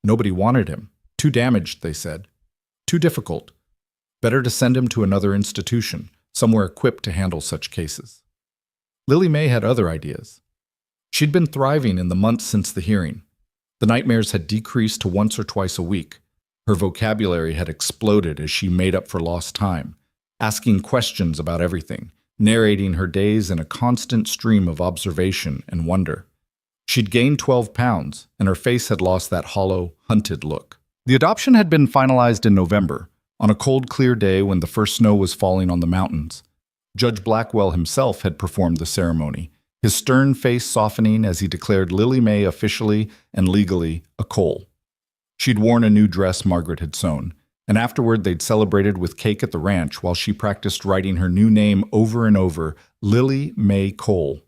Nobody wanted him. Too damaged, they said. Too difficult. Better to send him to another institution, somewhere equipped to handle such cases. Lily May had other ideas. She'd been thriving in the months since the hearing. The nightmares had decreased to once or twice a week. Her vocabulary had exploded as she made up for lost time, asking questions about everything, narrating her days in a constant stream of observation and wonder. She'd gained 12 pounds, and her face had lost that hollow, hunted look. The adoption had been finalized in November, on a cold, clear day when the first snow was falling on the mountains. Judge Blackwell himself had performed the ceremony, his stern face softening as he declared Lily May officially and legally a Cole. She'd worn a new dress Margaret had sewn, and afterward they'd celebrated with cake at the ranch while she practiced writing her new name over and over, Lily May Cole.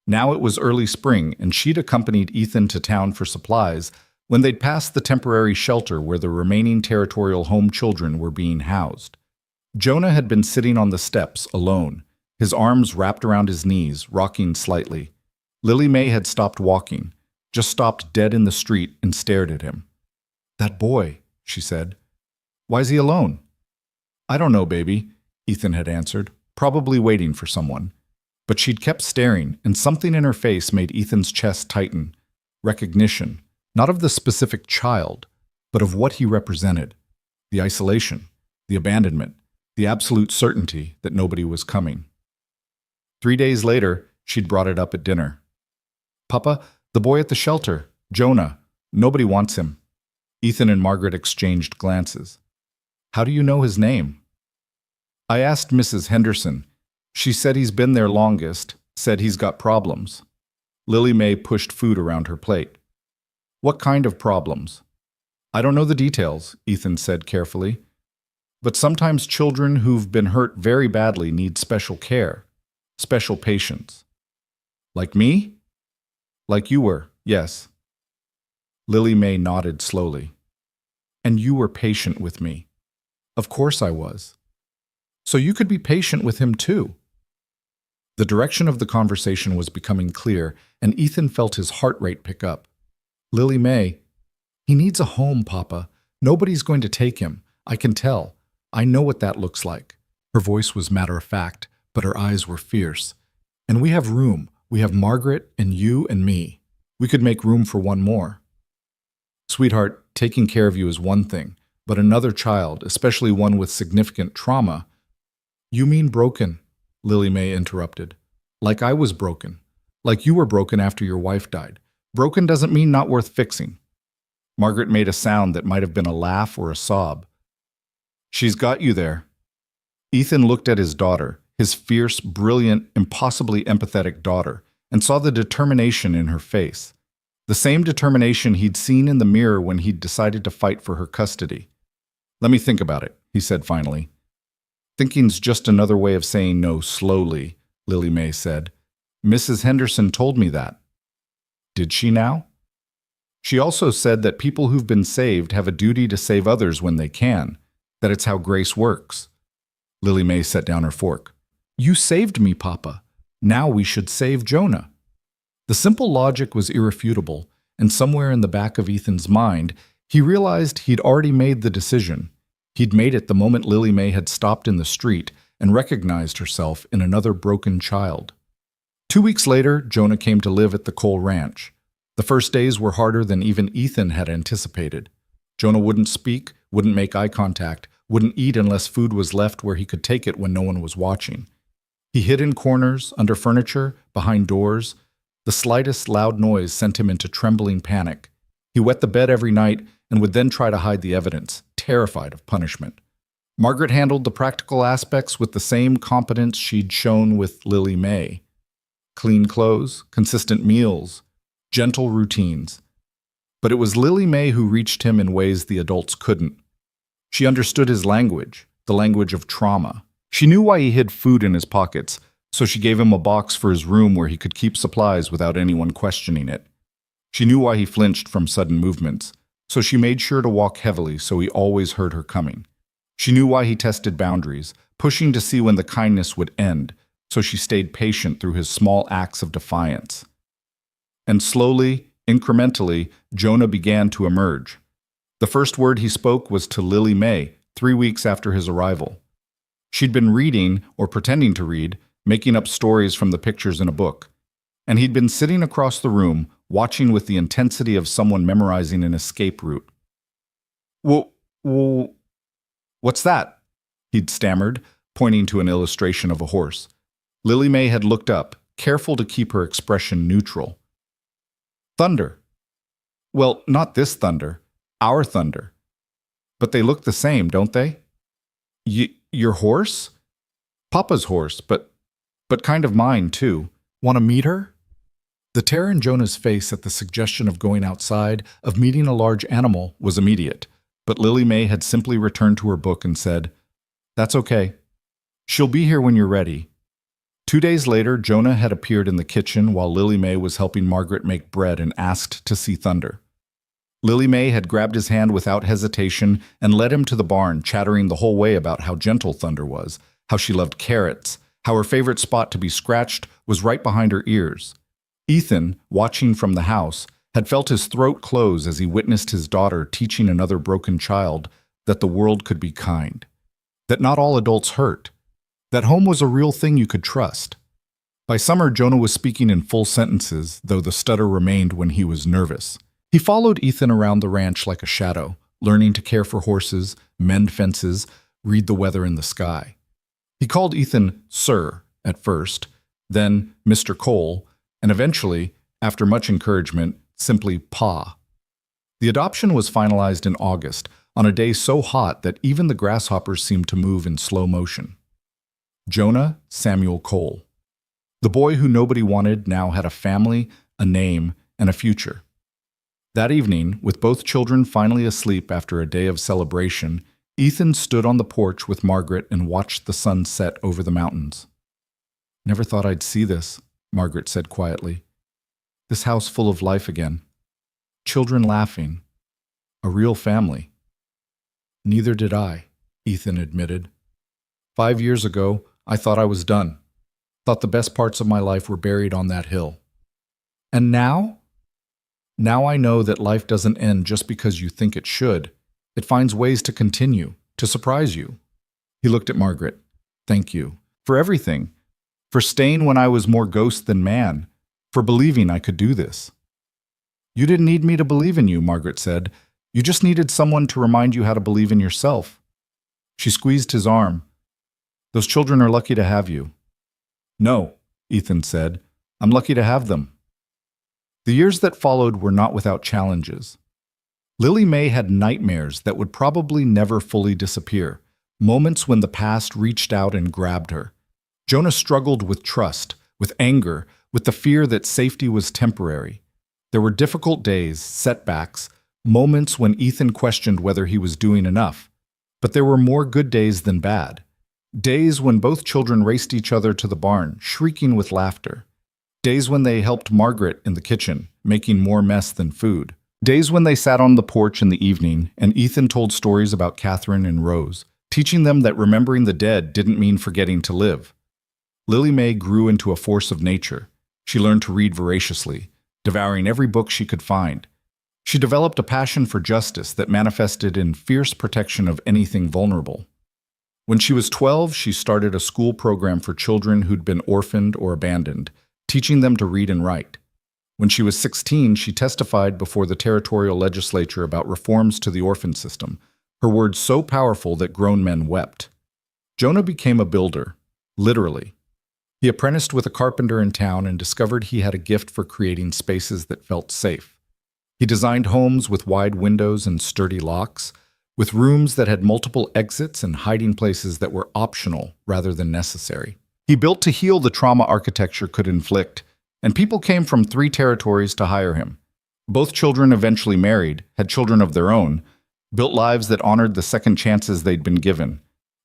Now it was early spring, and she'd accompanied Ethan to town for supplies when they'd passed the temporary shelter where the remaining territorial home children were being housed. Jonah had been sitting on the steps, alone, his arms wrapped around his knees, rocking slightly. Lily May had stopped walking, just stopped dead in the street and stared at him. "That boy," she said. "Why's he alone?" "I don't know, baby," Ethan had answered, probably waiting for someone. But she'd kept staring, and something in her face made Ethan's chest tighten. Recognition, not of the specific child, but of what he represented. The isolation, the abandonment, the absolute certainty that nobody was coming. 3 days later, she'd brought it up at dinner. "Papa, the boy at the shelter, Jonah, nobody wants him." Ethan and Margaret exchanged glances. "How do you know his name?" "I asked Mrs. Henderson. She said he's been there longest, said he's got problems." Lily May pushed food around her plate. "What kind of problems?" "I don't know the details," Ethan said carefully. "But sometimes children who've been hurt very badly need special care, special patience." "Like me?" "Like you were, yes." Lily May nodded slowly. "And you were patient with me." "Of course I was." "So you could be patient with him too." The direction of the conversation was becoming clear, and Ethan felt his heart rate pick up. "Lily May, he needs a home, Papa. Nobody's going to take him. I can tell. I know what that looks like." Her voice was matter-of-fact, but her eyes were fierce. "And we have room. We have Margaret and you and me. We could make room for one more." "Sweetheart, taking care of you is one thing, but another child, especially one with significant trauma—" "You mean broken," Lily May interrupted. "Like I was broken. Like you were broken after your wife died. Broken doesn't mean not worth fixing." Margaret made a sound that might have been a laugh or a sob. "She's got you there." Ethan looked at his daughter, his fierce, brilliant, impossibly empathetic daughter, and saw the determination in her face. The same determination he'd seen in the mirror when he'd decided to fight for her custody. "Let me think about it," he said finally. "Thinking's just another way of saying no slowly," Lily May said. "Mrs. Henderson told me that." "Did she now?" "She also said that people who've been saved have a duty to save others when they can, that it's how grace works." Lily May set down her fork. "You saved me, Papa. Now we should save Jonah." The simple logic was irrefutable, and somewhere in the back of Ethan's mind, he realized he'd already made the decision. He'd made it the moment Lily May had stopped in the street and recognized herself in another broken child. 2 weeks later, Jonah came to live at the Cole Ranch. The first days were harder than even Ethan had anticipated. Jonah wouldn't speak, wouldn't make eye contact, wouldn't eat unless food was left where he could take it when no one was watching. He hid in corners, under furniture, behind doors. The slightest loud noise sent him into trembling panic. He wet the bed every night and would then try to hide the evidence, terrified of punishment. Margaret handled the practical aspects with the same competence she'd shown with Lily May. Clean clothes, consistent meals, gentle routines. But it was Lily May who reached him in ways the adults couldn't. She understood his language, the language of trauma. She knew why he hid food in his pockets, so she gave him a box for his room where he could keep supplies without anyone questioning it. She knew why he flinched from sudden movements, so she made sure to walk heavily so he always heard her coming. She knew why he tested boundaries, pushing to see when the kindness would end, so she stayed patient through his small acts of defiance. And slowly, incrementally, Jonah began to emerge. The first word he spoke was to Lily May, 3 weeks after his arrival. She'd been reading, or pretending to read, making up stories from the pictures in a book. And he'd been sitting across the room, watching with the intensity of someone memorizing an escape route. What's that?" he'd stammered, pointing to an illustration of a horse. Lily May had looked up, careful to keep her expression neutral. "Thunder." "Well, not this thunder. Our thunder." "But they look the same, don't they?" Your horse?" "Papa's horse, but kind of mine, too. Want to meet her?" The terror in Jonah's face at the suggestion of going outside, of meeting a large animal, was immediate, but Lily May had simply returned to her book and said, "That's okay. She'll be here when you're ready." 2 days later, Jonah had appeared in the kitchen while Lily May was helping Margaret make bread and asked to see Thunder. Lily May had grabbed his hand without hesitation and led him to the barn, chattering the whole way about how gentle Thunder was, how she loved carrots, how her favorite spot to be scratched was right behind her ears. Ethan, watching from the house, had felt his throat close as he witnessed his daughter teaching another broken child that the world could be kind, that not all adults hurt, that home was a real thing you could trust. By summer, Jonah was speaking in full sentences, though the stutter remained when he was nervous. He followed Ethan around the ranch like a shadow, learning to care for horses, mend fences, read the weather in the sky. He called Ethan Sir at first, then Mr. Cole, and eventually, after much encouragement, simply Pa. The adoption was finalized in August, on a day so hot that even the grasshoppers seemed to move in slow motion. Jonah Samuel Cole. The boy who nobody wanted now had a family, a name, and a future. That evening, with both children finally asleep after a day of celebration, Ethan stood on the porch with Margaret and watched the sun set over the mountains. "Never thought I'd see this," Margaret said quietly. "This house full of life again. Children laughing. A real family." "Neither did I," Ethan admitted. 5 years ago, I thought I was done. Thought the best parts of my life were buried on that hill. And now? Now I know that life doesn't end just because you think it should. It finds ways to continue, to surprise you." He looked at Margaret. "Thank you. For everything. For staying when I was more ghost than man. For believing I could do this." "You didn't need me to believe in you," Margaret said. "You just needed someone to remind you how to believe in yourself." She squeezed his arm. "Those children are lucky to have you." "No," Ethan said. "I'm lucky to have them." The years that followed were not without challenges. Lily May had nightmares that would probably never fully disappear, moments when the past reached out and grabbed her. Jonah struggled with trust, with anger, with the fear that safety was temporary. There were difficult days, setbacks, moments when Ethan questioned whether he was doing enough. But there were more good days than bad. Days when both children raced each other to the barn, shrieking with laughter. Days when they helped Margaret in the kitchen, making more mess than food. Days when they sat on the porch in the evening and Ethan told stories about Catherine and Rose, teaching them that remembering the dead didn't mean forgetting to live. Lily May grew into a force of nature. She learned to read voraciously, devouring every book she could find. She developed a passion for justice that manifested in fierce protection of anything vulnerable. When she was 12, she started a school program for children who'd been orphaned or abandoned, teaching them to read and write. When she was 16, she testified before the territorial legislature about reforms to the orphan system, her words so powerful that grown men wept. Jonah became a builder, literally. He apprenticed with a carpenter in town and discovered he had a gift for creating spaces that felt safe. He designed homes with wide windows and sturdy locks, with rooms that had multiple exits and hiding places that were optional rather than necessary. He built to heal the trauma architecture could inflict, and people came from 3 territories to hire him. Both children eventually married, had children of their own, built lives that honored the second chances they'd been given.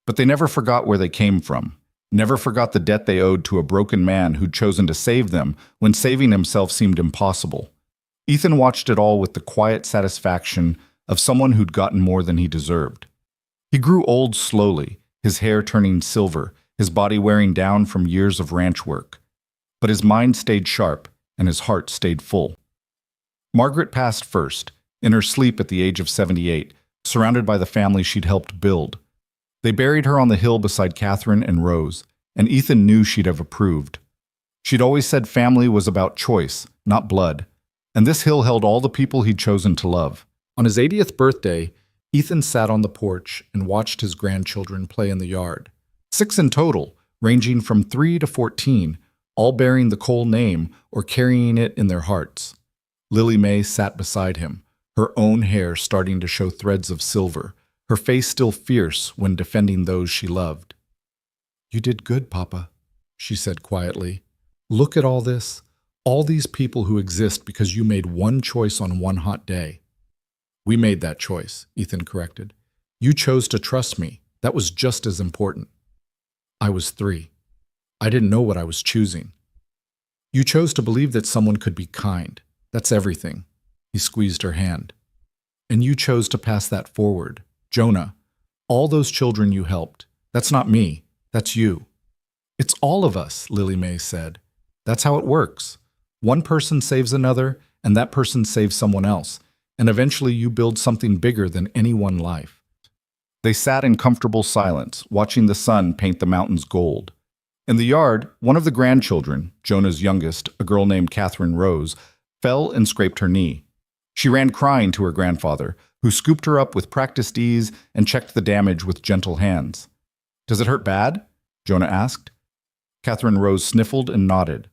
But they never forgot where they came from. Never forgot the debt they owed to a broken man who'd chosen to save them when saving himself seemed impossible. Ethan watched it all with the quiet satisfaction of someone who'd gotten more than he deserved. He grew old slowly, his hair turning silver, his body wearing down from years of ranch work. But his mind stayed sharp, and his heart stayed full. Margaret passed first, in her sleep at the age of 78, surrounded by the family she'd helped build. They buried her on the hill beside Catherine and Rose, and Ethan knew she'd have approved. She'd always said family was about choice, not blood, and this hill held all the people he'd chosen to love. On his 80th birthday, Ethan sat on the porch and watched his grandchildren play in the yard. 6 in total, ranging from 3 to 14, all bearing the Cole name or carrying it in their hearts. Lily Mae sat beside him, her own hair starting to show threads of silver, her face still fierce when defending those she loved. "You did good, Papa," she said quietly. "Look at all this, all these people who exist because you made one choice on one hot day." "We made that choice," Ethan corrected. "You chose to trust me. That was just as important." "I was 3. I didn't know what I was choosing." "You chose to believe that someone could be kind. That's everything." He squeezed her hand. "And you chose to pass that forward. Jonah, all those children you helped. That's not me. That's you." "It's all of us," Lily Mae said. "That's how it works. One person saves another, and that person saves someone else, and eventually you build something bigger than any one life." They sat in comfortable silence, watching the sun paint the mountains gold. In the yard, one of the grandchildren, Jonah's youngest, a girl named Catherine Rose, fell and scraped her knee. She ran crying to her grandfather, who scooped her up with practiced ease and checked the damage with gentle hands. "Does it hurt bad?" Jonah asked. Catherine Rose sniffled and nodded.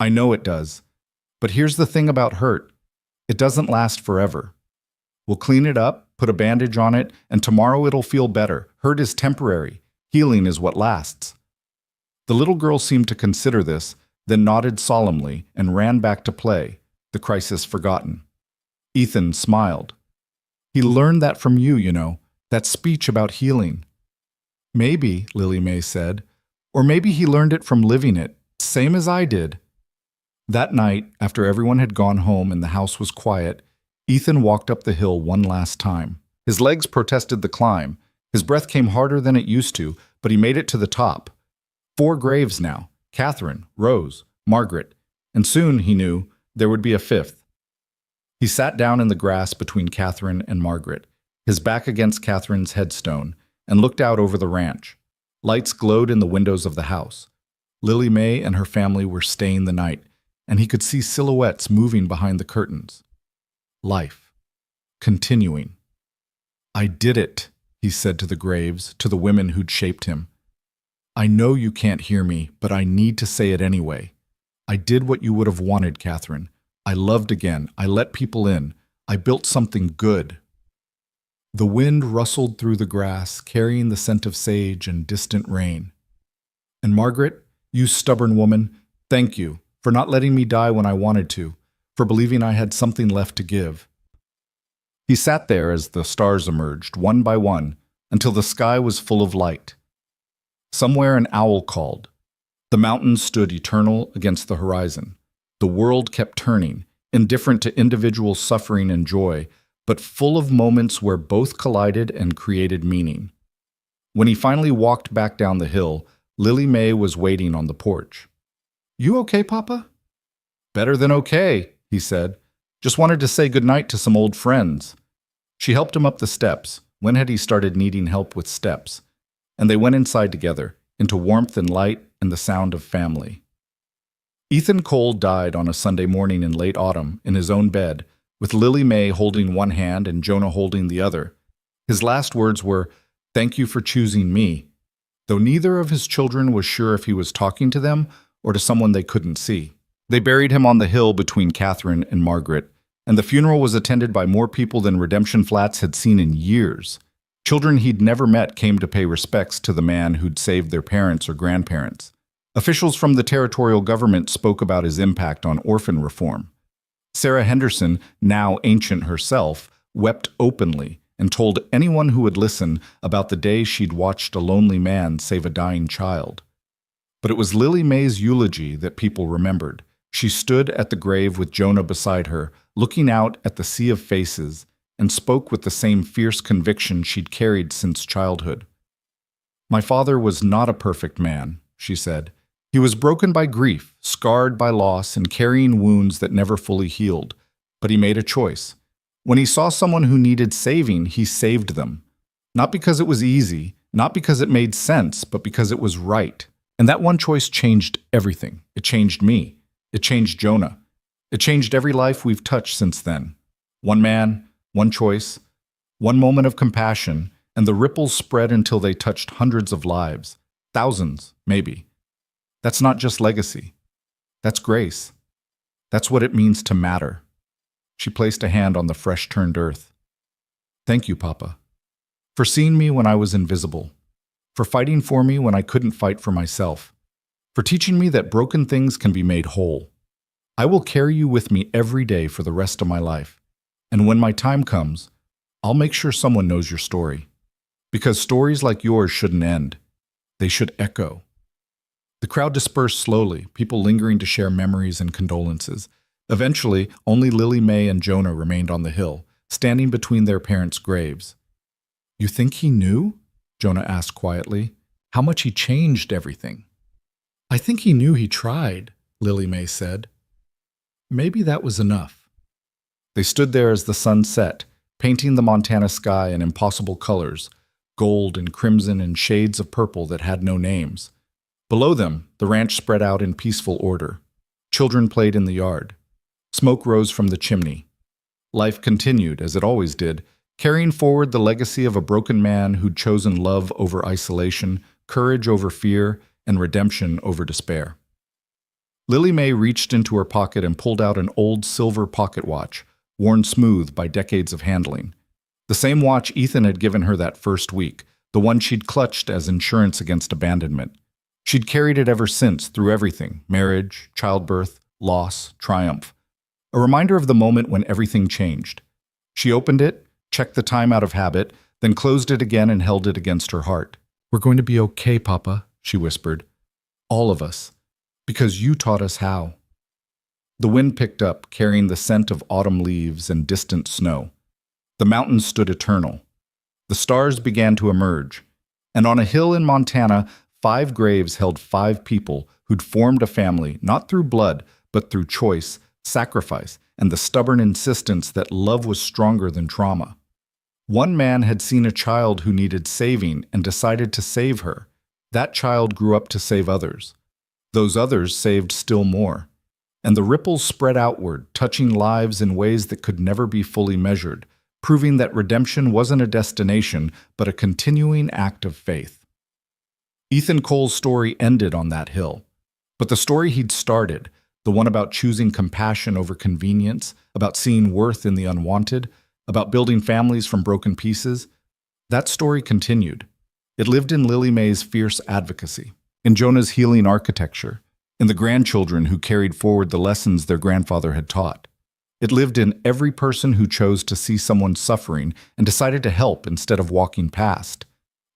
"I know it does. But here's the thing about hurt. It doesn't last forever. We'll clean it up, put a bandage on it, and tomorrow it'll feel better. Hurt is temporary. Healing is what lasts." The little girl seemed to consider this, then nodded solemnly and ran back to play, the crisis forgotten. Ethan smiled. "He learned that from you, that speech about healing." "Maybe," Lily Mae said, "or maybe he learned it from living it, same as I did." That night, after everyone had gone home and the house was quiet, Ethan walked up the hill one last time. His legs protested the climb. His breath came harder than it used to, but he made it to the top. 4 graves now: Catherine, Rose, Margaret, and soon, he knew, there would be a 5th. He sat down in the grass between Catherine and Margaret, his back against Catherine's headstone, and looked out over the ranch. Lights glowed in the windows of the house. Lily Mae and her family were staying the night, and he could see silhouettes moving behind the curtains. Life. Continuing. "I did it," he said to the graves, to the women who'd shaped him. "I know you can't hear me, but I need to say it anyway. I did what you would have wanted, Catherine. I loved again. I let people in. I built something good." The wind rustled through the grass, carrying the scent of sage and distant rain. "And Margaret, you stubborn woman, thank you for not letting me die when I wanted to, for believing I had something left to give." He sat there as the stars emerged, one by one, until the sky was full of light. Somewhere an owl called. The mountains stood eternal against the horizon. The world kept turning, indifferent to individual suffering and joy, but full of moments where both collided and created meaning. When he finally walked back down the hill, Lily Mae was waiting on the porch. "You okay, Papa?" "Better than okay," he said. "Just wanted to say goodnight to some old friends." She helped him up the steps. When had he started needing help with steps? And they went inside together, into warmth and light and the sound of family. Ethan Cole died on a Sunday morning in late autumn in his own bed, with Lily Mae holding one hand and Jonah holding the other. His last words were, "Thank you for choosing me," though neither of his children was sure if he was talking to them or to someone they couldn't see. They buried him on the hill between Catherine and Margaret, and the funeral was attended by more people than Redemption Flats had seen in years. Children he'd never met came to pay respects to the man who'd saved their parents or grandparents. Officials from the territorial government spoke about his impact on orphan reform. Sarah Henderson, now ancient herself, wept openly and told anyone who would listen about the day she'd watched a lonely man save a dying child. But it was Lily Mae's eulogy that people remembered, She stood at the grave with Jonah beside her, looking out at the sea of faces, and spoke with the same fierce conviction she'd carried since childhood. "My father was not a perfect man," she said. "He was broken by grief, scarred by loss, and carrying wounds that never fully healed. But he made a choice. When he saw someone who needed saving, he saved them. Not because it was easy, not because it made sense, but because it was right. And that one choice changed everything. It changed me. It changed Jonah. It changed every life we've touched since then. One man, one choice, one moment of compassion, and the ripples spread until they touched hundreds of lives. Thousands, maybe. That's not just legacy. That's grace. That's what it means to matter." She placed a hand on the fresh-turned earth. "Thank you, Papa, for seeing me when I was invisible, for fighting for me when I couldn't fight for myself, for teaching me that broken things can be made whole. I will carry you with me every day for the rest of my life, and when my time comes, I'll make sure someone knows your story. Because stories like yours shouldn't end. They should echo." The crowd dispersed slowly, people lingering to share memories and condolences. Eventually, only Lily Mae and Jonah remained on the hill, standing between their parents' graves. "You think he knew?" Jonah asked quietly. "How much he changed everything." "I think he knew he tried," Lily Mae said. "Maybe that was enough." They stood there as the sun set, painting the Montana sky in impossible colors, gold and crimson and shades of purple that had no names. Below them, the ranch spread out in peaceful order. Children played in the yard. Smoke rose from the chimney. Life continued, as it always did, carrying forward the legacy of a broken man who'd chosen love over isolation, courage over fear, and redemption over despair. Lily Mae reached into her pocket and pulled out an old silver pocket watch, worn smooth by decades of handling. The same watch Ethan had given her that first week, the one she'd clutched as insurance against abandonment. She'd carried it ever since, through everything: marriage, childbirth, loss, triumph. A reminder of the moment when everything changed. She opened it, checked the time out of habit, then closed it again and held it against her heart. "We're going to be okay, Papa," she whispered. "All of us. Because you taught us how." The wind picked up, carrying the scent of autumn leaves and distant snow. The mountains stood eternal. The stars began to emerge. And on a hill in Montana, 5 graves held 5 people who'd formed a family, not through blood, but through choice, sacrifice, and the stubborn insistence that love was stronger than trauma. One man had seen a child who needed saving and decided to save her. That child grew up to save others. Those others saved still more. And the ripples spread outward, touching lives in ways that could never be fully measured, proving that redemption wasn't a destination, but a continuing act of faith. Ethan Cole's story ended on that hill. But the story he'd started, the one about choosing compassion over convenience, about seeing worth in the unwanted, about building families from broken pieces, that story continued. It lived in Lily Mae's fierce advocacy, in Jonah's healing architecture, in the grandchildren who carried forward the lessons their grandfather had taught. It lived in every person who chose to see someone suffering and decided to help instead of walking past.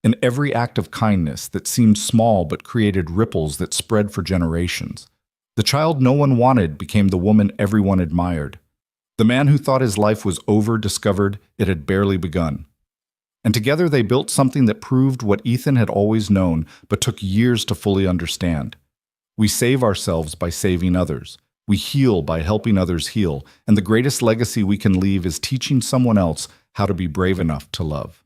In every act of kindness that seemed small but created ripples that spread for generations. The child no one wanted became the woman everyone admired. The man who thought his life was over discovered it had barely begun. And together they built something that proved what Ethan had always known but took years to fully understand. We save ourselves by saving others. We heal by helping others heal. And the greatest legacy we can leave is teaching someone else how to be brave enough to love.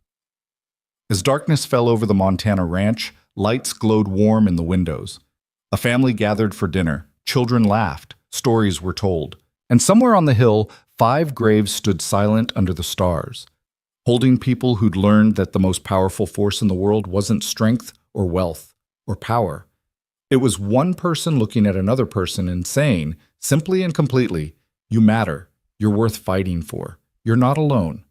As darkness fell over the Montana ranch, lights glowed warm in the windows. A family gathered for dinner. Children laughed. Stories were told. And somewhere on the hill, 5 graves stood silent under the stars, holding people who'd learned that the most powerful force in the world wasn't strength or wealth or power. It was one person looking at another person and saying, simply and completely, "You matter. You're worth fighting for. You're not alone."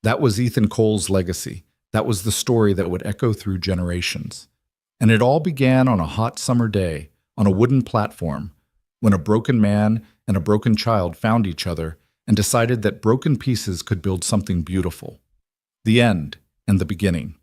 That was Ethan Cole's legacy. That was the story that would echo through generations. And it all began on a hot summer day, on a wooden platform, when a broken man and a broken child found each other and decided that broken pieces could build something beautiful. The end and the beginning.